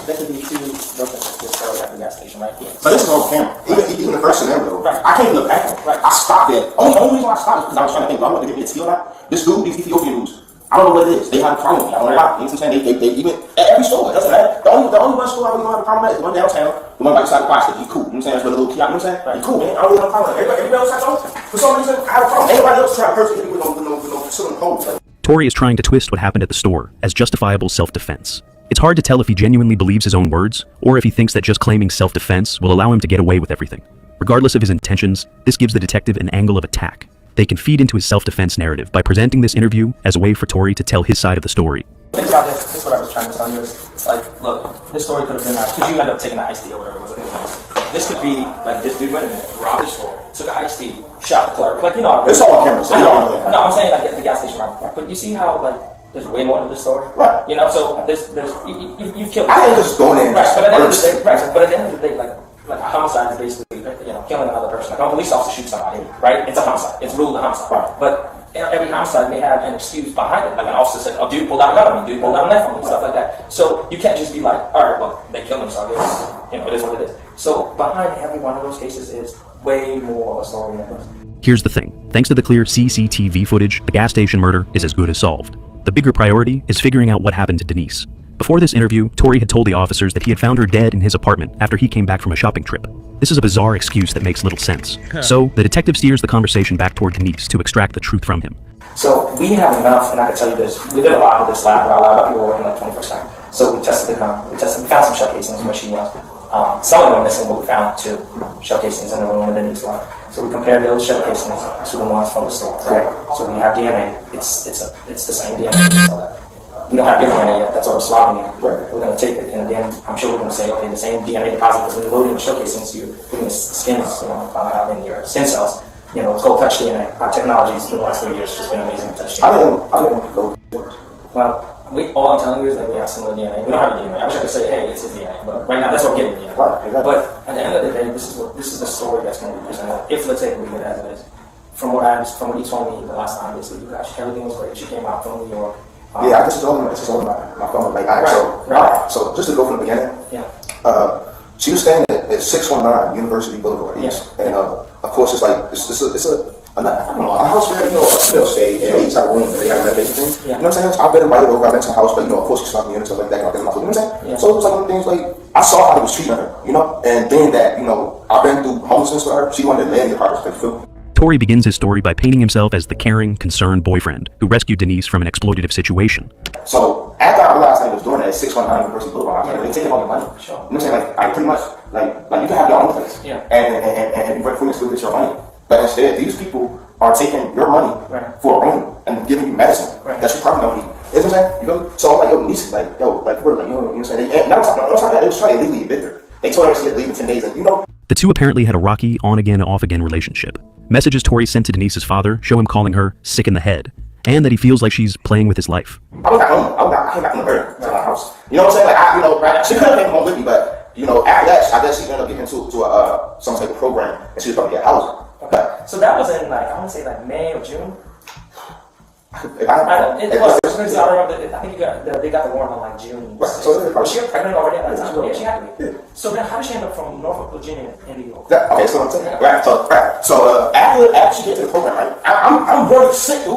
there could be two broken this story at the gas station, right? Yeah. But this is on camera. Even the first scenario, right. I can't look back at it. Right. I stopped there. Only reason I stopped is because I was trying to think, do I want to get me a steal out? This dude, these Ethiopian dudes, I don't know what it is. They have a problem with me. I don't know why. You know what I'm saying? They even at every store. It doesn't matter. The only one store I really don't have a problem with is the one downtown, the one right beside the fire station. He's cool. You know what I'm saying? That's where the little kiosk. You know what I'm saying? Right. He's cool, man. I don't really have a problem with it. Everybody else has on. For some reason, I have a problem. Anybody else try to personally hit me with no concealing holes. Tori is trying to twist what happened at the store as justifiable self-defense. It's hard to tell if he genuinely believes his own words, or if he thinks that just claiming self-defense will allow him to get away with everything. Regardless of his intentions, this gives the detective an angle of attack. They can feed into his self-defense narrative by presenting this interview as a way for Tori to tell his side of the story. Think about this. This is what I was trying to tell you. Is like, look, this story could have been like, because you ended up taking the iced tea or whatever it was. This could be like this dude went in there, robbed the store, took an iced tea, shot the clerk. Like, you know, it's all on camera. So no, I'm saying like at the gas station, right? But you see how like there's way more to this story, right? You know, so there's you killed. I didn't just go in, right? But at the end of the day, right? But at the end of the day, like a homicide is basically, you know, killing another person. Like a police officer shoots somebody, right? It's a homicide. It's ruled a homicide. Right. But every homicide may have an excuse behind it. Like an officer said, "Oh, dude pulled out a gun on me. Dude pulled out a knife on me," stuff like that. So you can't just be like, "All right, well, they killed him, so I guess, you know, it is what it is." So behind every one of those cases is way more of a story than this. Here's the thing. Thanks to the clear CCTV footage, the gas station murder is as good as solved. The bigger priority is figuring out what happened to Denise. Before this interview, Tori had told the officers that he had found her dead in his apartment after he came back from a shopping trip. This is a bizarre excuse that makes little sense. So, the detective steers the conversation back toward Denise to extract the truth from him. So, we have enough, and I can tell you this, we did a lot of this lab, where a lot of people were working like 24/7. So we tested the gun, we found some shell casings where she was. Some of them were missing, but we found 2 shell casings in the room where Denise was. So we compared those shell casings to the ones from the store, right? So we have DNA, it's the same DNA. we don't have your DNA yet. That's what we're swabbing you. We're going to take it, and then I'm sure we're going to say, okay, the same DNA deposit that's been loaded and showcased into you, in the skins, in your skin cells. It's called touch DNA. Our technology in the last 3 years has just been amazing. Touch DNA. I didn't go. Well, all I'm telling you is that we have similar DNA. We don't have DNA. I wish I could say, hey, it's his DNA, but right now that's what we're getting. But at the end of the day, this is the story that's going to be presented. If let's say we get it as it is, from what he told me the last time, basically, everything was great. She came out from New York. Yeah, this is all my phone. So just to go from the beginning. Yeah. She was staying at 619 University Boulevard East, and of course it's like it's a house where a stay in each type of room that they have that basic thing. You know what I'm saying? So I've been invited over, I've been to a house, but of course she slept me in and stuff like that. You know what I'm saying? So it was like one of the things like I saw how they was treating her, and being that I've been through homelessness with her, she wanted to land in the apartment. Tory begins his story by painting himself as the caring, concerned boyfriend who rescued Denise from an exploitative situation. So after I realized I was doing that at 619 University Boulevard, they taking all the money. You know what I'm saying? Like pretty much, like you can have your own place, and pretty much get your money. But instead, these people are taking your money for a room and giving you medicine that you probably don't need. You know what I'm saying? So I'm like, yo, Denise, like, yo, like, we're like, you know what I'm saying? And not that, they was trying to illegally evict her. They told her she had to leave in 10 days, and The two apparently had a rocky on-again, off-again relationship. Messages Tory sent to Denise's father show him calling her sick in the head, and that he feels like she's playing with his life. I was at home. I came back from the bird to my house. You know what I'm saying? She could have came home with me, but after that, I guess she ended up getting into some type of program, and she was probably get housing. Okay. So that was in I want to say May or June. I think they got the warrant on June. Was she pregnant already at that time? Yeah, she had to be. So then, how did she end up from Norfolk, Virginia, in New York? Okay, so I'm saying, So after she gets to the program, I'm very sick, dude.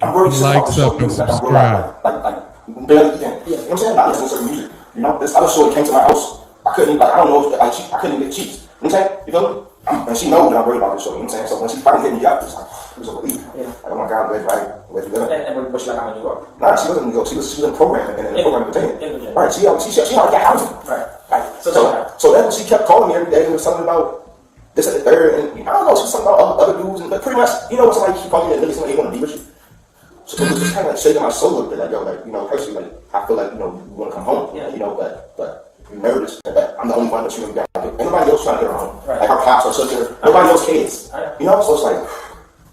I'm very sick. Likes up and subscribe. Like barely eating. You know what I'm saying? I listen to certain music. This other shorty came to my house. I couldn't even, I don't know, I couldn't even get cheese. You know what I'm saying? You feel me? And she knows that I'm worried about this show. You know what I'm saying? So when she finally hit me up, it was a relief. Like, oh my God, where's you living? And was she like, I'm in New York? Nah, she wasn't in New York. She was in a program in Virginia. Right, she already got housing. Right. So then she kept calling me every day. It was something about this and the third, and I don't know, she was something about other dudes, but pretty much, when somebody keep calling you and really somebody want to be with you. So it was just kind of like shaking my soul a bit, like, yo, personally, I feel like, you want to come home, but you're nervous, but I'm the only one that's really got it. Nobody else trying to get her home. Like, her pops or sister, nobody else kids. So it's like,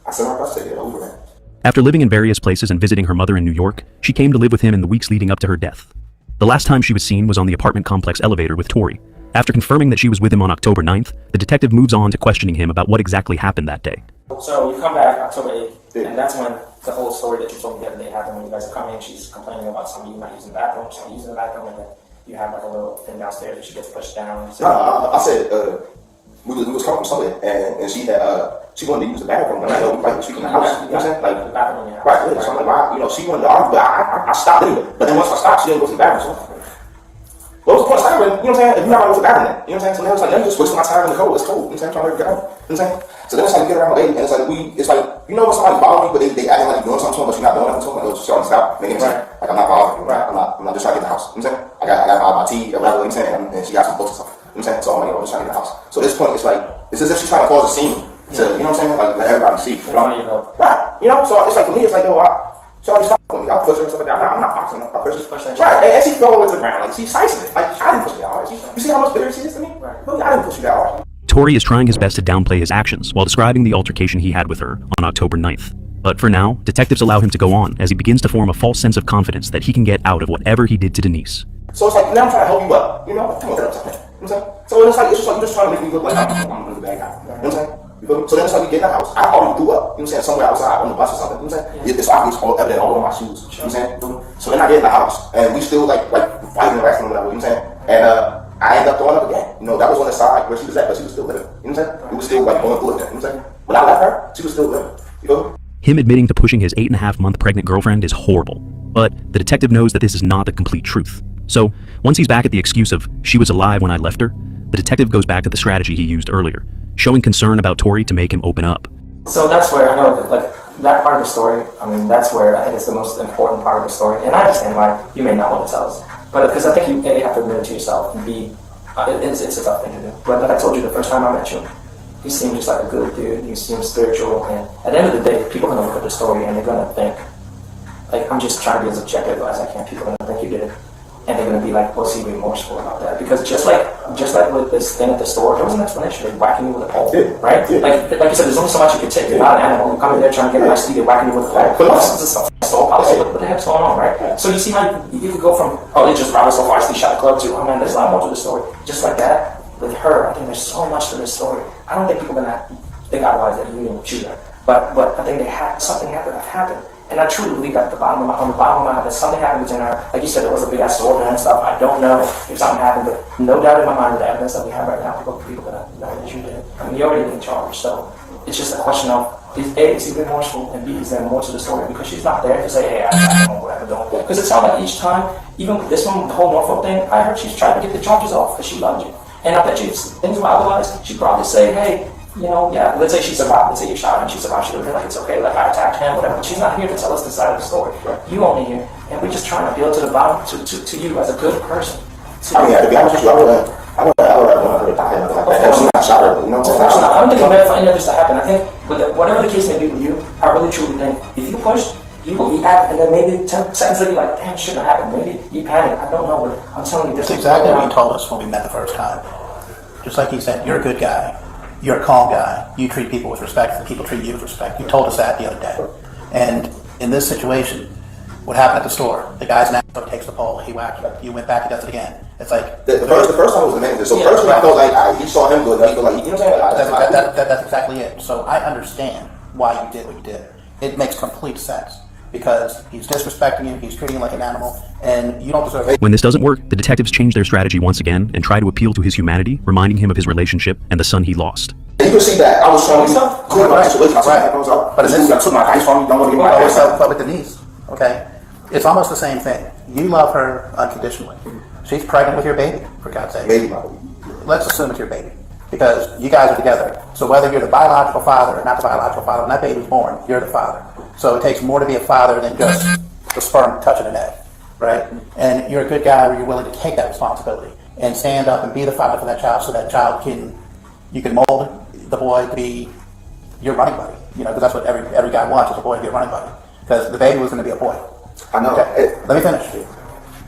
I said, my best to get it over, man. After living in various places and visiting her mother in New York, she came to live with him in the weeks leading up to her death. The last time she was seen was on the apartment complex elevator with Tory. After confirming that she was with him on October 9th, the detective moves on to questioning him about what exactly happened that day. So you come back October 8th, and that's when the whole story that you told me the other day happened. When you guys are coming, she's complaining about somebody not using the bathroom, somebody using the bathroom, and then you have like a little thing downstairs that she gets pushed down. So I said, we was coming from somewhere, and she had, she wanted to use the bathroom, and I know, like, she in the house, you know what I'm saying? Like, the bathroom in your house. Right, so I'm like, she wanted to argue, but I stopped anyway. But then once I stopped, she didn't go to the bathroom, so what was the point of stopping? You know what I'm saying? If you're not going to go to the bathroom, you know what I'm saying? So now it's like, now you're just wasting my time in the cold, it's cold, you know what I'm saying? I'm trying to get out, you know what I'm saying? So then it's like, we get around 8, and it's like, when somebody bothers me, but they acting like you're doing something, but you're not doing nothing to them, like, so stop, making sense. Like, I'm not bothering you, I'm not just trying to get in the house, you know what I'm saying? I got my tea, or whatever, you know what I'm saying? And she got some books or something, you know what I'm saying? So I'm like, I'm just trying to get in the house. So at this point, it's like, it's as if she's trying to cause a scene to, you know what I'm saying? Like, let everybody see. Right. So it's like, for me, it's like, she always stop with me. I'll push her and stuff like that. I'm not boxing her. I'll push her. Right. And she fell over to the ground. Like, she's slicing it. Like, I didn't push you that hard. You see how much bitter she is to me? Right. Really, I didn't push you that hard. Tory is trying his best to downplay his actions while describing the altercation he had with her on October 9th. But for now, detectives allow him to go on as he begins to form a false sense of confidence that he can get out of whatever he did to Denise. So it's like, now I'm trying to help you up. Come on, get up something. You know what I'm saying? So it's like, you're just trying to make me look like I'm the bad guy. You know what I'm saying? So then it's like we get in the house. I already threw up, you know what I'm saying, somewhere outside on the bus or something, you know what I'm saying? It's obvious, all evident all over my shoes, you know what I'm saying? So then I get in the house, and we still like fighting the rest of them, you know what I'm saying? And I end up throwing up again. That was on the side where she was at, but she was still living, you know what I'm saying? It was still like going through it, you know what I'm saying? When I left her, she was still living, you know? Him admitting to pushing his 8.5-month pregnant girlfriend is horrible, but the detective knows that this is not the complete truth. So, once he's back at the excuse of, she was alive when I left her, the detective goes back to the strategy he used earlier, showing concern about Tory to make him open up. So that's where I know that, like, that part of the story, that's where I think it's the most important part of the story. And I understand why you may not want to tell us. But because I think you have to admit it to yourself and it's a tough thing to do. But like I told you the first time I met you, you seem just like a good dude, you seem spiritual, and at the end of the day, people are going to look at the story and they're going to think, like, I'm just trying to be as objective as I can. People are gonna think you did it, and they're gonna be like, "Was he remorseful about that?" Because just like with this thing at the store, there was an explanation. They're whacking you with a pole, right? Like you said, there's only so much you can take. You're not an animal. You come in there trying to get a nice steak, they're whacking you with a pole. But this is a store policy. What the heck's going on, right? So you see how you could go from, oh, they just robbed us so far, they shot a club, to, oh man, there's a lot more to the story. Just like that with her, I think there's so much to this story. I don't think people are gonna think otherwise that you didn't shoot her, but I think something had to have happened. And I truly believe that on the bottom of my heart, that something happened between her. Like you said, there was a big ass sword and stuff. I don't know if something happened, but no doubt in my mind, the evidence that we have right now, people gonna know that you did. I mean, you already been charged, so it's just a question of, is A, is he remorseful, and B, is there more to the story? Because she's not there to say, hey, I don't know whatever, don't. Because it sounds like each time, even with this one, the whole Norfolk thing, I heard she's trying to get the charges off because she loved you. And I bet you if things were otherwise, she'd probably say, hey, you know, yeah, let's say she survived, let's say you shot her and she survived, she would have been like, it's okay, like I attacked him, whatever. But she's not here to tell us the side of the story. You only here, and we're just trying to build to the bottom, to you as a good person. I mean, to be honest with you, I would have died. I shot her, you know? I don't think I'm ready for any of this to happen. I think, whatever the case may be with you, I really truly think, if you push, you will react, and then maybe 10 seconds later, you're like, damn, it shouldn't have happened. Maybe you panic. I don't know, but I'm telling you, this is exactly what you told us when we met the first time. Just like you said, you're a good guy. You're a calm guy. You treat people with respect, and people treat you with respect. You told us that the other day. And in this situation, what happened at the store? The guy's now takes the pole, he whacked you. You went back, he does it again. It's like the first time was the manager. So personally, I felt like he saw him good. I feel like you know what I'm saying. That's exactly it. So I understand why you did what you did. It makes complete sense because he's disrespecting you. He's treating you like an animal, and you don't deserve it. When this doesn't work, the detectives change their strategy once again and try to appeal to his humanity, reminding him of his relationship and the son he lost. You can see that I was showing you my situation. But in this, I took my advice from you. Don't want to get my advice. But with Denise, okay, it's almost the same thing. You love her unconditionally. She's pregnant with your baby, for God's sake. Baby, my baby. Let's assume it's your baby, because you guys are together. So whether you're the biological father or not the biological father, when that baby's born, you're the father. So it takes more to be a father than just the sperm touching an egg, right? And you're a good guy where you're willing to take that responsibility and stand up and be the father for that child, so that child you can mold the boy to be your running buddy. You know, because that's what every guy wants, is a boy to be a running buddy. Because the baby was going to be a boy. I know. Okay, let me finish.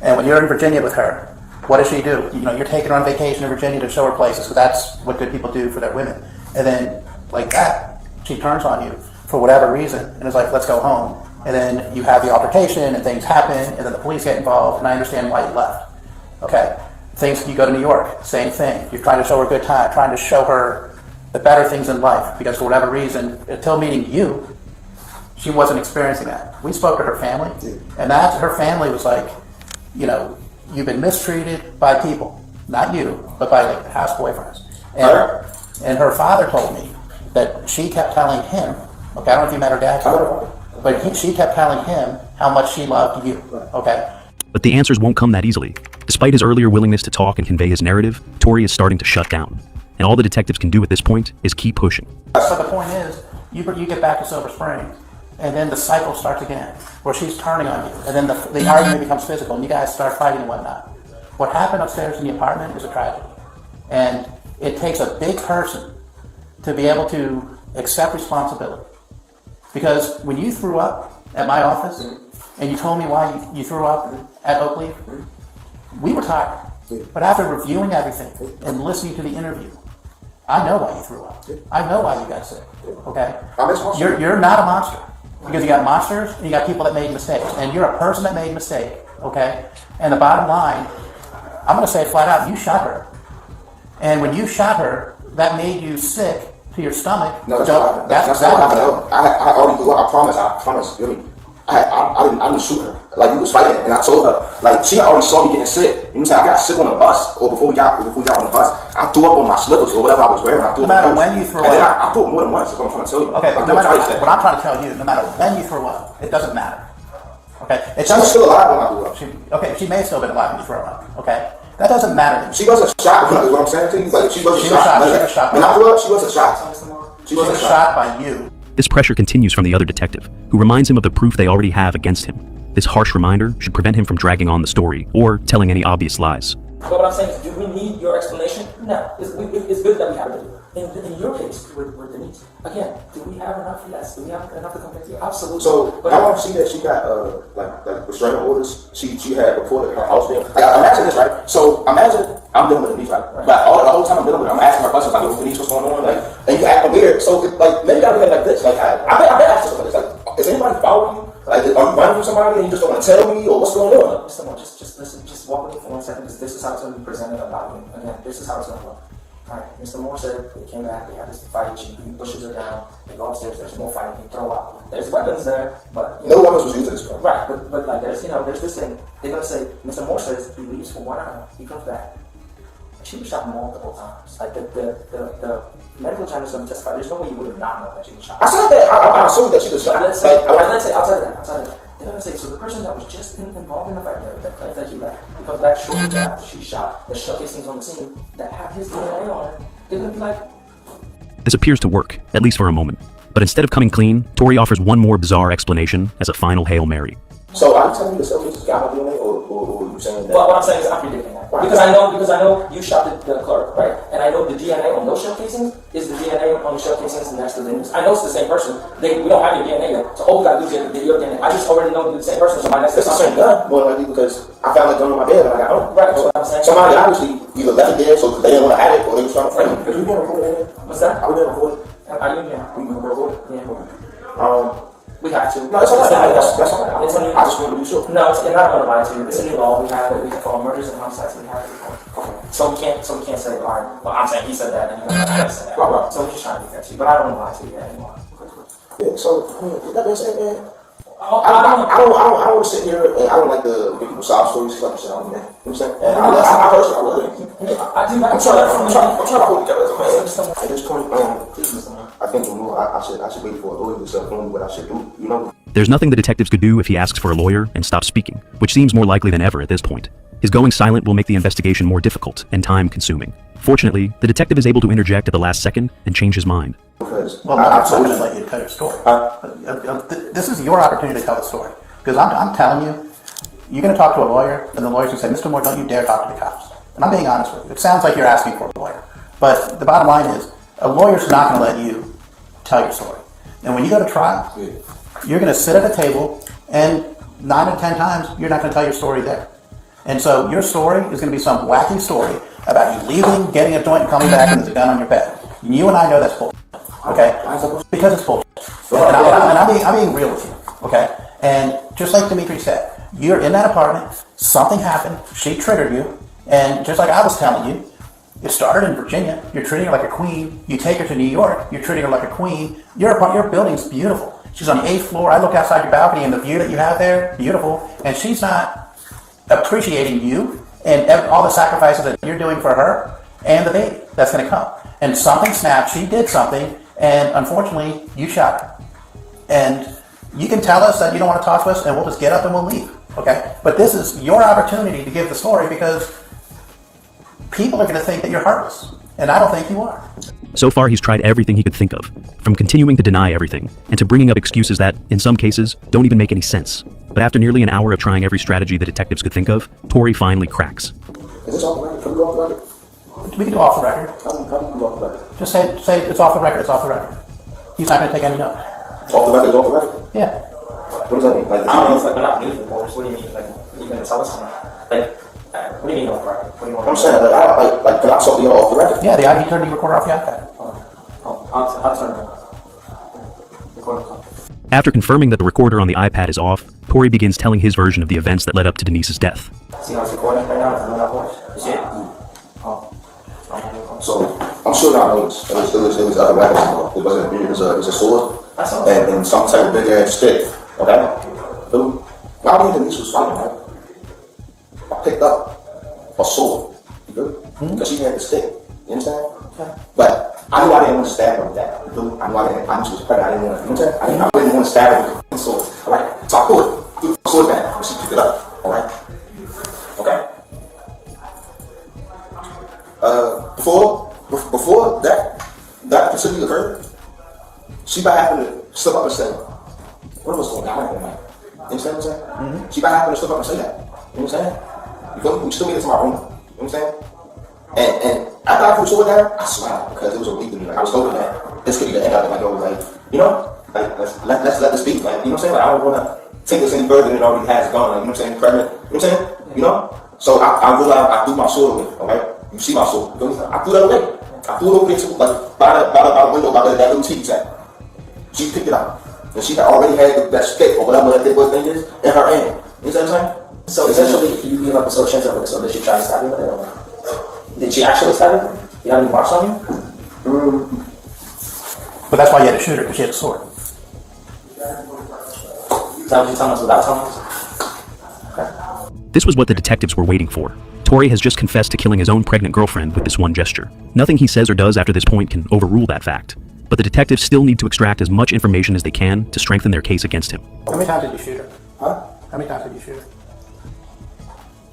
And when you're in Virginia with her, what does she do? You know, you're taking her on vacation in Virginia to show her places, because that's what good people do for their women. And then, like that, she turns on you for whatever reason, and is like, let's go home. And then you have the altercation, and things happen, and then the police get involved, and I understand why you left. Okay? You go to New York, same thing. You're trying to show her a good time, trying to show her the better things in life, because for whatever reason, until meeting you, she wasn't experiencing that. We spoke to her family, and her family was like, you know, you've been mistreated by people, not you, but by like past boyfriends. And her father told me that she kept telling him, okay, I don't know if you met her dad, but she kept telling him how much she loved you, okay? But the answers won't come that easily. Despite his earlier willingness to talk and convey his narrative, Tori is starting to shut down. And all the detectives can do at this point is keep pushing. So the point is, you get back to Silver Springs, and then the cycle starts again, where she's turning on you, and then the argument becomes physical, and you guys start fighting and whatnot. What happened upstairs in the apartment is a tragedy. And it takes a big person to be able to accept responsibility. Because when you threw up at my office, and you told me why you threw up at Oakley, we were tired. But after reviewing everything and listening to the interview, I know why you threw up. I know why you got sick, okay? You're not a monster. Because you got monsters, and you got people that made mistakes. And you're a person that made a mistake, okay? And the bottom line, I'm going to say it flat out, you shot her. And when you shot her, that made you sick to your stomach. No, that's exactly what happened. I already knew. I promise. You know, I didn't shoot her. Like, we was fighting, and I told her, like, she already saw me getting sick. You know what I'm saying? I got sick on the bus, or before we got on the bus. I threw up on my slippers or whatever I was wearing. No matter when you throw up. I threw up more than once, is what I'm trying to tell you. Okay, no matter what I'm trying to tell you, no matter when you throw up, it doesn't matter. Okay? She was still alive when I threw up. Okay, she may have still been alive when you threw up. Okay? That doesn't matter. She wasn't shot, is what I'm saying to you. Like, she wasn't shot. When I threw up, she wasn't shot. She wasn't shot by you. This pressure continues from the other detective, who reminds him of the proof they already have against him. This harsh reminder should prevent him from dragging on the story or telling any obvious lies. But what I'm saying is, do we need your explanation? No. It's good that we have it. In your case, with Denise, again, do we have enough? Yes. Do we have enough to compare to you? Absolutely. So but I want to see that she got like restraining orders. She had reported her house being. Like, imagine this, right? So imagine I'm dealing with Denise, right? But the whole time I'm dealing with her, I'm asking her questions like, Denise, what's going on? Like, and you acting weird. So like maybe I'll be like this. Like I bet ask her this. Like, is anybody following you? Like, are you running from somebody and you just don't want to tell me, or what's going on? Mr. Moore, just listen, just walk with me for 1 second, because this is how it's going to be presented about you. Again, this is how it's going to look. Alright, Mr. Moore said they came back, they had this fight, he pushes her down, they go upstairs, there's no fighting, he throw out. There's weapons there, but no weapons was used in this crime. Right, but like there's this thing, they're gonna say, Mr. Moore says he leaves for 1 hour, he comes back. She was shot multiple times. Like the medical examiner's gonna testify, there's no way you would have not known that she was shot. I said that, I assumed that she was shot. Let's say, outside of that. They're gonna say, so the person that was just involved in the fight that claims that he left, because that shortly after she shot, the shot casings on the scene that have his DNA on it, they're gonna be like. This appears to work, at least for a moment. But instead of coming clean, Tori offers one more bizarre explanation as a final Hail Mary. So are you telling me the cell cases got my DNA, or you saying that? Well, what I'm saying is I'm predicting that. Right. Because I know you shot the clerk, right? And I know the DNA on those shell casings is the DNA on the shell casings next to the news. I know it's the same person. We don't have your DNA yet. So all we gotta do is get your DNA. I just already know it's the same person. So my next it's the same gun, more likely, because I found the gun in my bed when I got home. Right, that's what I'm saying. Somebody obviously either left it there so they didn't want to have it, or they were trying to frame it. Are we being recorded? What's that? Are we being recorded? Are you here? We being recorded? Yeah. We have to. No, it's all right. That's all right. It's a new, I just want to be sure. No, it's not going to lie to you. It's a new law. We have it. We have for murders and homicides. We have it. Okay. So we can't say, all right. Well, I'm saying he said that, and you're going to say that. Right. So we're just trying to be fair to you. But I don't want to lie to you anymore. Yeah. So with that being said, man, I don't want to sit here and I don't like the people sob stories like you said. Man. You know what I'm saying? And I personally, I love it. I'm trying to hold together as a man. At this point, I think I should wait for a lawyer to tell me what I should do. You know. There's nothing the detectives could do if he asks for a lawyer and stops speaking, which seems more likely than ever at this point. His going silent will make the investigation more difficult and time-consuming. Fortunately, the detective is able to interject at the last second and change his mind. Well, I'm going to let you tell your story. This is your opportunity to tell the story. Because I'm telling you, you're going to talk to a lawyer, and the lawyer's going to say, Mr. Moore, don't you dare talk to the cops. And I'm being honest with you. It sounds like you're asking for a lawyer. But the bottom line is, a lawyer's not going to let you tell your story. And when you go to trial, you're going to sit at a table, and 9 out of 10 times, you're not going to tell your story there. And so your story is going to be some wacky story about you leaving, getting a joint, and coming back, and there's a gun on your bed. And you and I know that's bullshit. Okay? Because it's bullshit. And I'm being real with you. Okay? And just like Dimitri said, you're in that apartment, something happened, she triggered you, and just like I was telling you, it started in Virginia, you're treating her like a queen, you take her to New York, you're treating her like a queen, your building's beautiful. She's on the 8th floor, I look outside your balcony and the view that you have there, beautiful, and she's not appreciating you and all the sacrifices that you're doing for her and the baby that's going to come. And something snapped, she did something, and unfortunately, you shot her. And you can tell us that you don't want to talk to us, and we'll just get up and we'll leave, okay? But this is your opportunity to give the story, because people are going to think that you're heartless, and I don't think you are. So far, he's tried everything he could think of, from continuing to deny everything, and to bringing up excuses that, in some cases, don't even make any sense. But after nearly an hour of trying every strategy the detectives could think of, Tori finally cracks. Is this off the record? Can we go off the record? We can do off the record. How do we go off the record? Just say it's off the record, it's off the record. He's not going to take any note. Off the record is off the record? Yeah. What does that mean? Like, I don't know, it's like we're not news reporters. What do you mean? Like, you're going to tell us something? Like, what do you mean off the record? What do you want? I'm saying, like, can I talk to y'all off the record? Yeah, he turned the recorder off the iPad. I'll turn it on. Recorder off. After confirming that the recorder on the iPad is off, Tori begins telling his version of the events that led up to Denise's death. See how it's recording right now? It's doing that voice. You see it? Oh. So, I'm sure y'all know this. It was other weapons. It wasn't a beard, it was a sword. And some type of big ass stick. Okay? So, while me and Denise was fighting, right? I picked up a sword. You good? Because she had the stick. You understand? Okay. But I knew I didn't want to stab her with that. I knew she was pregnant. I didn't want to, you know what I'm saying? I didn't want to stab her with the sword. Alright? So I threw the sword down and she picked it up. Alright? Okay? Before that procedure occurred, she might happen to slip up and say, what was going on tonight? You understand what I'm saying? She might happen to slip up and say that. You know what I'm saying? You feel me? We still made it to my room. You know what I'm And after I put the sword down, I smiled because it was a relief to me. Like, I was hoping that this could be the end of it. Like, yo, like, you know, like let's let this be. Like, you know what I'm saying? Like, I don't want to take this any further than it already has gone. Like, you know what I'm saying? Pregnant. You know what I'm saying? You know? So I realized I threw my sword away. All right, you see my sword? I threw that away. I threw it over into like by the window, by that little TV set. She picked it up, and she had already had that stick or whatever that thing is in her hand. You know what I'm saying? So essentially, you give up a social chance of it, so did she try to stab you with it or not? Did she actually stab you? You have any marks on you? But that's why you had to shoot her, because she had a sword. Is that what you're telling us without telling us? Okay. This was what the detectives were waiting for. Torrey has just confessed to killing his own pregnant girlfriend with this one gesture. Nothing he says or does after this point can overrule that fact. But the detectives still need to extract as much information as they can to strengthen their case against him. How many times did you shoot her? Huh? How many times did you shoot her?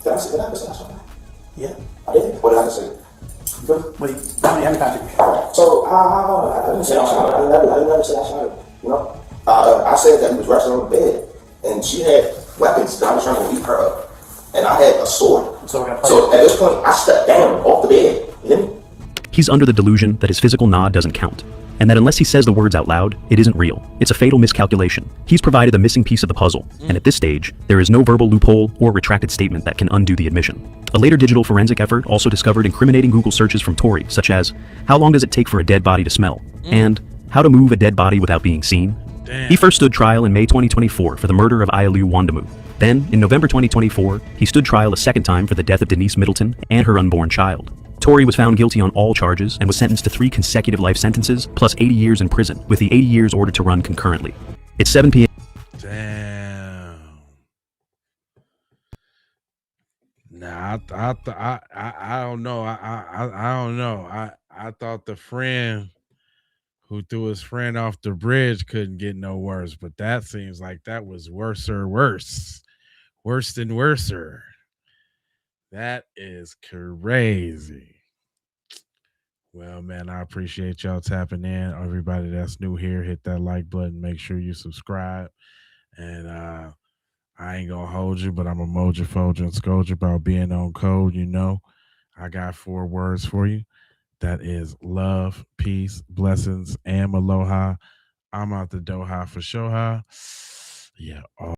Did I say that? Yeah. I did. What did I say? How many times did you shoot her? So I didn't say I shot her. I didn't ever say I shot her. You know, I said that he was wrestling on the bed, and she had weapons that I was trying to beat her up, and I had a sword. So at this point, I stepped down off the bed. You hear me? He's under the delusion that his physical nod doesn't count, and that unless he says the words out loud, it isn't real. It's a fatal miscalculation. He's provided the missing piece of the puzzle, and at this stage, there is no verbal loophole or retracted statement that can undo the admission. A later digital forensic effort also discovered incriminating Google searches from Torrey, such as, how long does it take for a dead body to smell? And how to move a dead body without being seen? Damn. He first stood trial in May 2024 for the murder of Ayalu Wandamu. Then, in November 2024, he stood trial a second time for the death of Denise Middleton and her unborn child. Torrey was found guilty on all charges and was sentenced to 3 consecutive life sentences plus 80 years in prison, with the 80 years ordered to run concurrently. It's 7 p.m. Damn. Nah, I don't know. I don't know. I thought the friend who threw his friend off the bridge couldn't get no worse, but that seems like that was worse than worser. That is crazy. Well, man, I appreciate y'all tapping in. Everybody that's new here, hit that like button. Make sure you subscribe. And I ain't gonna hold you, but I'm a moja, folger, and scold you about being on code. You know, I got 4 words for you. That is love, peace, blessings, and aloha. I'm out the Doha for Shoha. Yeah.